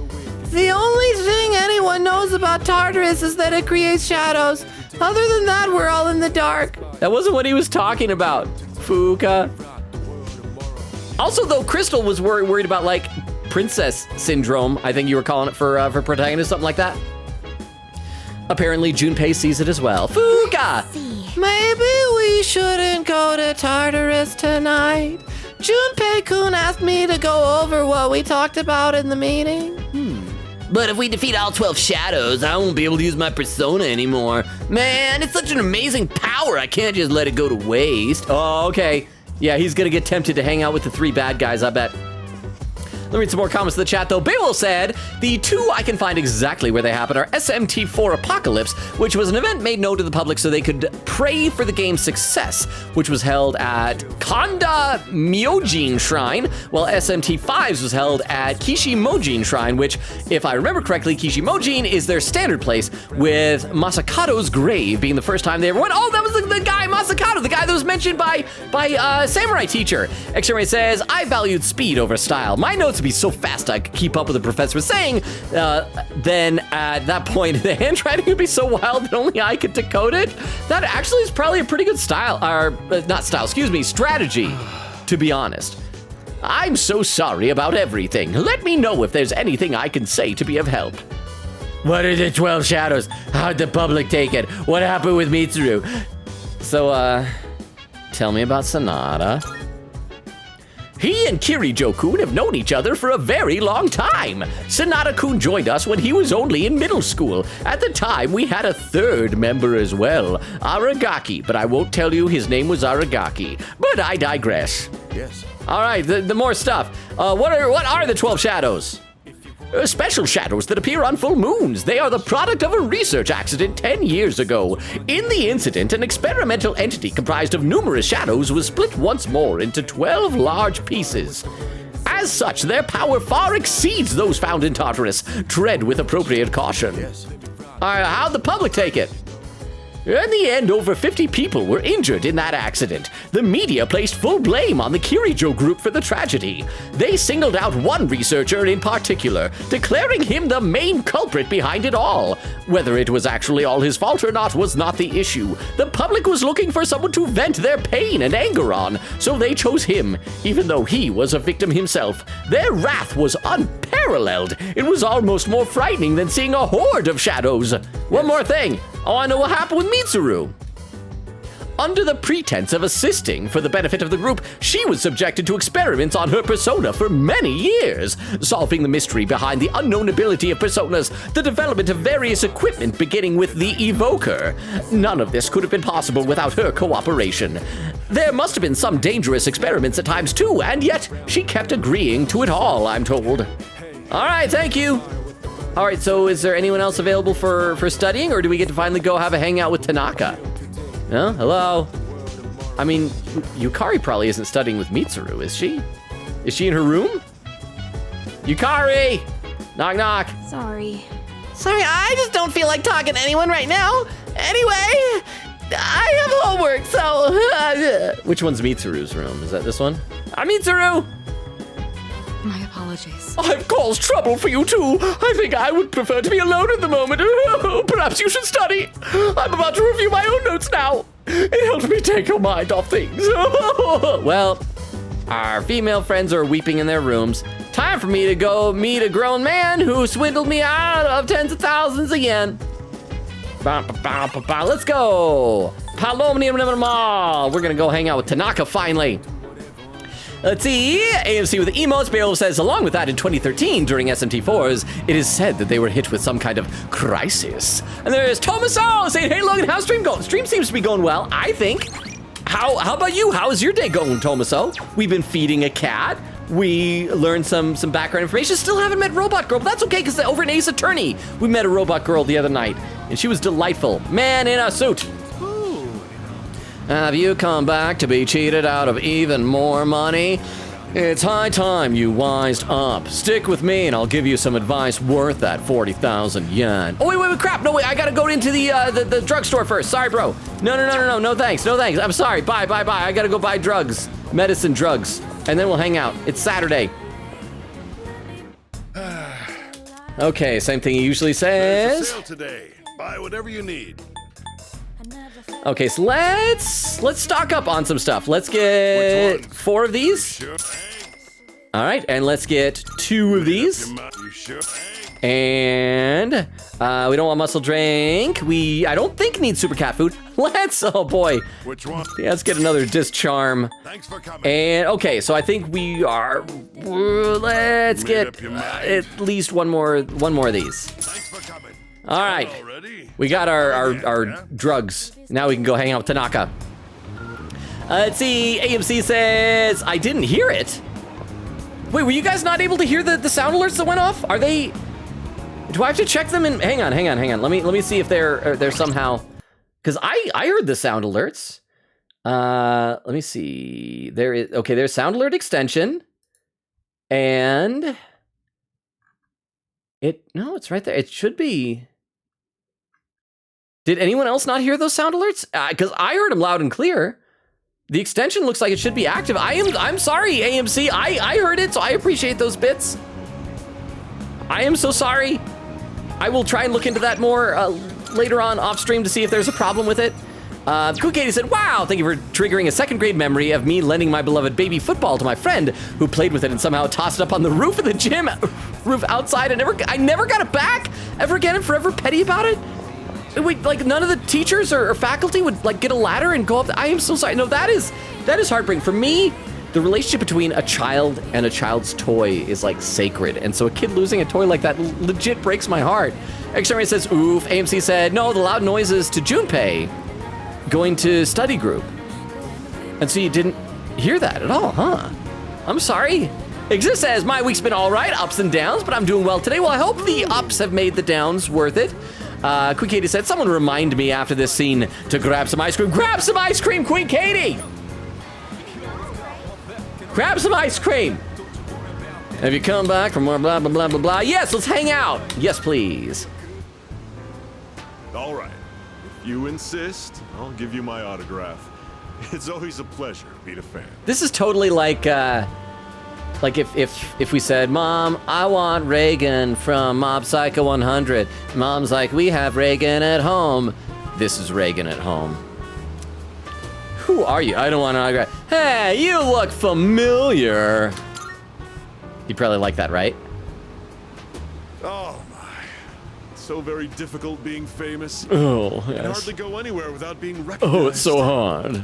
The only thing anyone knows about Tartarus is that it creates shadows. Other than that, we're all in the dark. That wasn't what he was talking about, Fuka. Also, though, Crystal was worried about, like, princess syndrome. I think you were calling it for protagonist, something like that. Apparently, Junpei sees it as well. Fuka! Maybe we shouldn't go to Tartarus tonight. Junpei-kun asked me to go over what we talked about in the meeting. But if we defeat all 12 shadows, I won't be able to use my persona anymore. Man, it's such an amazing power, I can't just let it go to waste. Oh, okay. Yeah, he's gonna get tempted to hang out with the 3 bad guys, I bet. Let me read some more comments in the chat, though. Beowulf said, the two I can find exactly where they happen are SMT4 Apocalypse, which was an event made known to the public so they could pray for the game's success, which was held at Kanda Myojin Shrine, while SMT5s was held at Kishimojin Shrine, which, if I remember correctly, Kishimojin is their standard place, with Masakato's grave being the first time they ever went. Oh, that was the guy, Masakato, the guy that was mentioned by Samurai Teacher. Exterminator says, I valued speed over style. My notes would be so fast I could keep up with the professor was saying. Then at that point, the handwriting would be so wild that only I could decode it. That actually is probably a pretty good strategy, to be honest. I'm so sorry about everything. Let me know if there's anything I can say to be of help. What are the 12 shadows? How'd the public take it? What happened with Mitsuru? So, tell me about Sanada. He and Kirijo-kun have known each other for a very long time. Sanada-kun joined us when he was only in middle school. At the time, we had a third member as well, Aragaki, but I won't tell you his name was Aragaki. But I digress. Yes. All right, the more stuff. What are the 12 shadows? Special shadows that appear on full moons. They are the product of a research accident 10 years ago. In the incident, an experimental entity comprised of numerous shadows was split once more into 12 large pieces. As such, their power far exceeds those found in Tartarus. Tread with appropriate caution. Yes. How'd the public take it? In the end, over 50 people were injured in that accident. The media placed full blame on the Kirijo group for the tragedy. They singled out one researcher in particular, declaring him the main culprit behind it all. Whether it was actually all his fault or not was not the issue. The public was looking for someone to vent their pain and anger on, so they chose him, even though he was a victim himself. Their wrath was unparalleled. It was almost more frightening than seeing a horde of shadows. One more thing. I want to know what happened with Mitsuru. Under the pretense of assisting for the benefit of the group, she was subjected to experiments on her persona for many years, solving the mystery behind the unknown ability of personas, the development of various equipment beginning with the Evoker. None of this could have been possible without her cooperation. There must have been some dangerous experiments at times too, and yet she kept agreeing to it all, I'm told. All right, thank you. All right, so is there anyone else available for studying, or do we get to finally go have a hangout with Tanaka? No? Hello? I mean, Yukari probably isn't studying with Mitsuru, is she? Is she in her room? Yukari! Knock, knock. Sorry. Sorry, I just don't feel like talking to anyone right now. Anyway, I have homework, so... Which one's Mitsuru's room? Is that this one? Mitsuru! My apologies. I've caused trouble for you too. I think I would prefer to be alone at the moment. Perhaps you should study. I'm about to review my own notes now. It helps me take your mind off things. Well, our female friends are weeping in their rooms. Time for me to go meet a grown man who swindled me out of tens of thousands of yen. Let's go. Palomnium. We're gonna go hang out with Tanaka finally. Let's see, AMC with the emotes. Beowulf says, along with that, in 2013, during SMT4s, it is said that they were hit with some kind of crisis. And there's Tomaso saying, hey Logan, how's stream going? Stream seems to be going well, I think. How about you? How is your day going, Tomaso? We've been feeding a cat. We learned some background information. Still haven't met Robot Girl, but that's okay, because over in Ace Attorney, we met a Robot Girl the other night, and she was delightful. Man in a suit. Have you come back to be cheated out of even more money? It's high time you wised up. Stick with me and I'll give you some advice worth that 40,000 yen. Oh, wait, crap. No, wait, I gotta go into the drugstore first. Sorry, bro. No thanks. I'm sorry. Bye. I gotta go buy drugs. Medicine, drugs. And then we'll hang out. It's Saturday. Okay, same thing he usually says. There's a sale today. Buy whatever you need. Okay, so let's stock up on some stuff. Let's get 4 of these. All right, and let's get 2 of these. And we don't want muscle drink. I don't think need super cat food. Oh boy. Which one? Yeah, let's get another Discharm. Thanks for coming. And okay, so I think we are. Let's get at least one more of these. Thanks for coming. All right, we got our drugs. Now we can go hang out with Tanaka. Let's see, AMC says, I didn't hear it. Wait, were you guys not able to hear the sound alerts that went off? Are they? Do I have to check them? And hang on. Let me see if they're somehow, because I heard the sound alerts. Let me see. There's sound alert extension, and it's right there. It should be. Did anyone else not hear those sound alerts? Because I heard them loud and clear. The extension looks like it should be active. I'm sorry, AMC. I heard it, so I appreciate those bits. I am so sorry. I will try and look into that more later on off stream to see if there's a problem with it. Cool Katie said, wow, thank you for triggering a second grade memory of me lending my beloved baby football to my friend who played with it and somehow tossed it up on the roof of the gym, roof outside. I never got it back ever again and forever petty about it. Wait, like none of the teachers or faculty would like get a ladder and go up. I am so sorry. No, that is heartbreaking. For me, the relationship between a child and a child's toy is like sacred. And so a kid losing a toy like that legit breaks my heart. Exterminator says, oof. AMC said, no, the loud noises to Junpei going to study group. And so you didn't hear that at all, huh? I'm sorry. Exist says, my week's been all right, ups and downs, but I'm doing well today. Well, I hope the ups have made the downs worth it. Queen Katie said, someone remind me after this scene to grab some ice cream. Grab some ice cream, Queen Katie! Grab some ice cream. Have you come back from more blah, blah, blah, blah, blah? Yes, let's hang out. Yes, please. All right. If you insist, I'll give you my autograph. It's always a pleasure to meet a fan. This is totally like if we said, Mom, I want Reagan from Mob Psycho 100. Mom's like, we have Reagan at home. This is Reagan at home. Who are you? I don't want to autograph. Hey, you look familiar. You probably like that, right? Oh my. It's so very difficult being famous. Oh, You yes. can hardly go anywhere without being recognized. Oh, it's so hard.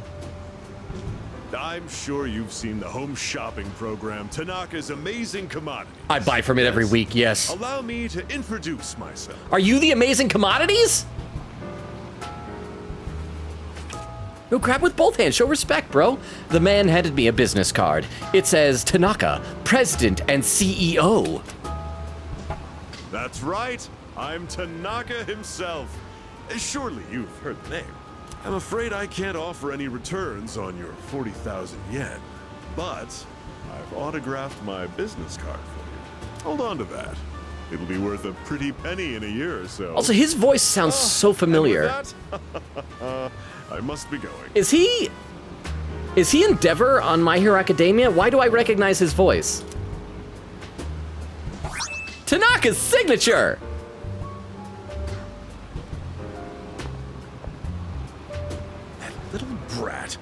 I'm sure you've seen the home shopping program, Tanaka's Amazing Commodities. I buy from it every week, yes. Allow me to introduce myself. Are you the Amazing Commodities? No, grab with both hands. Show respect, bro. The man handed me a business card. It says Tanaka, President and CEO. That's right. I'm Tanaka himself. Surely you've heard the name. I'm afraid I can't offer any returns on your 40,000 yen, but I've autographed my business card for you. Hold on to that. It'll be worth a pretty penny in a year or so. Also, his voice sounds so familiar. And with that, I must be going. Is he Endeavor on My Hero Academia? Why do I recognize his voice? Tanaka's signature! Little brat.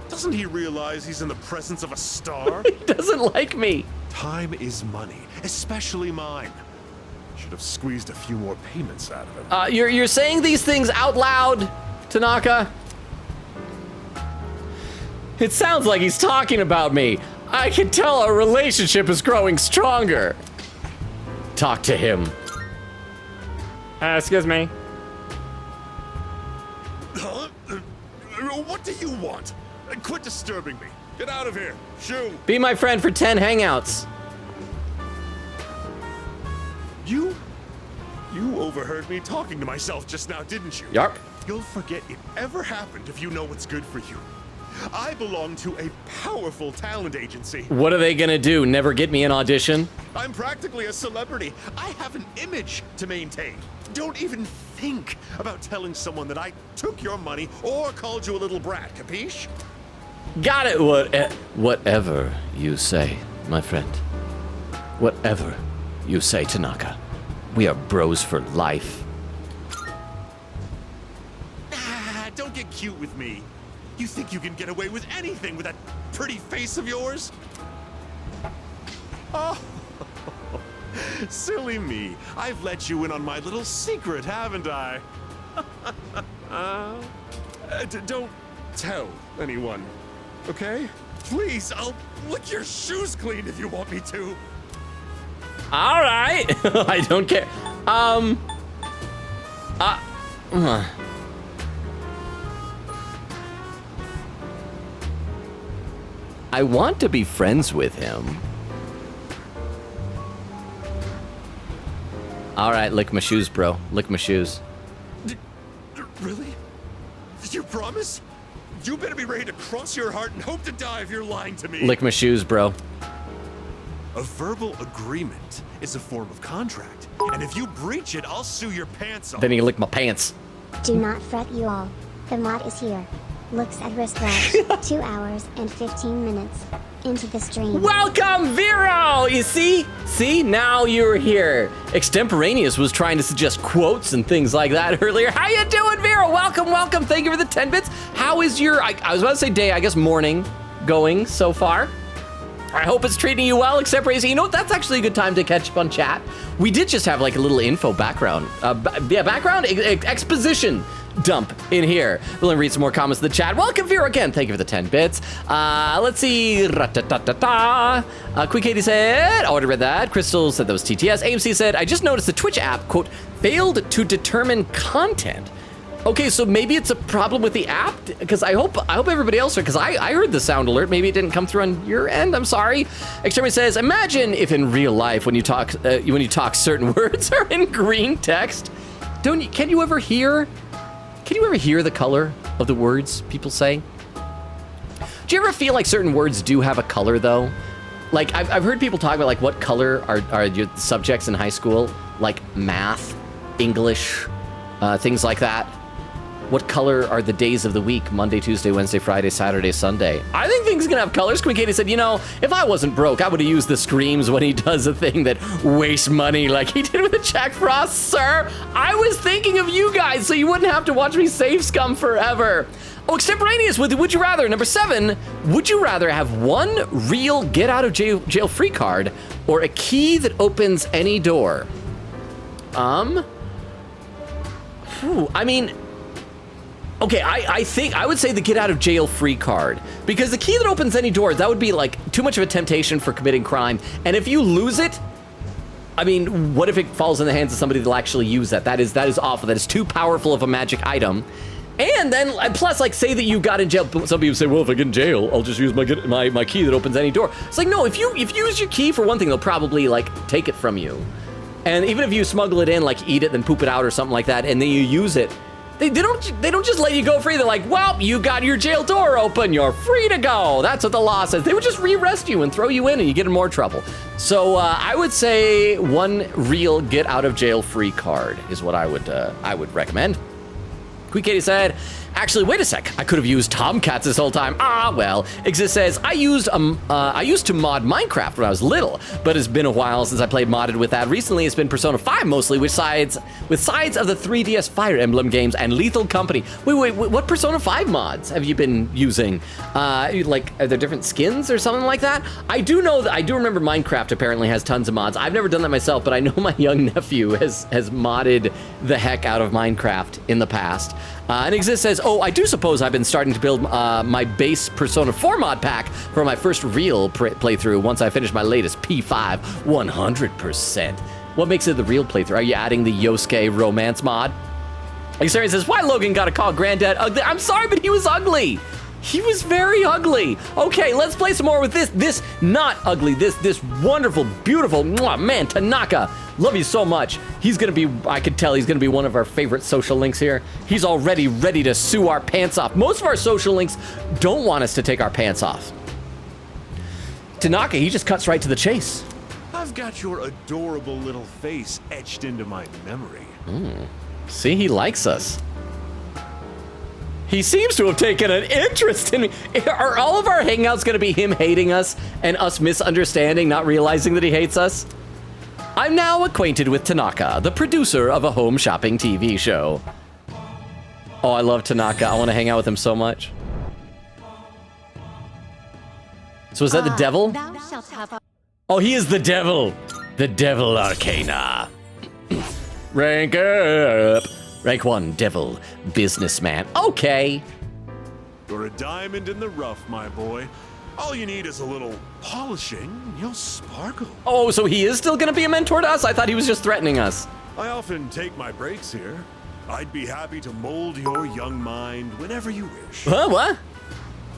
Doesn't he realize he's in the presence of a star? He doesn't like me. Time is money, especially mine. Should have squeezed a few more payments out of him. You're saying these things out loud, Tanaka? It sounds like he's talking about me. I can tell our relationship is growing stronger. Talk to him. Excuse me. Huh? What do you want? Quit disturbing me. Get out of here. Shoo. Be my friend for 10 hangouts. You overheard me talking to myself just now, didn't you? Yarp. You'll forget it ever happened if you know what's good for you. I belong to a powerful talent agency. What are they gonna do? Never get me an audition? I'm practically a celebrity. I have an image to maintain. Don't even think about telling someone that I took your money or called you a little brat, capiche? Got it. Whatever you say, my friend. Whatever you say, Tanaka. We are bros for life. Don't get cute with me. You think you can get away with anything with that pretty face of yours? Oh, silly me. I've let you in on my little secret, haven't I? Don't tell anyone, okay? Please, I'll lick your shoes clean if you want me to. All right. I don't care. I want to be friends with him. All right, lick my shoes, bro. Lick my shoes. Really? You promise? You better be ready to cross your heart and hope to die if you're lying to me. Lick my shoes, bro. A verbal agreement is a form of contract. And if you breach it, I'll sue your pants off. Then you lick my pants. Do not fret, you all. The mod is here. Looks at wristwatch. 2 hours and 15 minutes into the stream. Welcome, Vero! You see? See? Now you're here. Extemporaneous was trying to suggest quotes and things like that earlier. How you doing, Vero? Welcome, welcome. Thank you for the 10 bits. How is your, I was about to say day, I guess morning going so far? I hope it's treating you well, Extemporaneous. You know what? That's actually a good time to catch up on chat. We did just have like a little info background. Background exposition dump in here. We'll read some more comments in the chat. Welcome, Vero, again. Thank you for the 10 bits. Let's see. Quick Katie said, I already read that. Crystal said that was TTS. AMC said, I just noticed the Twitch app, quote, failed to determine content. Okay, so maybe it's a problem with the app, because I hope everybody else heard, because I heard the sound alert. Maybe it didn't come through on your end. I'm sorry. Extremity says, imagine if in real life when you talk certain words are in green text. Can you ever hear the color of the words people say? Do you ever feel like certain words do have a color though? Like I've heard people talk about like what color are your subjects in high school, like math, English, things like that. What color are the days of the week? Monday, Tuesday, Wednesday, Friday, Saturday, Sunday. I think things can have colors. Queen Katie said, you know, if I wasn't broke, I would have used the screams when he does a thing that wastes money like he did with the Jack Frost, sir. I was thinking of you guys so you wouldn't have to watch me save scum forever. Oh, Extemporaneous with Would You Rather. Number 7, would you rather have one real get out of jail free card or a key that opens any door? I mean, okay, I think I would say the get out of jail free card, because the key that opens any door, that would be like too much of a temptation for committing crime. And if you lose it, I mean, what if it falls in the hands of somebody that'll actually use that? That is awful. That is too powerful of a magic item. And then plus, like, say that you got in jail. Some people say, well, if I get in jail, I'll just use my key that opens any door. It's like, no, if you use your key for one thing, they'll probably like take it from you. And even if you smuggle it in, like eat it, then poop it out or something like that, and then you use it, They don't just let you go free. They're like, well, you got your jail door open. You're free to go. That's what the law says. They would just re-arrest you and throw you in and you get in more trouble. So I would say one real get out of jail free card is what I would recommend. Quick Katie said, actually, wait a sec. I could have used Tomcats this whole time. Well. Exist says, I used to mod Minecraft when I was little, but it's been a while since I played modded with that. Recently, it's been Persona 5 mostly, with sides of the 3DS Fire Emblem games and Lethal Company. Wait, what Persona 5 mods have you been using? Like, are there different skins or something like that? I do remember Minecraft apparently has tons of mods. I've never done that myself, but I know my young nephew has modded the heck out of Minecraft in the past. And Exist says, I do suppose I've been starting to build my base Persona 4 mod pack for my first real playthrough once I finish my latest P5 100%. What makes it the real playthrough? Are you adding the Yosuke romance mod? Exist says, why Logan gotta call Granddad ugly? I'm sorry, but he was ugly. He was very ugly. Okay, let's play some more with this not ugly, this wonderful, beautiful, man, Tanaka. Love you so much. He's gonna be, I could tell he's gonna be one of our favorite social links here. He's already ready to sue our pants off. Most of our social links don't want us to take our pants off. Tanaka, he just cuts right to the chase. I've got your adorable little face etched into my memory. See, he likes us. He seems to have taken an interest in me. Are all of our hangouts gonna be him hating us and us misunderstanding, not realizing that he hates us? I'm now acquainted with Tanaka, the producer of a home shopping TV show. Oh, I love Tanaka. I want to hang out with him so much. So is that the devil? Thou shalt have Oh, he is the devil. The Devil Arcana. Rank up. Rank 1, devil, businessman. Okay. You're a diamond in the rough, my boy. All you need is a little polishing, and you'll sparkle. Oh, so he is still gonna be a mentor to us? I thought he was just threatening us. I often take my breaks here. I'd be happy to mold your young mind whenever you wish. Huh, what?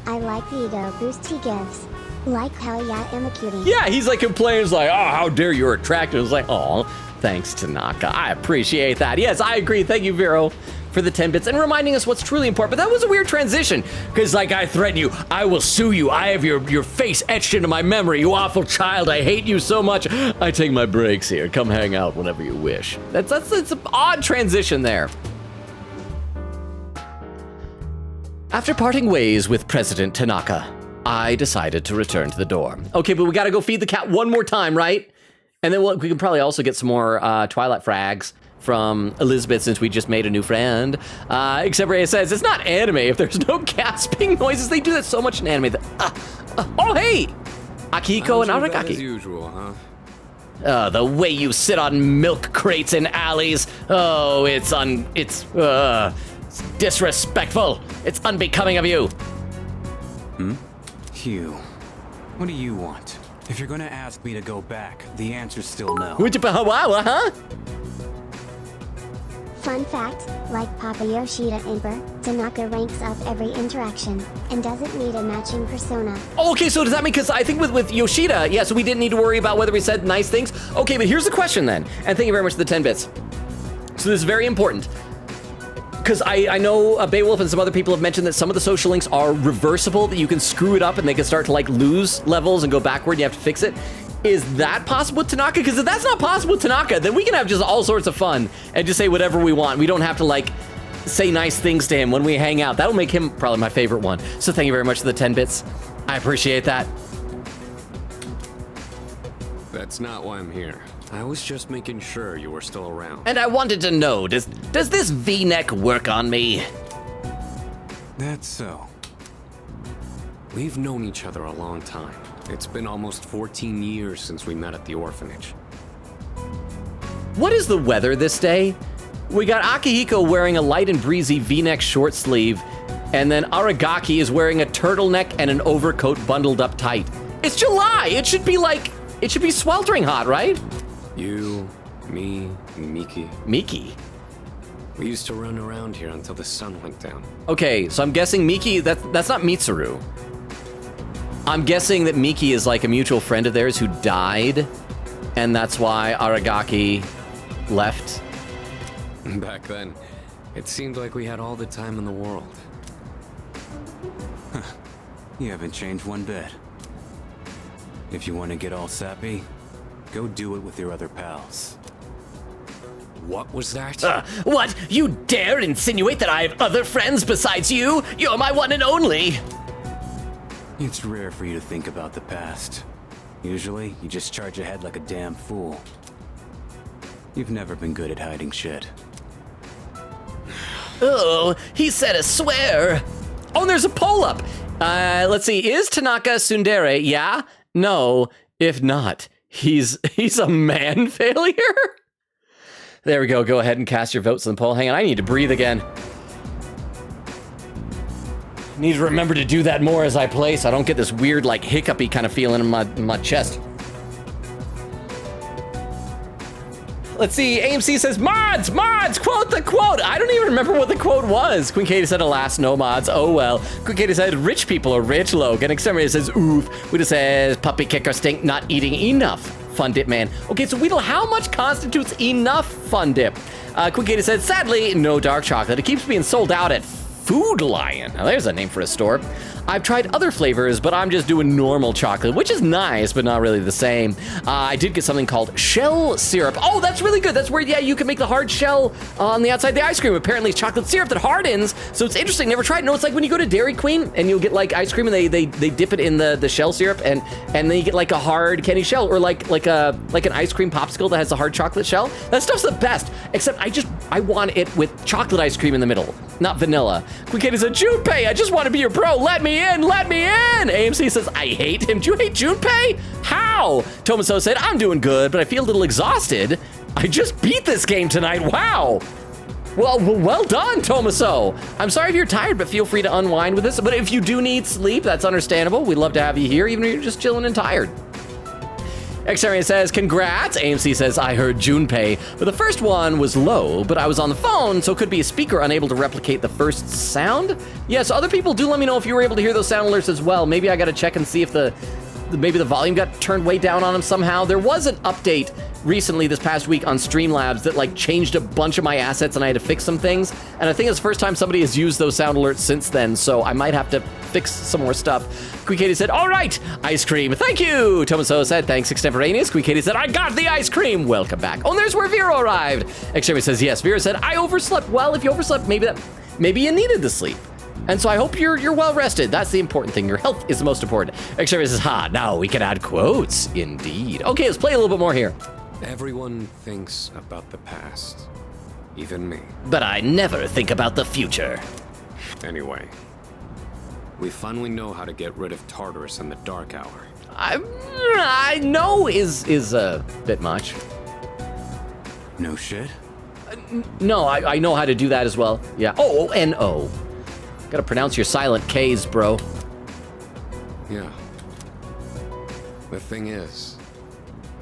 I like the ego boost he gives. Like how I am a cutie. Yeah, he's like complaining, like, oh, how dare you're attractive. It's like, oh, Thanks, Tanaka. I appreciate that. Yes, I agree. Thank you, Vero, for the 10 bits and reminding us what's truly important. But that was a weird transition, because like I threaten you, I will sue you. I have your face etched into my memory. You awful child, I hate you so much. I take my breaks here. Come hang out whenever you wish. It's an odd transition there. After parting ways with President Tanaka, I decided to return to the dorm. Okay, but we gotta go feed the cat one more time, right? And then we can probably also get some more Twilight frags from Elizabeth, since we just made a new friend. Except Rhea says, it's not anime if there's no gasping noises. They do that so much in anime. Oh, hey! Akihiko and Aragaki. As usual, huh? The way you sit on milk crates in alleys. Oh, it's disrespectful. It's unbecoming of you. Hugh, what do you want? If you're gonna ask me to go back, the answer's still no. Fun fact, like Papa Yoshida Emperor, Tanaka ranks up every interaction, and doesn't need a matching persona. Okay, so does that mean, because I think with Yoshida, yeah, so we didn't need to worry about whether we said nice things. Okay, but here's the question then, and thank you very much for the 10 bits. So this is very important, because I know Beowulf and some other people have mentioned that some of the social links are reversible, that you can screw it up and they can start to like lose levels and go backward and you have to fix it. Is that possible with Tanaka? Because if that's not possible with Tanaka, then we can have just all sorts of fun and just say whatever we want. We don't have to like say nice things to him when we hang out. That'll make him probably my favorite one. So thank you very much for the 10 bits. I appreciate that. That's not why I'm here. I was just making sure you were still around. And I wanted to know, does this V-neck work on me? That's so. We've known each other a long time. It's been almost 14 years since we met at the orphanage. What is the weather this day? We got Akihiko wearing a light and breezy V-neck short sleeve, and then Aragaki is wearing a turtleneck and an overcoat bundled up tight. It's July! It should be sweltering hot, right? You, me, and Miki. Miki? We used to run around here until the sun went down. Okay, so I'm guessing Miki, that's not Mitsuru. I'm guessing that Miki is like a mutual friend of theirs who died, and that's why Aragaki left. Back then, it seemed like we had all the time in the world. You haven't changed one bit. If you want to get all sappy, go do it with your other pals. What was that? What? You dare insinuate that I have other friends besides you? You're my one and only. It's rare for you to think about the past. Usually, you just charge ahead like a damn fool. You've never been good at hiding shit. Oh, he said a swear. Oh, and there's a poll up. Let's see. Is Tanaka tsundere? Yeah? No. If not, he's a man failure? There we go. Go ahead and cast your votes in the poll. Hang on, I need to breathe again. Need to remember to do that more as I play so I don't get this weird, like, hiccupy kind of feeling in my chest. Let's see, AMC says, mods, quote the quote. I don't even remember what the quote was. Queen Katie said, alas, no mods, oh well. Queen Katie said, rich people are rich, Logan. Exterminator says, oof. Wheatle says, puppy kicker stink, not eating enough. Fun dip, man. Okay, so Wheatle, how much constitutes enough fun dip? Queen Katie said, sadly, no dark chocolate. It keeps being sold out at Food Lion. Now there's a name for a store. I've tried other flavors, but I'm just doing normal chocolate, which is nice, but not really the same. I did get something called shell syrup. Oh, that's really good. That's where, yeah, you can make the hard shell on the outside of the ice cream. Apparently it's chocolate syrup that hardens, so it's interesting. Never tried. No, it's like when you go to Dairy Queen and you'll get like ice cream and they dip it in the shell syrup and then you get like a hard candy shell or like an ice cream popsicle that has a hard chocolate shell. That stuff's the best, except I want it with chocolate ice cream in the middle, not vanilla. Queen Katie said, Junpei, I just want to be your bro. Let me in. AMC says, I hate him. Do you hate Junpei? How? Tomaso said, I'm doing good, but I feel a little exhausted. I just beat this game tonight. Wow. Well done, Tomaso. I'm sorry if you're tired, but feel free to unwind with this. But if you do need sleep, that's understandable. We'd love to have you here, even if you're just chilling and tired. Xarian says, congrats. AMC says, I heard Junpei, but the first one was low, but I was on the phone, so it could be a speaker unable to replicate the first sound. Yes, other people do let me know if you were able to hear those sound alerts as well. Maybe I gotta check and see if the maybe the volume got turned way down on him somehow. There was an update recently this past week on Streamlabs that like changed a bunch of my assets and I had to fix some things. And I think it's the first time somebody has used those sound alerts since then, so I might have to fix some more stuff. Queen Katie said, all right, ice cream. Thank you. Tomaso said, thanks, Extemporaneous. Queen Katie said, I got the ice cream. Welcome back. Oh, and there's where Vero arrived. Extemporaneous says, yes. Vera said, I overslept. Well, if you overslept, maybe you needed the sleep. And so I hope you're well rested. That's the important thing. Your health is the most important. Extemporaneous says, now we can add quotes. Indeed. Okay, let's play a little bit more here. Everyone thinks about the past. Even me. But I never think about the future. Anyway, we finally know how to get rid of Tartarus in the Dark Hour. I know is a bit much. No shit? No, I know how to do that as well. Yeah. O-O-N-O. Gotta pronounce your silent K's, bro. Yeah. The thing is,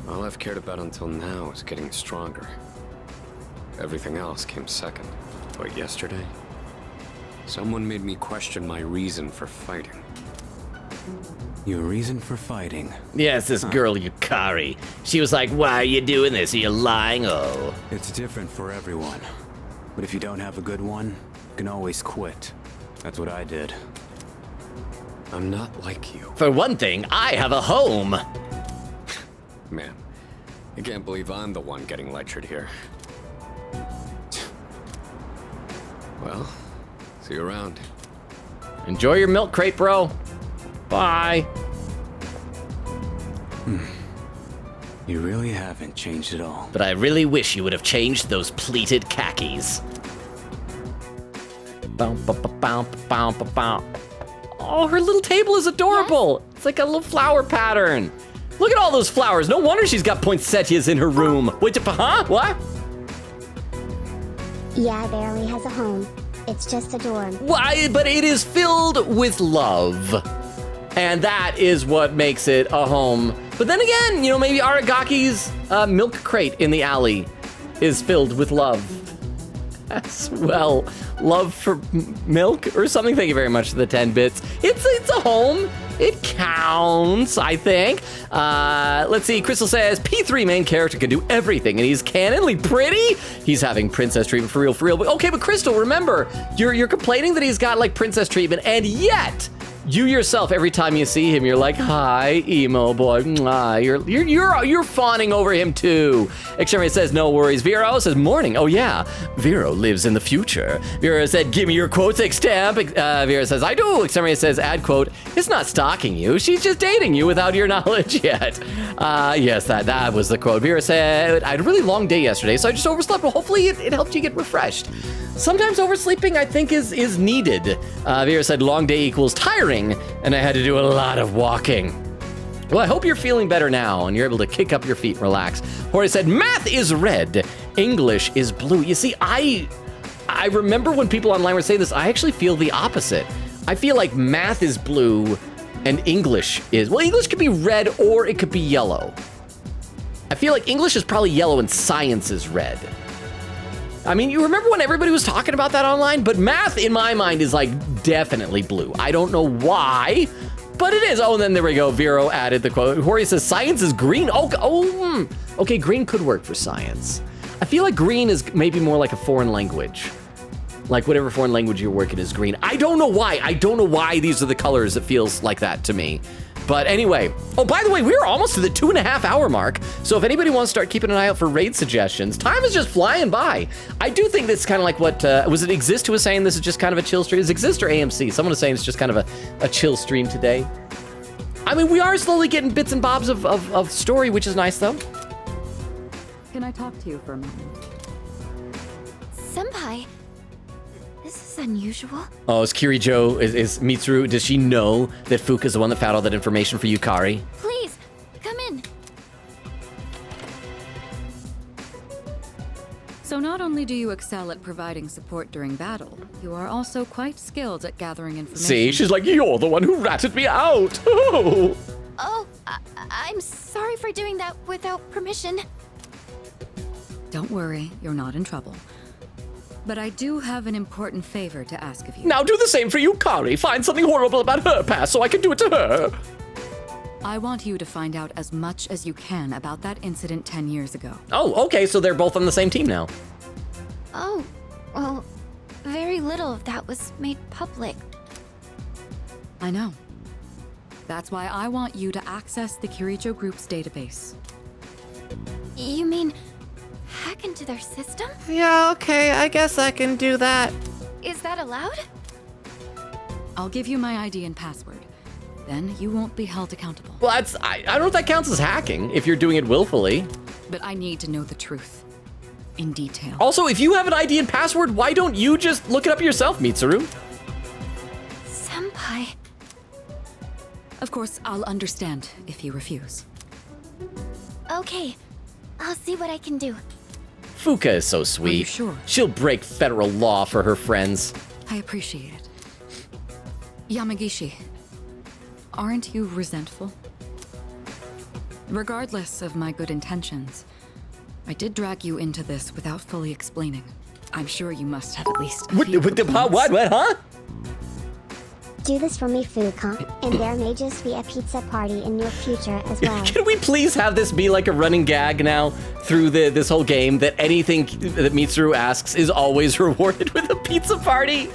all I've cared about until now is getting stronger. Everything else came second. But yesterday, someone made me question my reason for fighting. Your reason for fighting? Yes, this girl Yukari. She was like, why are you doing this? Are you lying? Oh. It's different for everyone. But if you don't have a good one, you can always quit. That's what I did. I'm not like you. For one thing, I have a home. Man, I can't believe I'm the one getting lectured here. Well, see you around. Enjoy your milk crate, bro. Bye. You really haven't changed at all. But I really wish you would have changed those pleated khakis. Oh, her little table is adorable. It's like a little flower pattern. Look at all those flowers. No wonder she's got poinsettias in her room. Wait, huh? What? Yeah, Barely has a home. It's just a dorm. Why? But it is filled with love. And that is what makes it a home. But then again, maybe Aragaki's milk crate in the alley is filled with love as well. Love for milk or something. Thank you very much for the 10 bits. It's a home. It counts, I think. Let's see. Crystal says, P3 main character can do everything, and he's canonly pretty. He's having princess treatment for real. But, okay, but Crystal, remember, you're complaining that he's got like princess treatment, and yet you yourself, every time you see him, you're like, hi, emo boy. You're fawning over him too. Exterminator says, no worries. Vero says, morning. Oh yeah, Vero lives in the future. Vero said, give me your quotes, Extemp. Vero says, I do. Exterminator says, add quote, it's not stalking you. She's just dating you without your knowledge yet. Yes, that was the quote. Vero said, I had a really long day yesterday, so I just overslept. Well, hopefully it helped you get refreshed. Sometimes oversleeping, I think, is needed. Vera said, long day equals tiring, and I had to do a lot of walking. Well, I hope you're feeling better now, and you're able to kick up your feet and relax. Jorge said, math is red, English is blue. You see, I remember when people online were saying this, I actually feel the opposite. I feel like math is blue, and English is, well, English could be red, or it could be yellow. I feel like English is probably yellow, and science is red. I mean, you remember when everybody was talking about that online? But math, in my mind, is like definitely blue. I don't know why, but it is. Oh, and then there we go. Vero added the quote. Jorge says, science is green. Okay, green could work for science. I feel like green is maybe more like a foreign language. Like whatever foreign language you're working is green. I don't know why. I don't know why these are the colors. It feels like that to me. But anyway, oh, by the way, we're almost to the 2.5 hour mark. So if anybody wants to start keeping an eye out for raid suggestions, time is just flying by. I do think that's kind of like what, was it Exist who was saying this is just kind of a chill stream? Is Exist or AMC? Someone was saying it's just kind of a chill stream today. I mean, we are slowly getting bits and bobs of story, which is nice though. Can I talk to you for a moment? Senpai, this is unusual. Oh, is Kirijo, is Mitsuru, does she know that Fuka's the one that found all that information for Yukari? Please, come in. So not only do you excel at providing support during battle, you are also quite skilled at gathering information. See, she's like, you're the one who ratted me out. Oh, I'm sorry for doing that without permission. Don't worry, you're not in trouble. But I do have an important favor to ask of you. Now do the same for Yukari. Find something horrible about her past so I can do it to her. I want you to find out as much as you can about that incident 10 years ago. Oh, okay, so they're both on the same team now. Oh, well, very little of that was made public. I know. That's why I want you to access the Kirijo Group's database. You mean hack into their system? Yeah, okay, I guess I can do that. Is that allowed? I'll give you my ID and password. Then you won't be held accountable. Well, I don't know if that counts as hacking, if you're doing it willfully. But I need to know the truth. In detail. Also, if you have an ID and password, why don't you just look it up yourself, Mitsuru? Senpai. Of course, I'll understand if you refuse. Okay, I'll see what I can do. Fuka is so sweet. Are you sure? She'll break federal law for her friends. I appreciate it. Yamagishi, aren't you resentful? Regardless of my good intentions, I did drag you into this without fully explaining. I'm sure you must have at least a few What, huh? Do this for me, Fuka, and there may just be a pizza party in your future as well. Can we please have this be like a running gag now through this whole game, that anything that Mitsuru asks is always rewarded with a pizza party?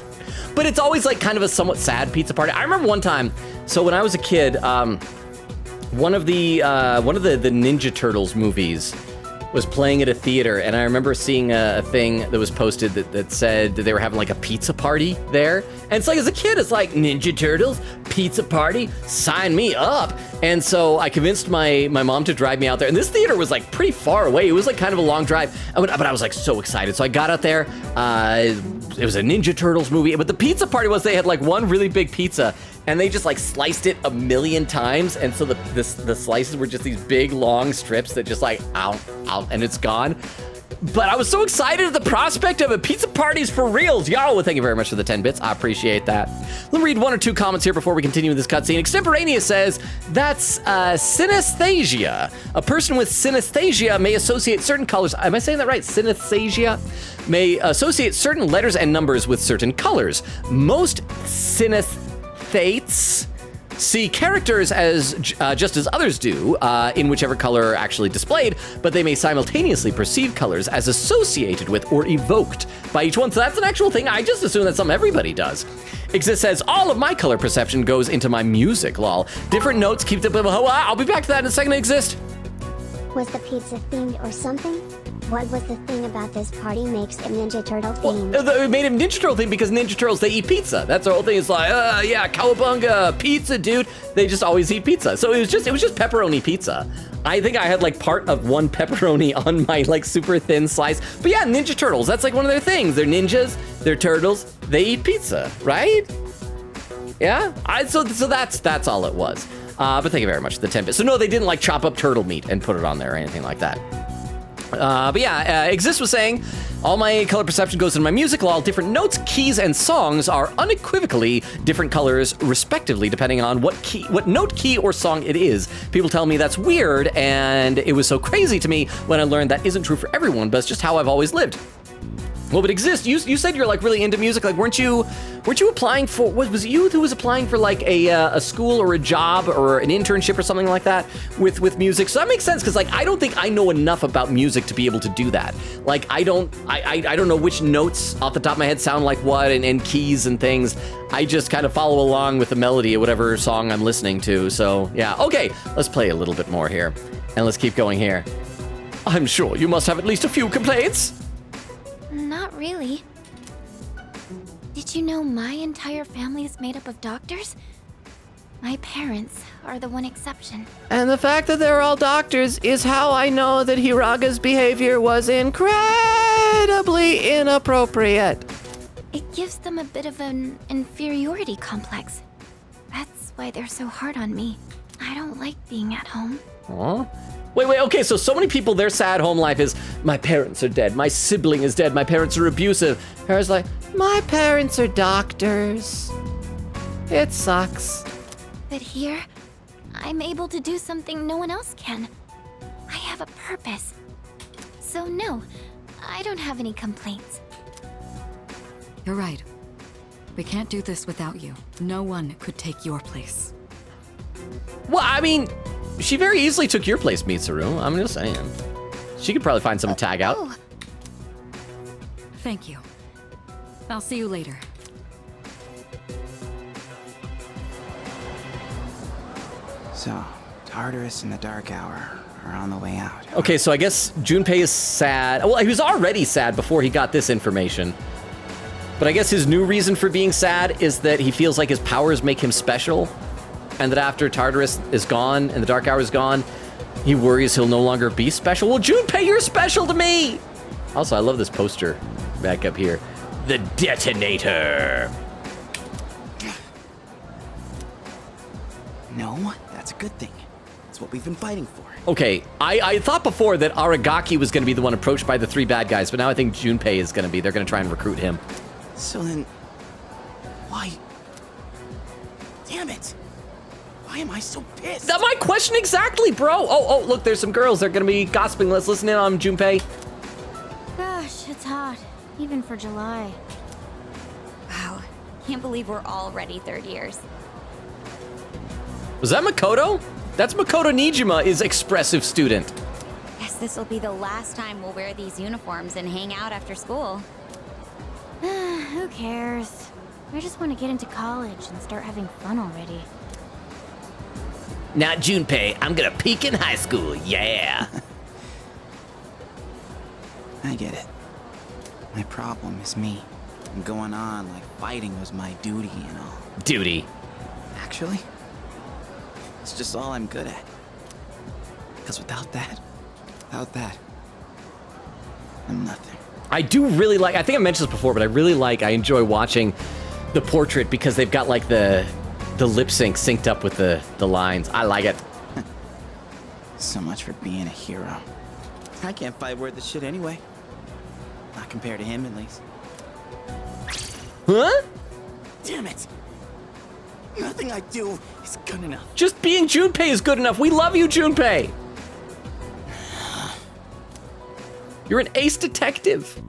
But it's always like kind of a somewhat sad pizza party. I remember one time, so when I was a kid, one of the Ninja Turtles movies was playing at a theater, and I remember seeing a thing that was posted that said that they were having like a pizza party there. And it's like, as a kid, it's like, Ninja Turtles, pizza party, sign me up. And so I convinced my mom to drive me out there. And this theater was like pretty far away. It was like kind of a long drive, but I was like so excited. So I got out there, it was a Ninja Turtles movie, but the pizza party was, they had like one really big pizza, and they just like sliced it a million times, and so the slices were just these big long strips that just like out, and it's gone. But I was so excited at the prospect of a pizza parties for reals. Y'all, well, thank you very much for the 10 bits. I appreciate that. Let me read one or two comments here before we continue with this cutscene. Extemporaneous says, that's synesthesia. A person with synesthesia may associate certain colors. Am I saying that right? Synesthesia may associate certain letters and numbers with certain colors. Most synesthetes see characters as just as others do, in whichever color are actually displayed, but they may simultaneously perceive colors as associated with or evoked by each one. So that's an actual thing. I just assume that's something everybody does. Exist says, all of my color perception goes into my music, lol. Different notes keep the... I'll be back to that in a second, Exist. Was the pizza themed or something? What was the thing about this party makes it Ninja Turtle themed? Well, it made him Ninja Turtle themed because Ninja Turtles, they eat pizza. That's the whole thing. It's like, yeah, cowabunga, pizza, dude. They just always eat pizza. So it was just pepperoni pizza. I think I had like part of one pepperoni on my like super thin slice. But yeah, Ninja Turtles, that's like one of their things. They're ninjas, they're turtles, they eat pizza, right? Yeah, so that's all it was. But thank you very much for the 10 bits. So no, they didn't like chop up turtle meat and put it on there or anything like that. But yeah, Exist was saying, all my color perception goes into my music, while different notes, keys, and songs are unequivocally different colors, respectively, depending on what note, key, or song it is. People tell me that's weird, and it was so crazy to me when I learned that isn't true for everyone, but it's just how I've always lived. Well, but Exist, you said you're like really into music. Like, weren't you applying for, was it you who was applying for like a school or a job or an internship or something like that with music? So that makes sense, because like I don't think I know enough about music to be able to do that. Like I don't know which notes off the top of my head sound like what, and keys and things. I just kind of follow along with the melody of whatever song I'm listening to. So yeah, okay, let's play a little bit more here, and let's keep going here. I'm sure you must have at least a few complaints. Not really. Did you know my entire family is made up of doctors? My parents are the one exception. And the fact that they're all doctors is how I know that Hiraga's behavior was incredibly inappropriate. It gives them a bit of an inferiority complex. That's why they're so hard on me. I don't like being at home. Aww. Wait, okay, so many people, their sad home life is, my parents are dead, my sibling is dead, my parents are abusive. Hers like, my parents are doctors. It sucks. But here, I'm able to do something no one else can. I have a purpose. So no, I don't have any complaints. You're right. We can't do this without you. No one could take your place. Well, I mean, she very easily took your place, Mitsuru. I'm just saying. She could probably find someone to tag out. Thank you. I'll see you later. So, Tartarus and the Dark Hour are on the way out. Okay, so I guess Junpei is sad. Well, he was already sad before he got this information. But I guess his new reason for being sad is that he feels like his powers make him special. And that after Tartarus is gone and the Dark Hour is gone, he worries he'll no longer be special. Well, Junpei, you're special to me! Also, I love this poster back up here. The detonator. No, that's a good thing. It's what we've been fighting for. Okay, I thought before that Aragaki was going to be the one approached by the 3 bad guys, but now I think Junpei is going to be. They're going to try and recruit him. So then, why? Damn it! Why am I so pissed? That's my question exactly, bro. Oh, look, there's some girls. They're going to be gossiping. Let's listen in on Junpei. Gosh, it's hot. Even for July. Wow. Can't believe we're already third years. Was that Makoto? That's Makoto Nijima, is expressive student. Guess this will be the last time we'll wear these uniforms and hang out after school. Who cares? I just want to get into college and start having fun already. Now, Junpei, I'm gonna peak in high school, yeah. I get it. My problem is me. I'm going on like fighting was my duty and all. Duty. Actually, it's just all I'm good at. Because without that, I'm nothing. I do really like, I think I mentioned this before, but I enjoy watching the portrait because they've got like the lip sync synced up with the lines. I like it. So much for being a hero. I can't fight worth the shit anyway. Not compared to him, at least. Huh? Damn it! Nothing I do is good enough. Just being Junpei is good enough. We love you, Junpei. You're an ace detective.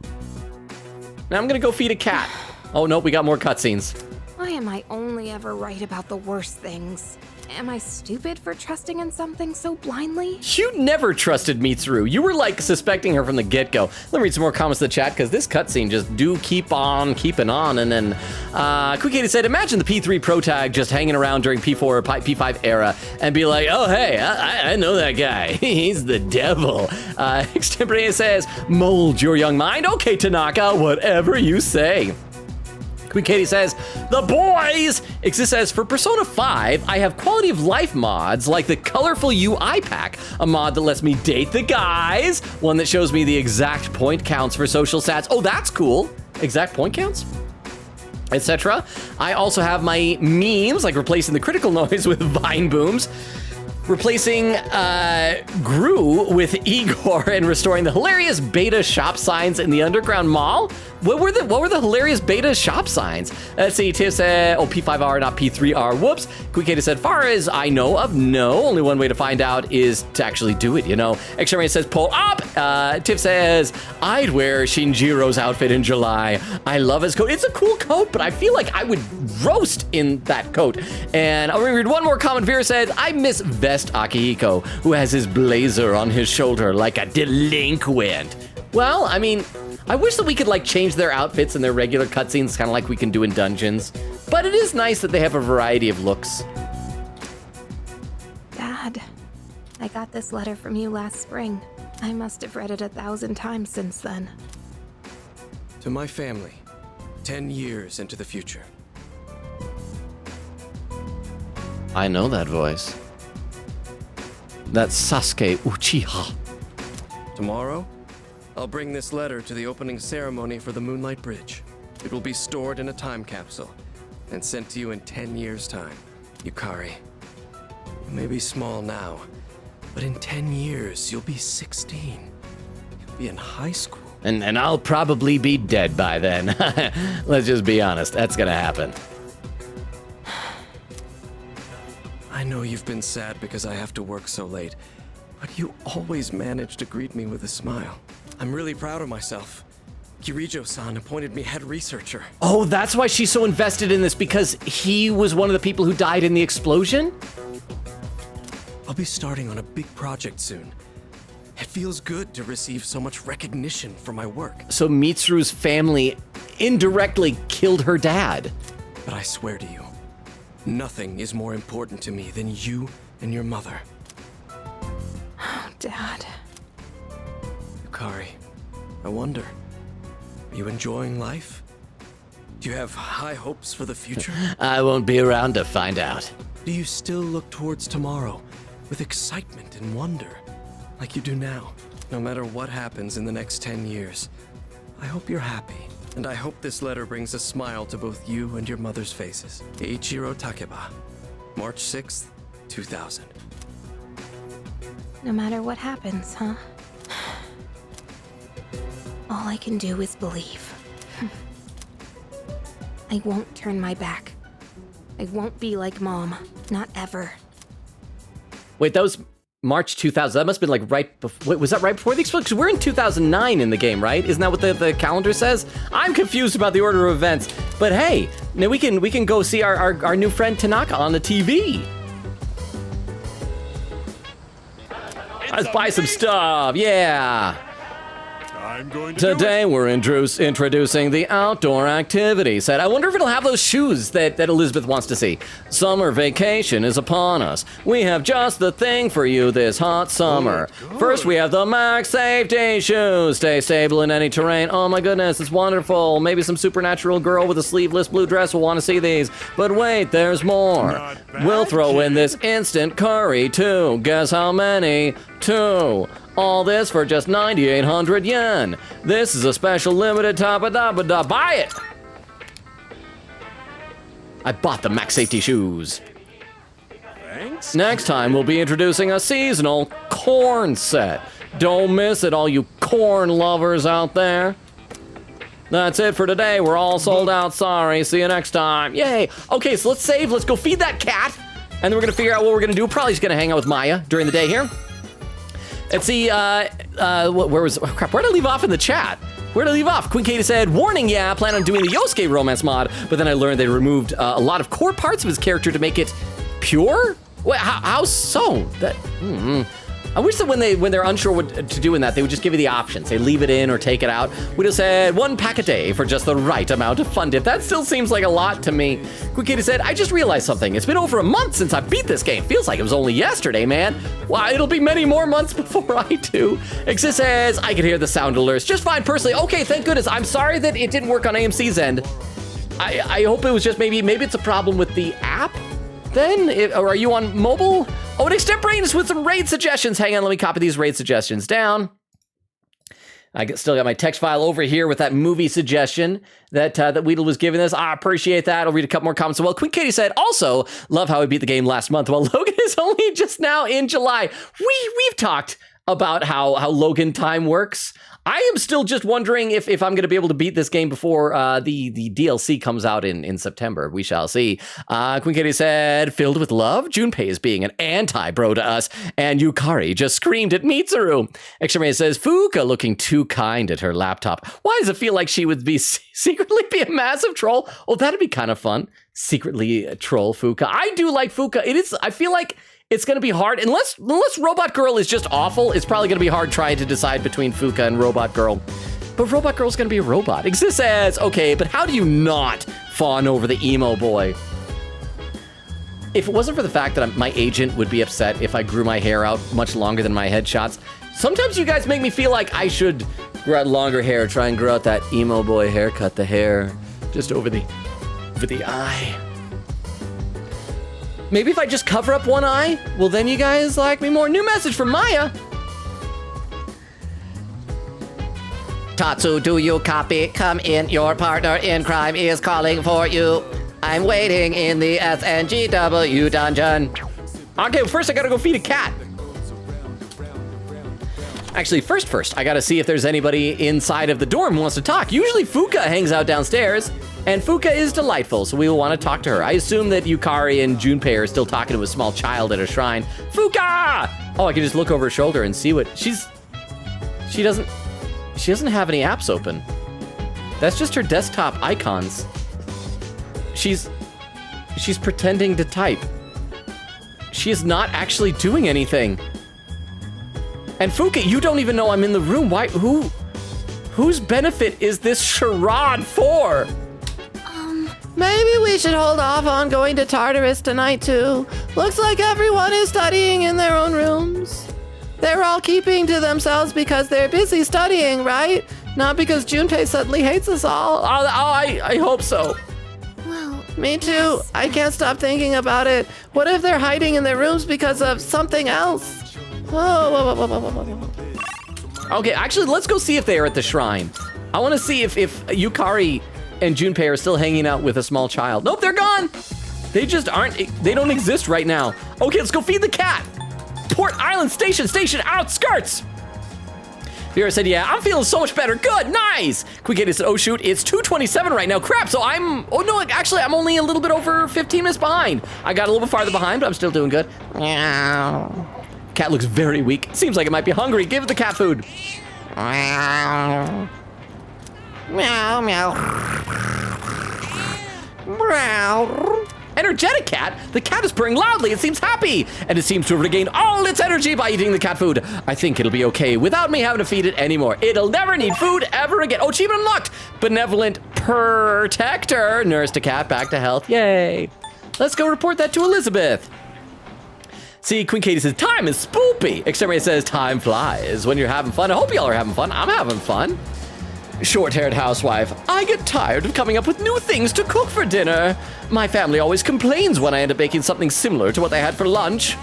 Now I'm gonna go feed a cat. Oh no, we got more cutscenes. Why am I only ever right about the worst things? Am I stupid for trusting in something so blindly? You never trusted Mitsuru. You were like suspecting her from the get-go. Let me read some more comments in the chat because this cutscene just do keep on keeping on. And then Quick80 said, imagine the P3 Pro Tag just hanging around during P4 or P5 era and be like, oh hey, I know that guy. He's the devil. Extemporaneous says, mold your young mind. Okay, Tanaka, whatever you say. Queen Katie says, the boys! Exist says, for Persona 5, I have quality of life mods like the Colorful UI pack, a mod that lets me date the guys, one that shows me the exact point counts for social stats. Oh, that's cool. Exact point counts? Etc. I also have my memes, like replacing the critical noise with Vine Booms, replacing Gru with Igor, and restoring the hilarious beta shop signs in the Underground Mall. What were the hilarious beta shop signs? Let's see, Tiff said, P5R, not P3R, whoops. Quickata said, far as I know of, no. Only one way to find out is to actually do it, you know. Exterminator says, pull up. Tiff says, I'd wear Shinjiro's outfit in July. I love his coat. It's a cool coat, but I feel like I would roast in that coat. And I'll read one more comment. Vera says, I miss Vest Akihiko, who has his blazer on his shoulder like a delinquent. Well, I mean, I wish that we could like change their outfits in their regular cutscenes, kind of like we can do in Dungeons. But it is nice that they have a variety of looks. Dad, I got this letter from you last spring. I must have read it 1,000 times since then. To my family, 10 years into the future. I know that voice. That's Sasuke Uchiha. Tomorrow, I'll bring this letter to the opening ceremony for the Moonlight Bridge. It will be stored in a time capsule and sent to you in 10 years' time. Yukari, you may be small now, but in 10 years, you'll be 16. You'll be in high school. And I'll probably be dead by then. Let's just be honest, that's gonna happen. I know you've been sad because I have to work so late, but you always manage to greet me with a smile. I'm really proud of myself. Kirijo-san appointed me head researcher. Oh, that's why she's so invested in this, because he was one of the people who died in the explosion? be starting on a big project soon. It feels good to receive so much recognition for my work. So Mitsuru's family indirectly killed her dad. But I swear to you, nothing is more important to me than you and your mother. Oh, Dad. Yukari, I wonder, are you enjoying life? Do you have high hopes for the future? I won't be around to find out. Do you still look towards tomorrow with excitement and wonder, like you do now? No matter what happens in the next 10 years, I hope you're happy. And I hope this letter brings a smile to both you and your mother's faces. Eiichiro Takeba, March 6th, 2000. No matter what happens, huh? All I can do is believe. I won't turn my back. I won't be like Mom. Not ever. Wait, that was March 2000. That must have been like right before. Wait, was that right before the explosion? Because we're in 2009 in the game, right? Isn't that what the calendar says? I'm confused about the order of events. But hey, now we can go see our new friend Tanaka on the TV. Let's buy some stuff. Yeah. I'm going to Today we're introducing the outdoor activity set. I wonder if it'll have those shoes that Elizabeth wants to see. Summer vacation is upon us. We have just the thing for you this hot summer. First we have the Max Safety shoes. Stay stable in any terrain. Oh my goodness, it's wonderful. Maybe some supernatural girl with a sleeveless blue dress will want to see these. But wait, there's more. We'll throw in this instant curry too. Guess how many? 2. All this for just 9,800 yen. This is a special limited top-a-da-ba-da. Buy it! I bought the Max Safety shoes. Thanks. Next time, we'll be introducing a seasonal corn set. Don't miss it, all you corn lovers out there. That's it for today. We're all sold out. Sorry. See you next time. Yay. Okay, so let's save. Let's go feed that cat. And then we're going to figure out what we're going to do. Probably just going to hang out with Maya during the day here. Let's see, where was, oh crap, where'd I leave off in the chat? Where'd I leave off? Queen Katie said, warning, yeah, I plan on doing the Yosuke romance mod, but then I learned they removed a lot of core parts of his character to make it pure? Wait, how so? That, I wish that when they're unsure what to do in that, they would just give you the options. They leave it in or take it out. We just said 1 pack a day for just the right amount of fun dip. That still seems like a lot to me. Queen Katie said, I just realized something. It's been over a month since I beat this game. Feels like it was only yesterday, man. Wow, it'll be many more months before I do. Exist says, I can hear the sound alerts just fine personally. Okay, thank goodness. I'm sorry that it didn't work on AMC's end. I hope it was just maybe it's a problem with the app then? Or are you on mobile? Oh, and Extemporaneous with some raid suggestions. Hang on, let me copy these raid suggestions down. I still got my text file over here with that movie suggestion that Weedle was giving us. I appreciate that. I'll read a couple more comments. Well, Queen Katie said, also, love how I beat the game last month while Logan is only just now in July. We've talked about how Logan time works. I am still just wondering if I'm going to be able to beat this game before the DLC comes out in September. We shall see. Queen Katie said, filled with love, Junpei is being an anti-bro to us, and Yukari just screamed at Mitsuru. Extremate says, Fuuka looking too kind at her laptop. Why does it feel like she would be secretly be a massive troll? Oh, that'd be kind of fun. Secretly troll Fuuka. I do like Fuuka. I feel like it's going to be hard. Unless Robot Girl is just awful, it's probably going to be hard trying to decide between Fuuka and Robot Girl. But Robot Girl's going to be a robot. Exist says, okay, but how do you not fawn over the emo boy? If it wasn't for the fact that my agent would be upset if I grew my hair out much longer than my headshots, sometimes you guys make me feel like I should grow out longer hair, try and grow out that emo boy haircut, the hair just over the eye. Maybe if I just cover up one eye, well then you guys like me more. New message from Maya. Tatsu, do you copy? Come in, your partner in crime is calling for you. I'm waiting in the SNGW dungeon. Okay, well, first I gotta go feed a cat. Actually, first, I gotta see if there's anybody inside of the dorm who wants to talk. Usually Fuuka hangs out downstairs, and Fuuka is delightful, so we will want to talk to her. I assume that Yukari and Junpei are still talking to a small child at a shrine. Fuuka! Oh, I can just look over her shoulder and see what she doesn't have any apps open. That's just her desktop icons. She's pretending to type. She is not actually doing anything. And Fuki, you don't even know I'm in the room. Why? Whose benefit is this charade for? Maybe we should hold off on going to Tartarus tonight, too. Looks like everyone is studying in their own rooms. They're all keeping to themselves because they're busy studying, right? Not because Junpei suddenly hates us all. I hope so. Well, me too. I can't stop thinking about it. What if they're hiding in their rooms because of something else? Okay, actually, let's go see if they are at the shrine. I want to see if Yukari and Junpei are still hanging out with a small child. Nope, they're gone. They just aren't, they don't exist right now. Okay, let's go feed the cat. Port Island Station outskirts. Vera said, yeah, I'm feeling so much better. Good, nice. Quick said, oh shoot, it's 2:27 right now. Crap, so I'm only a little bit over 15 minutes behind. I got a little bit farther behind, but I'm still doing good. Meow. Cat looks very weak. Seems like it might be hungry. Give it the cat food. Meow. Meow, meow. Meow. Energetic cat? The cat is purring loudly. It seems happy. And it seems to have regained all its energy by eating the cat food. I think it'll be okay without me having to feed it anymore. It'll never need food ever again. Oh, achievement unlocked. Benevolent protector. Nursed a cat back to health. Yay. Let's go report that to Elizabeth. See, Queen Katie says, time is spoopy. Exterminator says, time flies when you're having fun. I hope y'all are having fun. I'm having fun. Short-haired housewife, I get tired of coming up with new things to cook for dinner. My family always complains when I end up making something similar to what they had for lunch.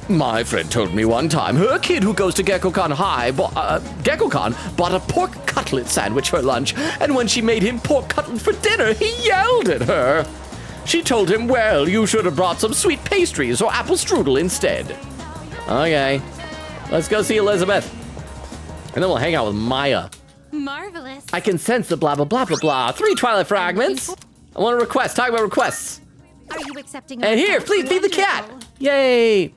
My friend told me one time her kid who goes to Gekkoukan High, Gekkoukan bought a pork cutlet sandwich for lunch, and when she made him pork cutlet for dinner, he yelled at her. She told him, well, you should have brought some sweet pastries or apple strudel instead. Okay, let's go see Elizabeth. And then we'll hang out with Maya. Marvelous. I can sense the blah, blah, blah, blah, blah. 3 Twilight fragments. I want a request. Talk about requests. Are you accepting? And here, please feed the cat. Yay.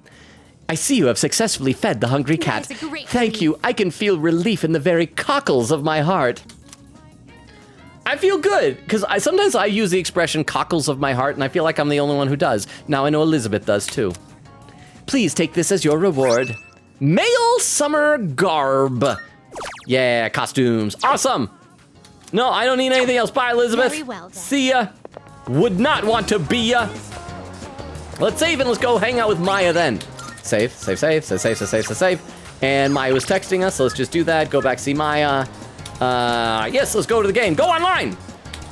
I see you have successfully fed the hungry cat. Thank you. I can feel relief in the very cockles of my heart. I feel good, because sometimes I use the expression cockles of my heart, and I feel like I'm the only one who does. Now I know Elizabeth does, too. Please take this as your reward. Male summer garb. Yeah, costumes. Awesome. No, I don't need anything else. Bye, Elizabeth. Very well done. See ya. Would not want to be ya. Let's save and let's go hang out with Maya then. Save. And Maya was texting us, so let's just do that. Go back, see Maya. Yes, let's go to the game. Go online.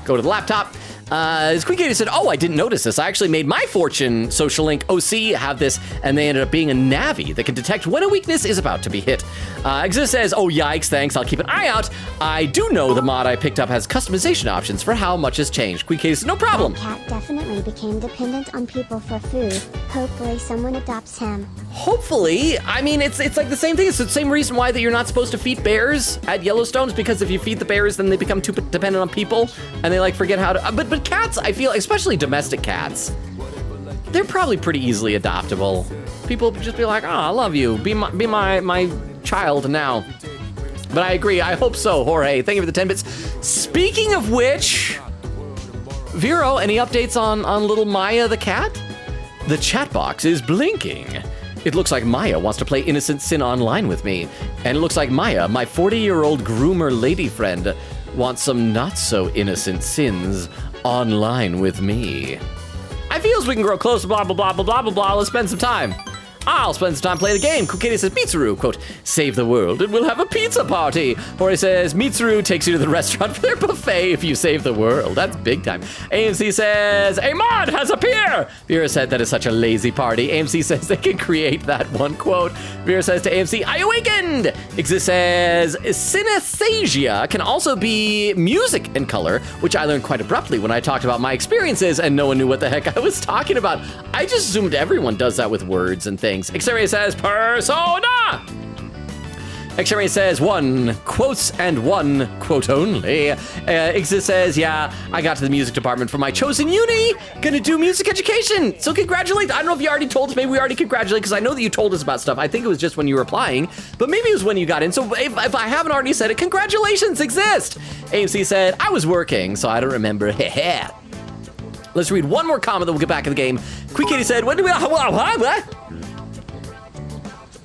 Go to the laptop. Squeaky Katie said, oh, I didn't notice this. I actually made my Fortune social link OC have this, and they ended up being a Navi that can detect when a weakness is about to be hit. Exist says, oh, yikes, thanks. I'll keep an eye out. I do know the mod I picked up has customization options for how much has changed. Squeaky Katie said, no problem. My cat definitely became dependent on people for food. Hopefully someone adopts him. Hopefully. I mean, it's like the same thing. It's the same reason why that you're not supposed to feed bears at Yellowstone, is because if you feed the bears, then they become too dependent on people, and they like forget how to. But cats, I feel, especially domestic cats, they're probably pretty easily adoptable. People just be like, oh, I love you. Be my child now. But I agree. I hope so, Jorge. Thank you for the 10 bits. Speaking of which, Vero, any updates on little Maya the cat? The chat box is blinking. It looks like Maya wants to play Innocent Sin online with me. And it looks like Maya, my 40-year-old groomer lady friend, wants some not-so-innocent sins online with me. I feels we can grow close, blah, blah, blah, blah, blah, blah, blah. Let's spend some time. I'll spend some time playing the game. Kokiri says, Mitsuru, quote, save the world and we'll have a pizza party. Or he says, Mitsuru takes you to the restaurant for their buffet if you save the world. That's big time. AMC says, a mod has appeared. Vera said, that is such a lazy party. AMC says they can create that one quote. Vera says to AMC, I awakened. Exist says, synesthesia can also be music and color, which I learned quite abruptly when I talked about my experiences and no one knew what the heck I was talking about. I just assumed everyone does that with words and things. Xeria says, persona! Xeria says, one quotes and one quote only. Exist says, yeah, I got to the music department for my chosen uni. Gonna do music education. So congratulations. I don't know if you already told us. Maybe we already congratulated, because I know that you told us about stuff. I think it was just when you were applying, but maybe it was when you got in. So if I haven't already said it, congratulations, Exist. AMC said, I was working, so I don't remember. Let's read one more comment, then we'll get back in the game. Queen Katie said, when do we...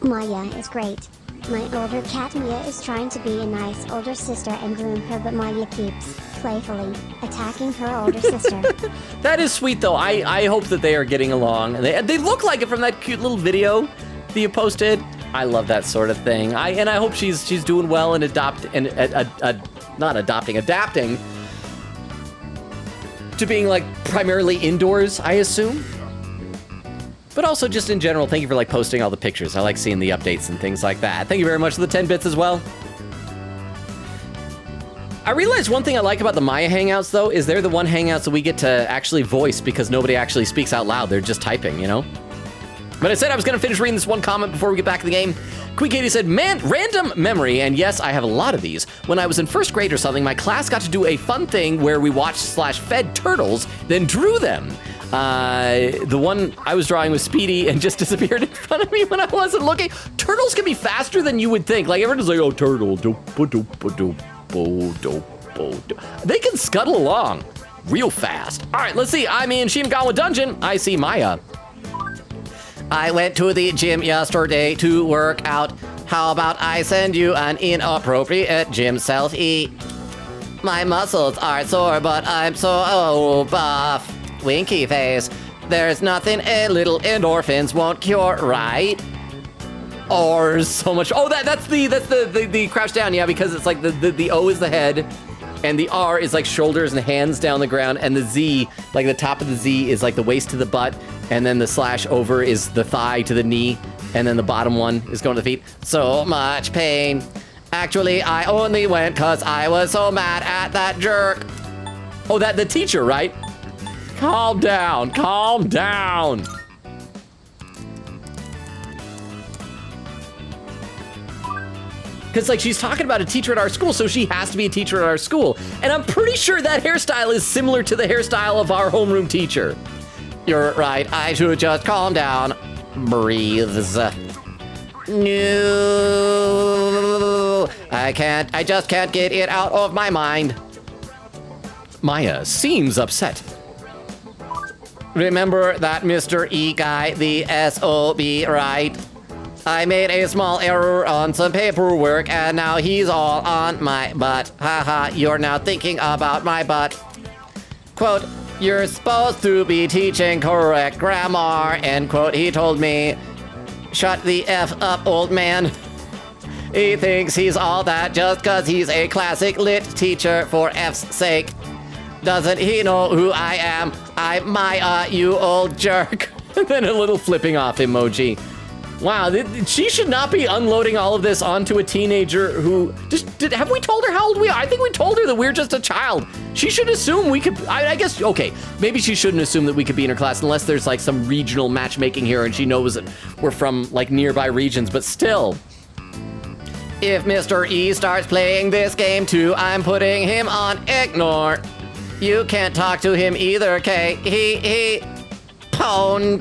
Maya is great. My older cat Mia is trying to be a nice older sister and groom her, but Maya keeps playfully attacking her older sister. That is sweet, though. I hope that they are getting along. They look like it from that cute little video that you posted. I love that sort of thing. I hope she's doing well and adapting to being like primarily indoors, I assume. But also just in general, thank you for like posting all the pictures. I like seeing the updates and things like that. Thank you very much for the 10 bits as well. I realized one thing I like about the Maya Hangouts, though, is they're the one Hangouts that we get to actually voice because nobody actually speaks out loud. They're just typing, you know? But I said I was going to finish reading this one comment before we get back to the game. Queen Katie said, man, random memory, and yes, I have a lot of these. When I was in first grade or something, my class got to do a fun thing where we watched/fed turtles, then drew them. The one I was drawing was Speedy and just disappeared in front of me when I wasn't looking. Turtles can be faster than you would think. Like, everyone's like, oh, turtle. They can scuttle along real fast. All right, let's see. I'm in Shinagawa Dungeon. I see Maya. I went to the gym yesterday to work out. How about I send you an inappropriate gym selfie? My muscles are sore, but I'm so buff. Winky face. There's nothing a little endorphins won't cure, right? Or so much. Oh, that's the crouch down, yeah, because it's like the O is the head, and the R is like shoulders and hands down the ground, and the Z, like the top of the Z is like the waist to the butt, and then the slash over is the thigh to the knee, and then the bottom one is going to the feet. So much pain. Actually, I only went cause I was so mad at that jerk. Oh, the teacher, right? Calm down, calm down. Because, like, she's talking about a teacher at our school, so she has to be a teacher at our school. And I'm pretty sure that hairstyle is similar to the hairstyle of our homeroom teacher. You're right, I should just calm down. Breathes. No. I just can't get it out of my mind. Maya seems upset. Remember that Mr. E guy, the SOB, right? I made a small error on some paperwork and now he's all on my butt. Haha, you're now thinking about my butt. Quote, you're supposed to be teaching correct grammar, end quote. He told me, shut the F up, old man. He thinks he's all that just cause he's a classic lit teacher for F's sake. Doesn't he know who I am? I'm Maya, you old jerk. And then a little flipping off emoji. Wow, she should not be unloading all of this onto a teenager who... have we told her how old we are? I think we told her that we're just a child. She should assume we could... I guess, okay, maybe she shouldn't assume that we could be in her class unless there's like some regional matchmaking here and she knows that we're from like nearby regions, but still. If Mr. E starts playing this game too, I'm putting him on ignore. You can't talk to him either, Kay. He pwned.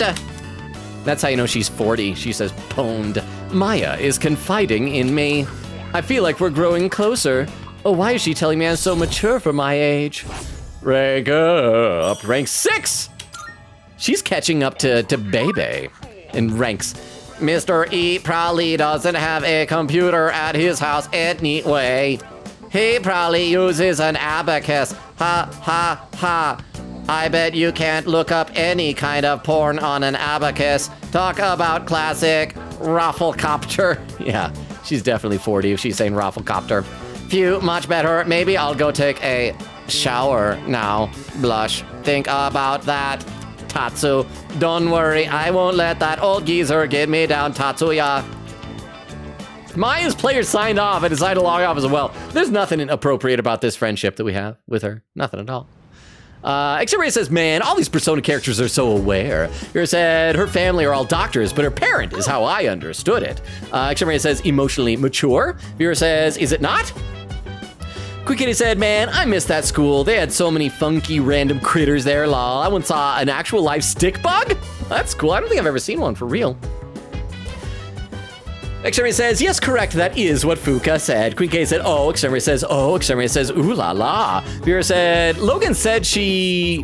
That's how you know she's 40. She says pwned. Maya is confiding in me. I feel like we're growing closer. Oh, why is she telling me I'm so mature for my age? Rank up. Rank 6. She's catching up to Bebe in ranks. Mr. E probably doesn't have a computer at his house anyway. He probably uses an abacus. Ha, ha, ha. I bet you can't look up any kind of porn on an abacus. Talk about classic Rafflecopter. Yeah, she's definitely 40 if she's saying Rafflecopter. Phew, much better. Maybe I'll go take a shower now. Blush. Think about that. Tatsu. Don't worry, I won't let that old geezer get me down, Tatsuya. Maya's player signed off and decided to log off as well. There's nothing inappropriate about this friendship that we have with her. Nothing at all. Xavier says, man, all these Persona characters are so aware. Vera said, her family are all doctors, but her parent is how I understood it. Xavier says, emotionally mature. Vera says, is it not? Quick Kitty said, man, I miss that school. They had so many funky random critters there, lol. I once saw an actual live stick bug. That's cool. I don't think I've ever seen one for real. Exterminator says, yes, correct, that is what Fuka said. Queen K said, oh. Exterminator says, oh. Exterminator says, ooh la la. Vera said, Logan said she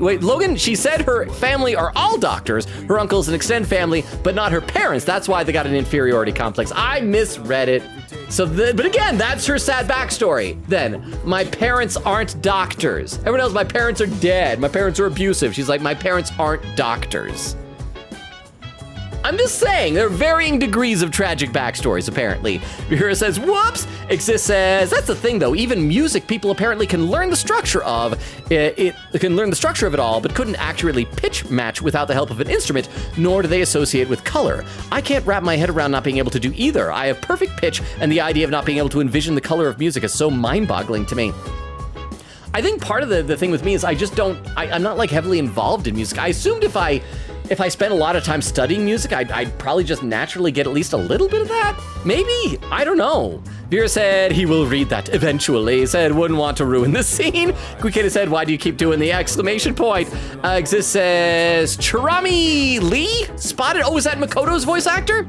said her family are all doctors, her uncles and extended family, but not her parents. That's why they got an inferiority complex. I misread it. So, but again, that's her sad backstory. Then, my parents aren't doctors. Everyone else, my parents are dead. My parents are abusive. She's like, my parents aren't doctors. I'm just saying, there are varying degrees of tragic backstories, apparently. Vera says, whoops! Exist says, that's the thing though, even music people apparently can learn the structure of it can learn the structure of it all, but couldn't accurately pitch match without the help of an instrument, nor do they associate with color. I can't wrap my head around not being able to do either. I have perfect pitch, and the idea of not being able to envision the color of music is so mind-boggling to me. I think part of the thing with me is I'm not like heavily involved in music. I assumed if I spent a lot of time studying music, I'd probably just naturally get at least a little bit of that. Maybe, I don't know. Vera said he will read that eventually. Said wouldn't want to ruin the scene. Quikita said, why do you keep doing the exclamation point? Exist says, Chirami Lee spotted. Oh, is that Makoto's voice actor?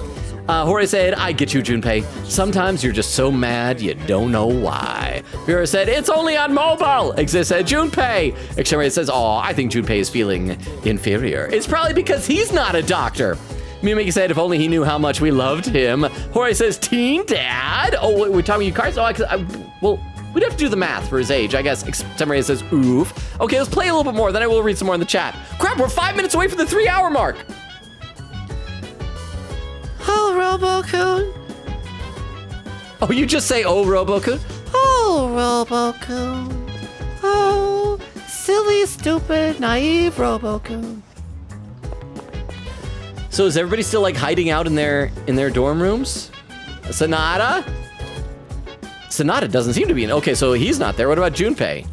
Hori said, I get you, Junpei. Sometimes you're just so mad you don't know why. Vera said, it's only on mobile. Exist said, Junpei. Exterminator says, oh, I think Junpei is feeling inferior. It's probably because he's not a doctor. Mimiki said, if only he knew how much we loved him. Hori says, teen dad? Oh, we're talking you cards? Oh, well, we'd have to do the math for his age, I guess. Exterminator says, oof. Okay, let's play a little bit more, then I will read some more in the chat. Crap, we're 5 minutes away from the 3-hour mark. Oh, Robo-kun. Oh, you just say, oh, Robo-kun? Oh, Robo-kun. Oh, silly, stupid, naive Robo-kun. So is everybody still like hiding out in their dorm rooms? Sonata doesn't seem to be in. Okay, so he's not there. What about Junpei?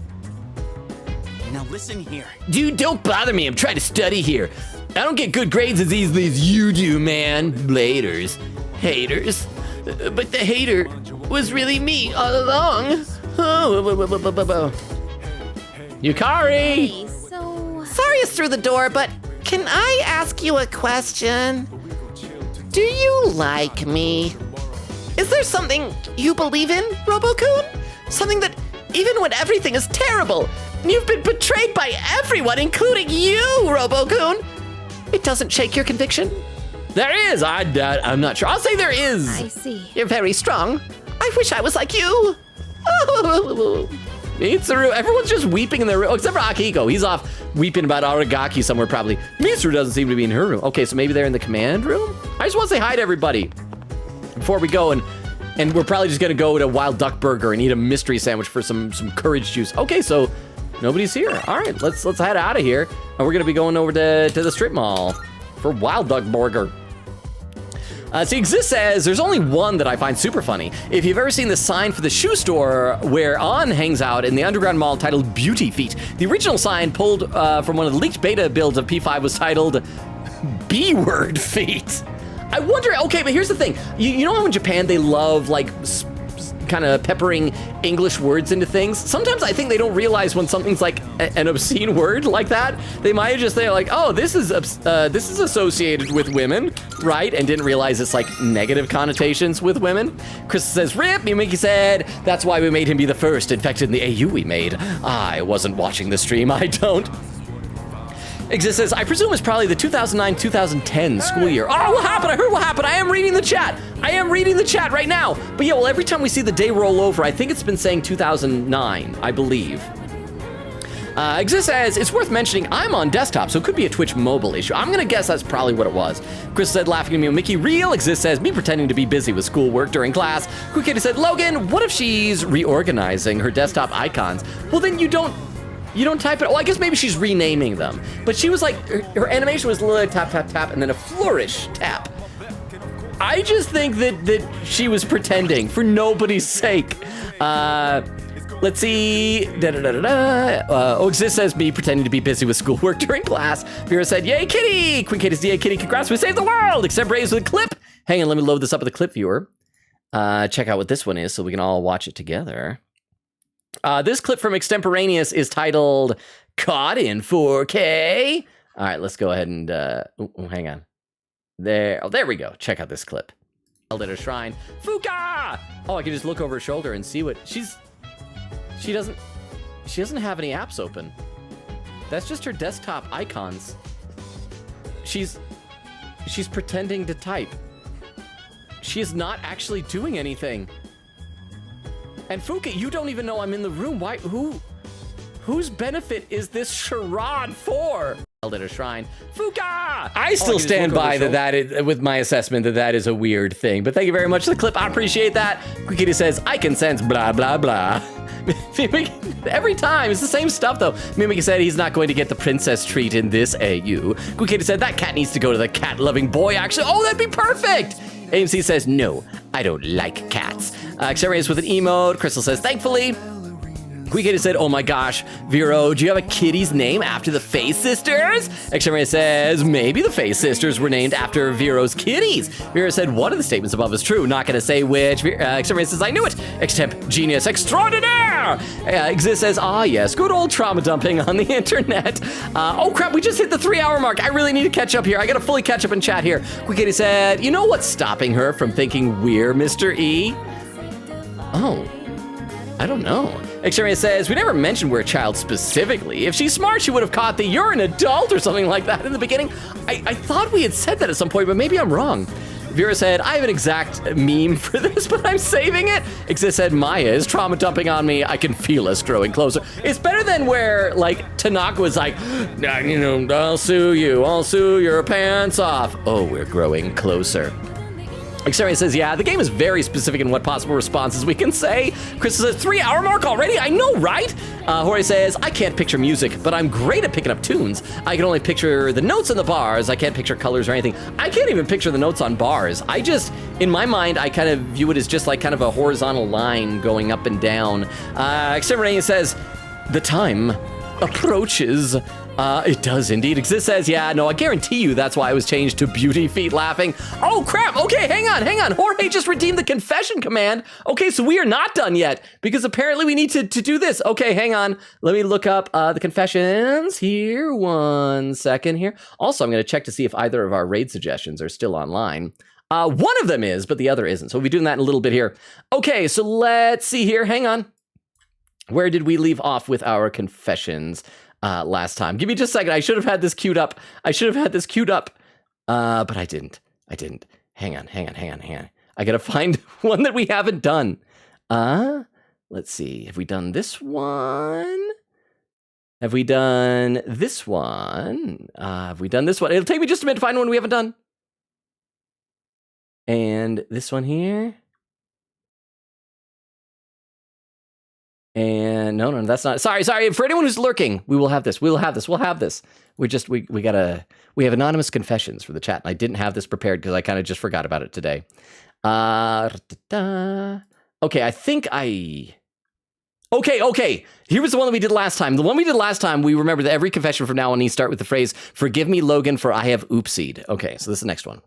Now listen here. Dude, don't bother me. I'm trying to study here. I don't get good grades as easily as you do, man. Bladers. Haters. But the hater was really me all along. Oh, Yukari! Hey, so... Sorry it's through the door, but can I ask you a question? Do you like me? Is there something you believe in, Robo-kun? Something that, even when everything is terrible, and you've been betrayed by everyone, including you, Robo-kun, it doesn't shake your conviction? There is. I'm not sure. I'll say there is. I see. You're very strong. I wish I was like you. Mitsuru, everyone's just weeping in their room, except for Akihiko. He's off weeping about Aragaki somewhere probably. Mitsuru doesn't seem to be in her room. Okay, so maybe they're in the command room? I just want to say hi to everybody before we go, and we're probably just gonna go to Wild Duck Burger and eat a mystery sandwich for some courage juice. Okay, so nobody's here. All right, let's head out of here, and we're gonna be going over to the strip mall for Wild Duck Burger. So Exist says, there's only one that I find super funny. If you've ever seen the sign for the shoe store where On hangs out in the underground mall titled Beauty Feet, the original sign pulled from one of the leaked beta builds of P5 was titled B-Word Feet. I wonder, okay, but here's the thing. You know how in Japan they love like kind of peppering English words into things? Sometimes I think they don't realize when something's like an obscene word like that. They might just say like, oh, this is associated with women, right? And didn't realize it's like negative connotations with women. Chris says, rip. Mimiki said, that's why we made him be the first infected in the AU we made. I wasn't watching the stream, I don't. Exist says, I presume it's probably the 2009-2010 school year. Oh, what happened? I heard what happened. I am reading the chat. I am reading the chat right now. But yeah, well, every time we see the day roll over, I think it's been saying 2009, I believe. Exist says, it's worth mentioning I'm on desktop, so it could be a Twitch mobile issue. I'm gonna guess that's probably what it was. Chris said, laughing at me, Mickey, real. Exist says, me pretending to be busy with schoolwork during class. Quick Kitty said, Logan, what if she's reorganizing her desktop icons? Well, then you don't type it. Oh, I guess maybe she's renaming them. But she was like, her animation was literally tap, tap, tap, and then a flourish tap. I just think that she was pretending for nobody's sake. Let's see. Exist says, me pretending to be busy with schoolwork during class. Vera said, yay, Kitty. Queen Kitty's yay, Kitty. Congrats, we saved the world. Except Raised with a clip. Hang on, let me load this up with the clip viewer. Check out what this one is so we can all watch it together. This clip from Extemporaneous is titled Caught in 4K. All right, let's go ahead and hang on. There we go. Check out this clip. At her shrine. Fuka! Oh, I can just look over her shoulder and see what she doesn't have any apps open. That's just her desktop icons. She's pretending to type. She is not actually doing anything. And Fuka, you don't even know I'm in the room. Why? Whose benefit is this charade for? At her shrine. Fuka! I still stand by with my assessment that is a weird thing. But thank you very much for the clip. I appreciate that. Quick Kitty says, I can sense blah, blah, blah. Every time, it's the same stuff though. Mimic said he's not going to get the princess treat in this AU. Quick Kitty said that cat needs to go to the cat-loving boy actually. Oh, that'd be perfect! AMC says, no, I don't like cats. Xerius with an emote. Crystal says, thankfully. Queekade said, oh my gosh, Vero, do you have a kitty's name after the Face Sisters? Xemaria says, maybe the Face Sisters were named after Vero's kitties. Vero said, one of the statements above is true. Not gonna say which. Xemaria says, I knew it. Except genius extraordinaire. Exist says, ah yes, good old trauma dumping on the internet. Oh crap, we just hit the 3-hour mark. I really need to catch up here. I gotta fully catch up in chat here. Queekade said, you know what's stopping her from thinking we're Mr. E? Oh, I don't know. Xemaria says, we never mentioned we're a child specifically. If she's smart, she would have caught the you're an adult or something like that in the beginning. I thought we had said that at some point, but maybe I'm wrong. Vera said, I have an exact meme for this, but I'm saving it. Exist said, Maya is trauma dumping on me. I can feel us growing closer. It's better than where, like, Tanaka was like, nah, you know, I'll sue you. I'll sue your pants off. Oh, we're growing closer. Xemaria says, yeah, the game is very specific in what possible responses we can say. Chris says, 3-hour mark already? I know, right? Jorge says, I can't picture music, but I'm great at picking up tunes. I can only picture the notes in the bars. I can't picture colors or anything. I can't even picture the notes on bars. I just, in my mind, I kind of view it as just like kind of a horizontal line going up and down. Xemaria says, the time approaches. It does indeed. Exist says, yeah, no, I guarantee you that's why it was changed to beauty feet laughing. Oh, crap. Okay, hang on. Jorge just redeemed the confession command. Okay, so we are not done yet because apparently we need to do this. Okay, hang on. Let me look up the confessions here. 1 second here. Also, I'm going to check to see if either of our raid suggestions are still online. One of them is, but the other isn't. So we'll be doing that in a little bit here. Okay, so let's see here. Hang on. Where did we leave off with our confessions? Last time. Give me just a second. I should have had this queued up. But I didn't. Hang on. I gotta find one that we haven't done. Let's see. Have we done this one? Have we done this one? It'll take me just a minute to find one we haven't done. And this one here. And no, that's not. Sorry. For anyone who's lurking, we will have this. We'll have this. We have anonymous confessions for the chat. And I didn't have this prepared because I kind of just forgot about it today. Okay, Okay. Here was the one that we did last time. The one we did last time, we remember that every confession from now on needs to start with the phrase, forgive me, Logan, for I have oopsied. Okay, so this is the next one.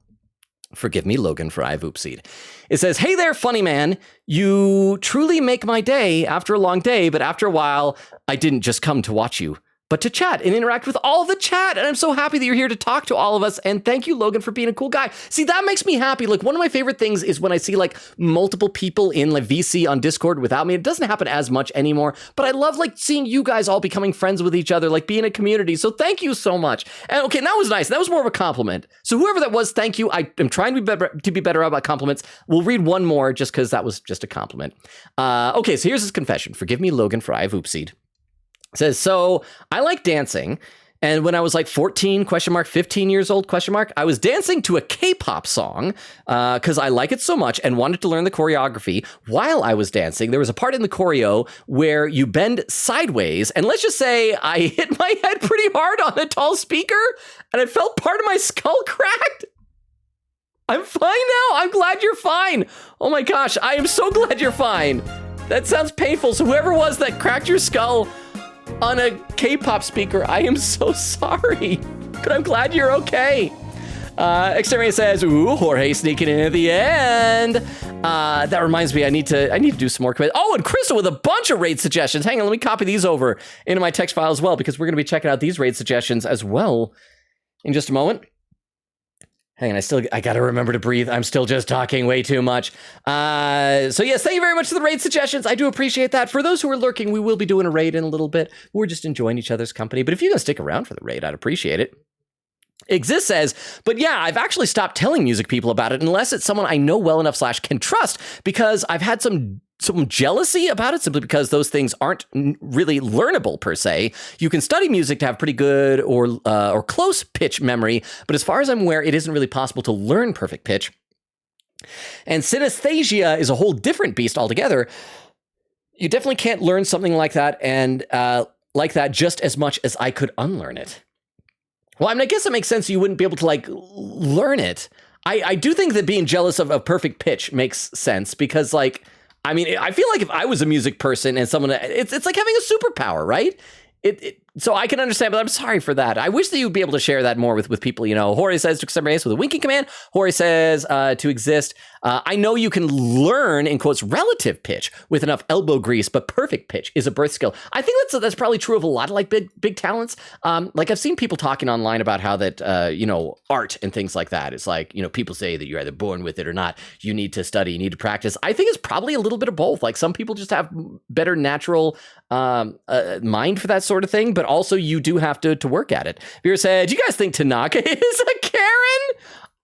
Forgive me, Logan, for I've oopsied. It says, hey there, funny man. You truly make my day after a long day, but after a while, I didn't just come to watch you, but to chat and interact with all the chat. And I'm so happy that you're here to talk to all of us. And thank you, Logan, for being a cool guy. See, that makes me happy. Like, one of my favorite things is when I see like multiple people in like VC on Discord without me. It doesn't happen as much anymore, but I love like seeing you guys all becoming friends with each other, like being a community. So thank you so much. And okay, that was nice. That was more of a compliment. So whoever that was, thank you. I am trying to be better about compliments. We'll read one more just because that was just a compliment. Okay, so here's his confession. Forgive me, Logan, for I've oopsied. It says, so I like dancing. And when I was like 14, 15 years old, I was dancing to a K-pop song because I like it so much and wanted to learn the choreography. While I was dancing, there was a part in the choreo where you bend sideways. And let's just say I hit my head pretty hard on a tall speaker and I felt part of my skull cracked. I'm fine now. I'm glad you're fine. Oh my gosh, I am so glad you're fine. That sounds painful. So whoever was that cracked your skull on a K-pop speaker, I am so sorry, but I'm glad you're okay. Exterior says, ooh, Jorge sneaking in at the end. That reminds me, I need to do some more. Oh, and Crystal with a bunch of raid suggestions. Hang on, let me copy these over into my text file as well, because we're going to be checking out these raid suggestions as well in just a moment. Hang on, I gotta remember to breathe. I'm still just talking way too much. So yes, thank you very much for the raid suggestions. I do appreciate that. For those who are lurking, we will be doing a raid in a little bit. We're just enjoying each other's company. But if you're gonna stick around for the raid, I'd appreciate it. Exist says, but yeah, I've actually stopped telling music people about it unless it's someone I know well enough / can trust, because I've had some jealousy about it, simply because those things aren't really learnable per se. You can study music to have pretty good or close pitch memory, but as far as I'm aware, it isn't really possible to learn perfect pitch. And synesthesia is a whole different beast altogether. You definitely can't learn something like that and like that just as much as I could unlearn it. Well, I mean, I guess it makes sense you wouldn't be able to like learn it. I do think that being jealous of perfect pitch makes sense, because like, I mean, I feel like if I was a music person and someone, it's like having a superpower, right? So I can understand, but I'm sorry for that. I wish that you'd be able to share that more with people, you know. Hori says to exterminate with a winking command. Hori says to exist. I know you can learn, in quotes, relative pitch with enough elbow grease, but perfect pitch is a birth skill. I think that's probably true of a lot of like big talents. Like I've seen people talking online about how that, you know, art and things like that. It's like, you know, people say that you're either born with it or not. You need to study, you need to practice. I think it's probably a little bit of both. Like some people just have better natural mind for that sort of thing, but also you do have to work at it. Vera said, do you guys think Tanaka is a Karen?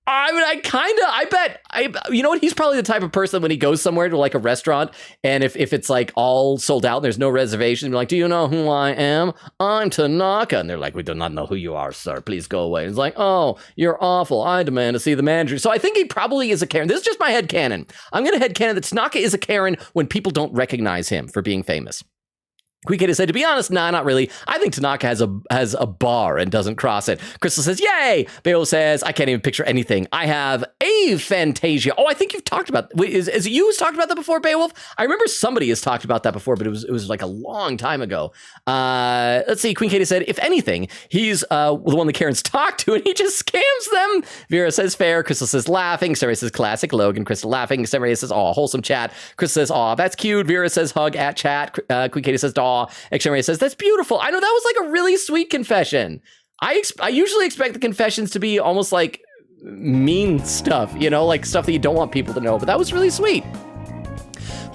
I mean, I bet, you know what? He's probably the type of person when he goes somewhere to like a restaurant, and if it's like all sold out and there's no reservation, be like, do you know who I am? I'm Tanaka. And they're like, we do not know who you are, sir. Please go away. And it's like, oh, you're awful. I demand to see the manager. So I think he probably is a Karen. This is just my headcanon. I'm going to headcanon that Tanaka is a Karen when people don't recognize him for being famous. Queekhead said, to be honest, nah, not really. I think Tanaka has a bar and doesn't cross it. Crystal says, yay! Bayo says, I can't even picture anything. I have a Fantasia. Oh, I think you've talked about, is it you who's talked about that before, Beowulf? I remember somebody has talked about that before, but it was like a long time ago. Let's see, Queen Katie said, if anything, he's the one the Karens talk to and he just scams them. Vera says, fair. Crystal says, laughing. Sarah says, classic. Logan, Crystal laughing. Sarah says, aw, wholesome chat. Crystal says, aw, that's cute. Vera says, hug at chat. Queen Katie says, aw. X-Ray says, that's beautiful. I know, that was like a really sweet confession. I usually expect the confessions to be almost like mean stuff, you know, like stuff that you don't want people to know, but that was really sweet.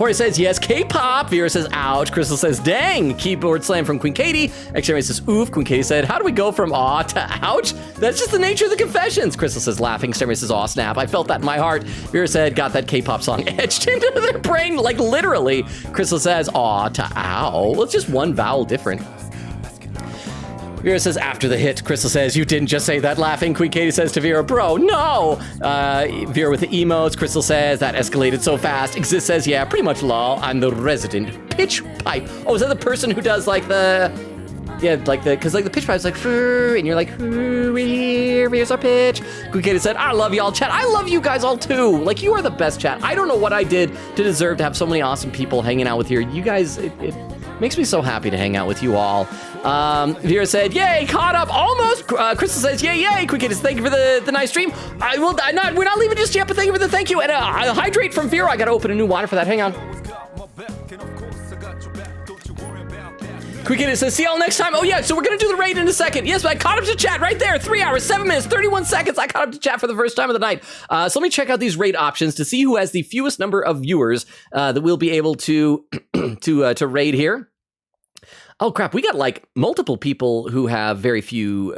Hori says, yes, K-pop. Vera says, ouch. Crystal says, dang. Keyboard slam from Queen Katie. X-Ray says, oof. Queen Katie said, how do we go from aw to ouch? That's just the nature of the confessions. Crystal says, laughing. X-Ray says, aw, snap. I felt that in my heart. Vera said, got that K-pop song etched into their brain, like literally. Crystal says, aw to ow. Well, it's just one vowel different. Vera says, after the hit. Crystal says, you didn't just say that, laughing. Queen Katie says to Vera, bro, no. Vera with the emotes. Crystal says, that escalated so fast. Exist says, yeah, pretty much lol. I'm the resident pitch pipe. Oh, is that the person who does like the, yeah, like the, because like the pitch pipe is like, and you're like, here's our pitch. Queen Katie said, I love y'all, chat. I love you guys all too. Like, you are the best, chat. I don't know what I did to deserve to have so many awesome people hanging out with here. You guys, it makes me so happy to hang out with you all. Vera said, yay, caught up, almost. Crystal says, yay. Quick Kids, thank you for the nice stream. We're not leaving just yet, but thank you for the thank you. And hydrate from Vera. I gotta open a new water for that. Hang on. Quick Kid says, see y'all next time. Oh yeah, so we're gonna do the raid in a second. Yes, but I caught up to chat right there. 3 hours, 7 minutes, 31 seconds. I caught up to chat for the first time of the night. So let me check out these raid options to see who has the fewest number of viewers that we'll be able to to raid here. Oh crap, we got like multiple people who have very few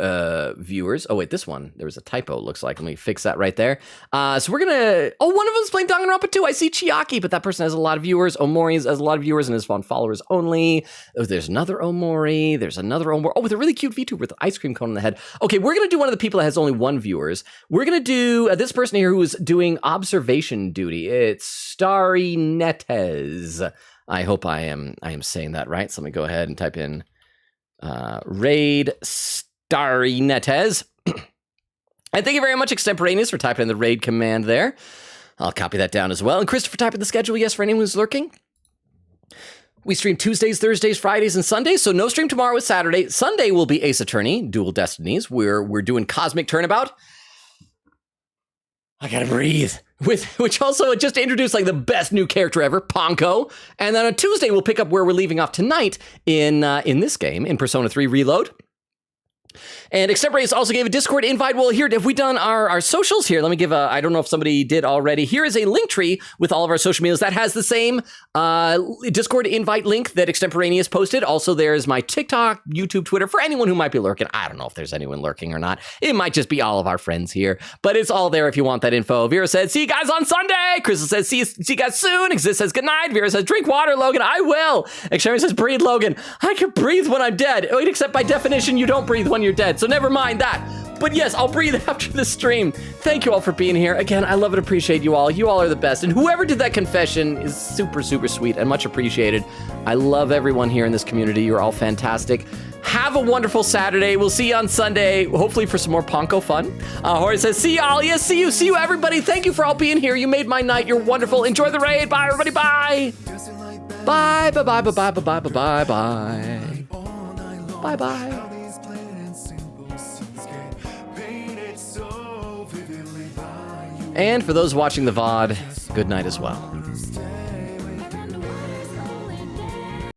viewers. Oh wait, this one, there was a typo, looks like. Let me fix that right there. So we're gonna, oh, one of them's playing Danganronpa too. I see Chiaki, but that person has a lot of viewers. Omori has a lot of viewers and is on followers only. Oh, there's another Omori, there's another Omori. Oh, with a really cute VTuber with an ice cream cone on the head. Okay, we're gonna do one of the people that has only 1 viewers. We're gonna do this person here who is doing observation duty. It's Starry Netes. I hope I am saying that right. So let me go ahead and type in raid Starry Netes. And thank you very much, Extemporaneous, for typing in the raid command there. I'll copy that down as well. And Christopher typing the schedule, yes, for anyone who's lurking. We stream Tuesdays, Thursdays, Fridays, and Sundays. So no stream tomorrow with Saturday. Sunday will be Ace Attorney, Dual Destinies. We're doing Cosmic Turnabout. I gotta breathe. Which also just introduced like the best new character ever, Ponko. And then on Tuesday, we'll pick up where we're leaving off tonight in this game, in Persona 3 Reload. And Extemporaneous also gave a Discord invite. Well, here, have we done our socials here? Let me give I don't know if somebody did already. Here is a link tree with all of our social medias that has the same Discord invite link that Extemporaneous posted. Also, there's my TikTok, YouTube, Twitter, for anyone who might be lurking. I don't know if there's anyone lurking or not. It might just be all of our friends here, but it's all there if you want that info. Vera said, see you guys on Sunday. Crystal says, see you guys soon. Exist says, good night. Vera says, drink water, Logan. I will. Extemporaneous says, breathe, Logan. I can breathe when I'm dead. Wait, except by definition, you don't breathe when you're dead. So never mind that. But yes, I'll breathe after the stream. Thank you all for being here. Again, I love and appreciate you all. You all are the best. And whoever did that confession is super, super sweet and much appreciated. I love everyone here in this community. You're all fantastic. Have a wonderful Saturday. We'll see you on Sunday, hopefully for some more Ponko fun. Jorge says, see y'all. Yes, see you everybody. Thank you for all being here. You made my night. You're wonderful. Enjoy the raid. Bye, everybody. Bye. Bye, bye, bye, bye, bye, bye, bye, bye, bye. Bye, bye. And for those watching the VOD, good night as well.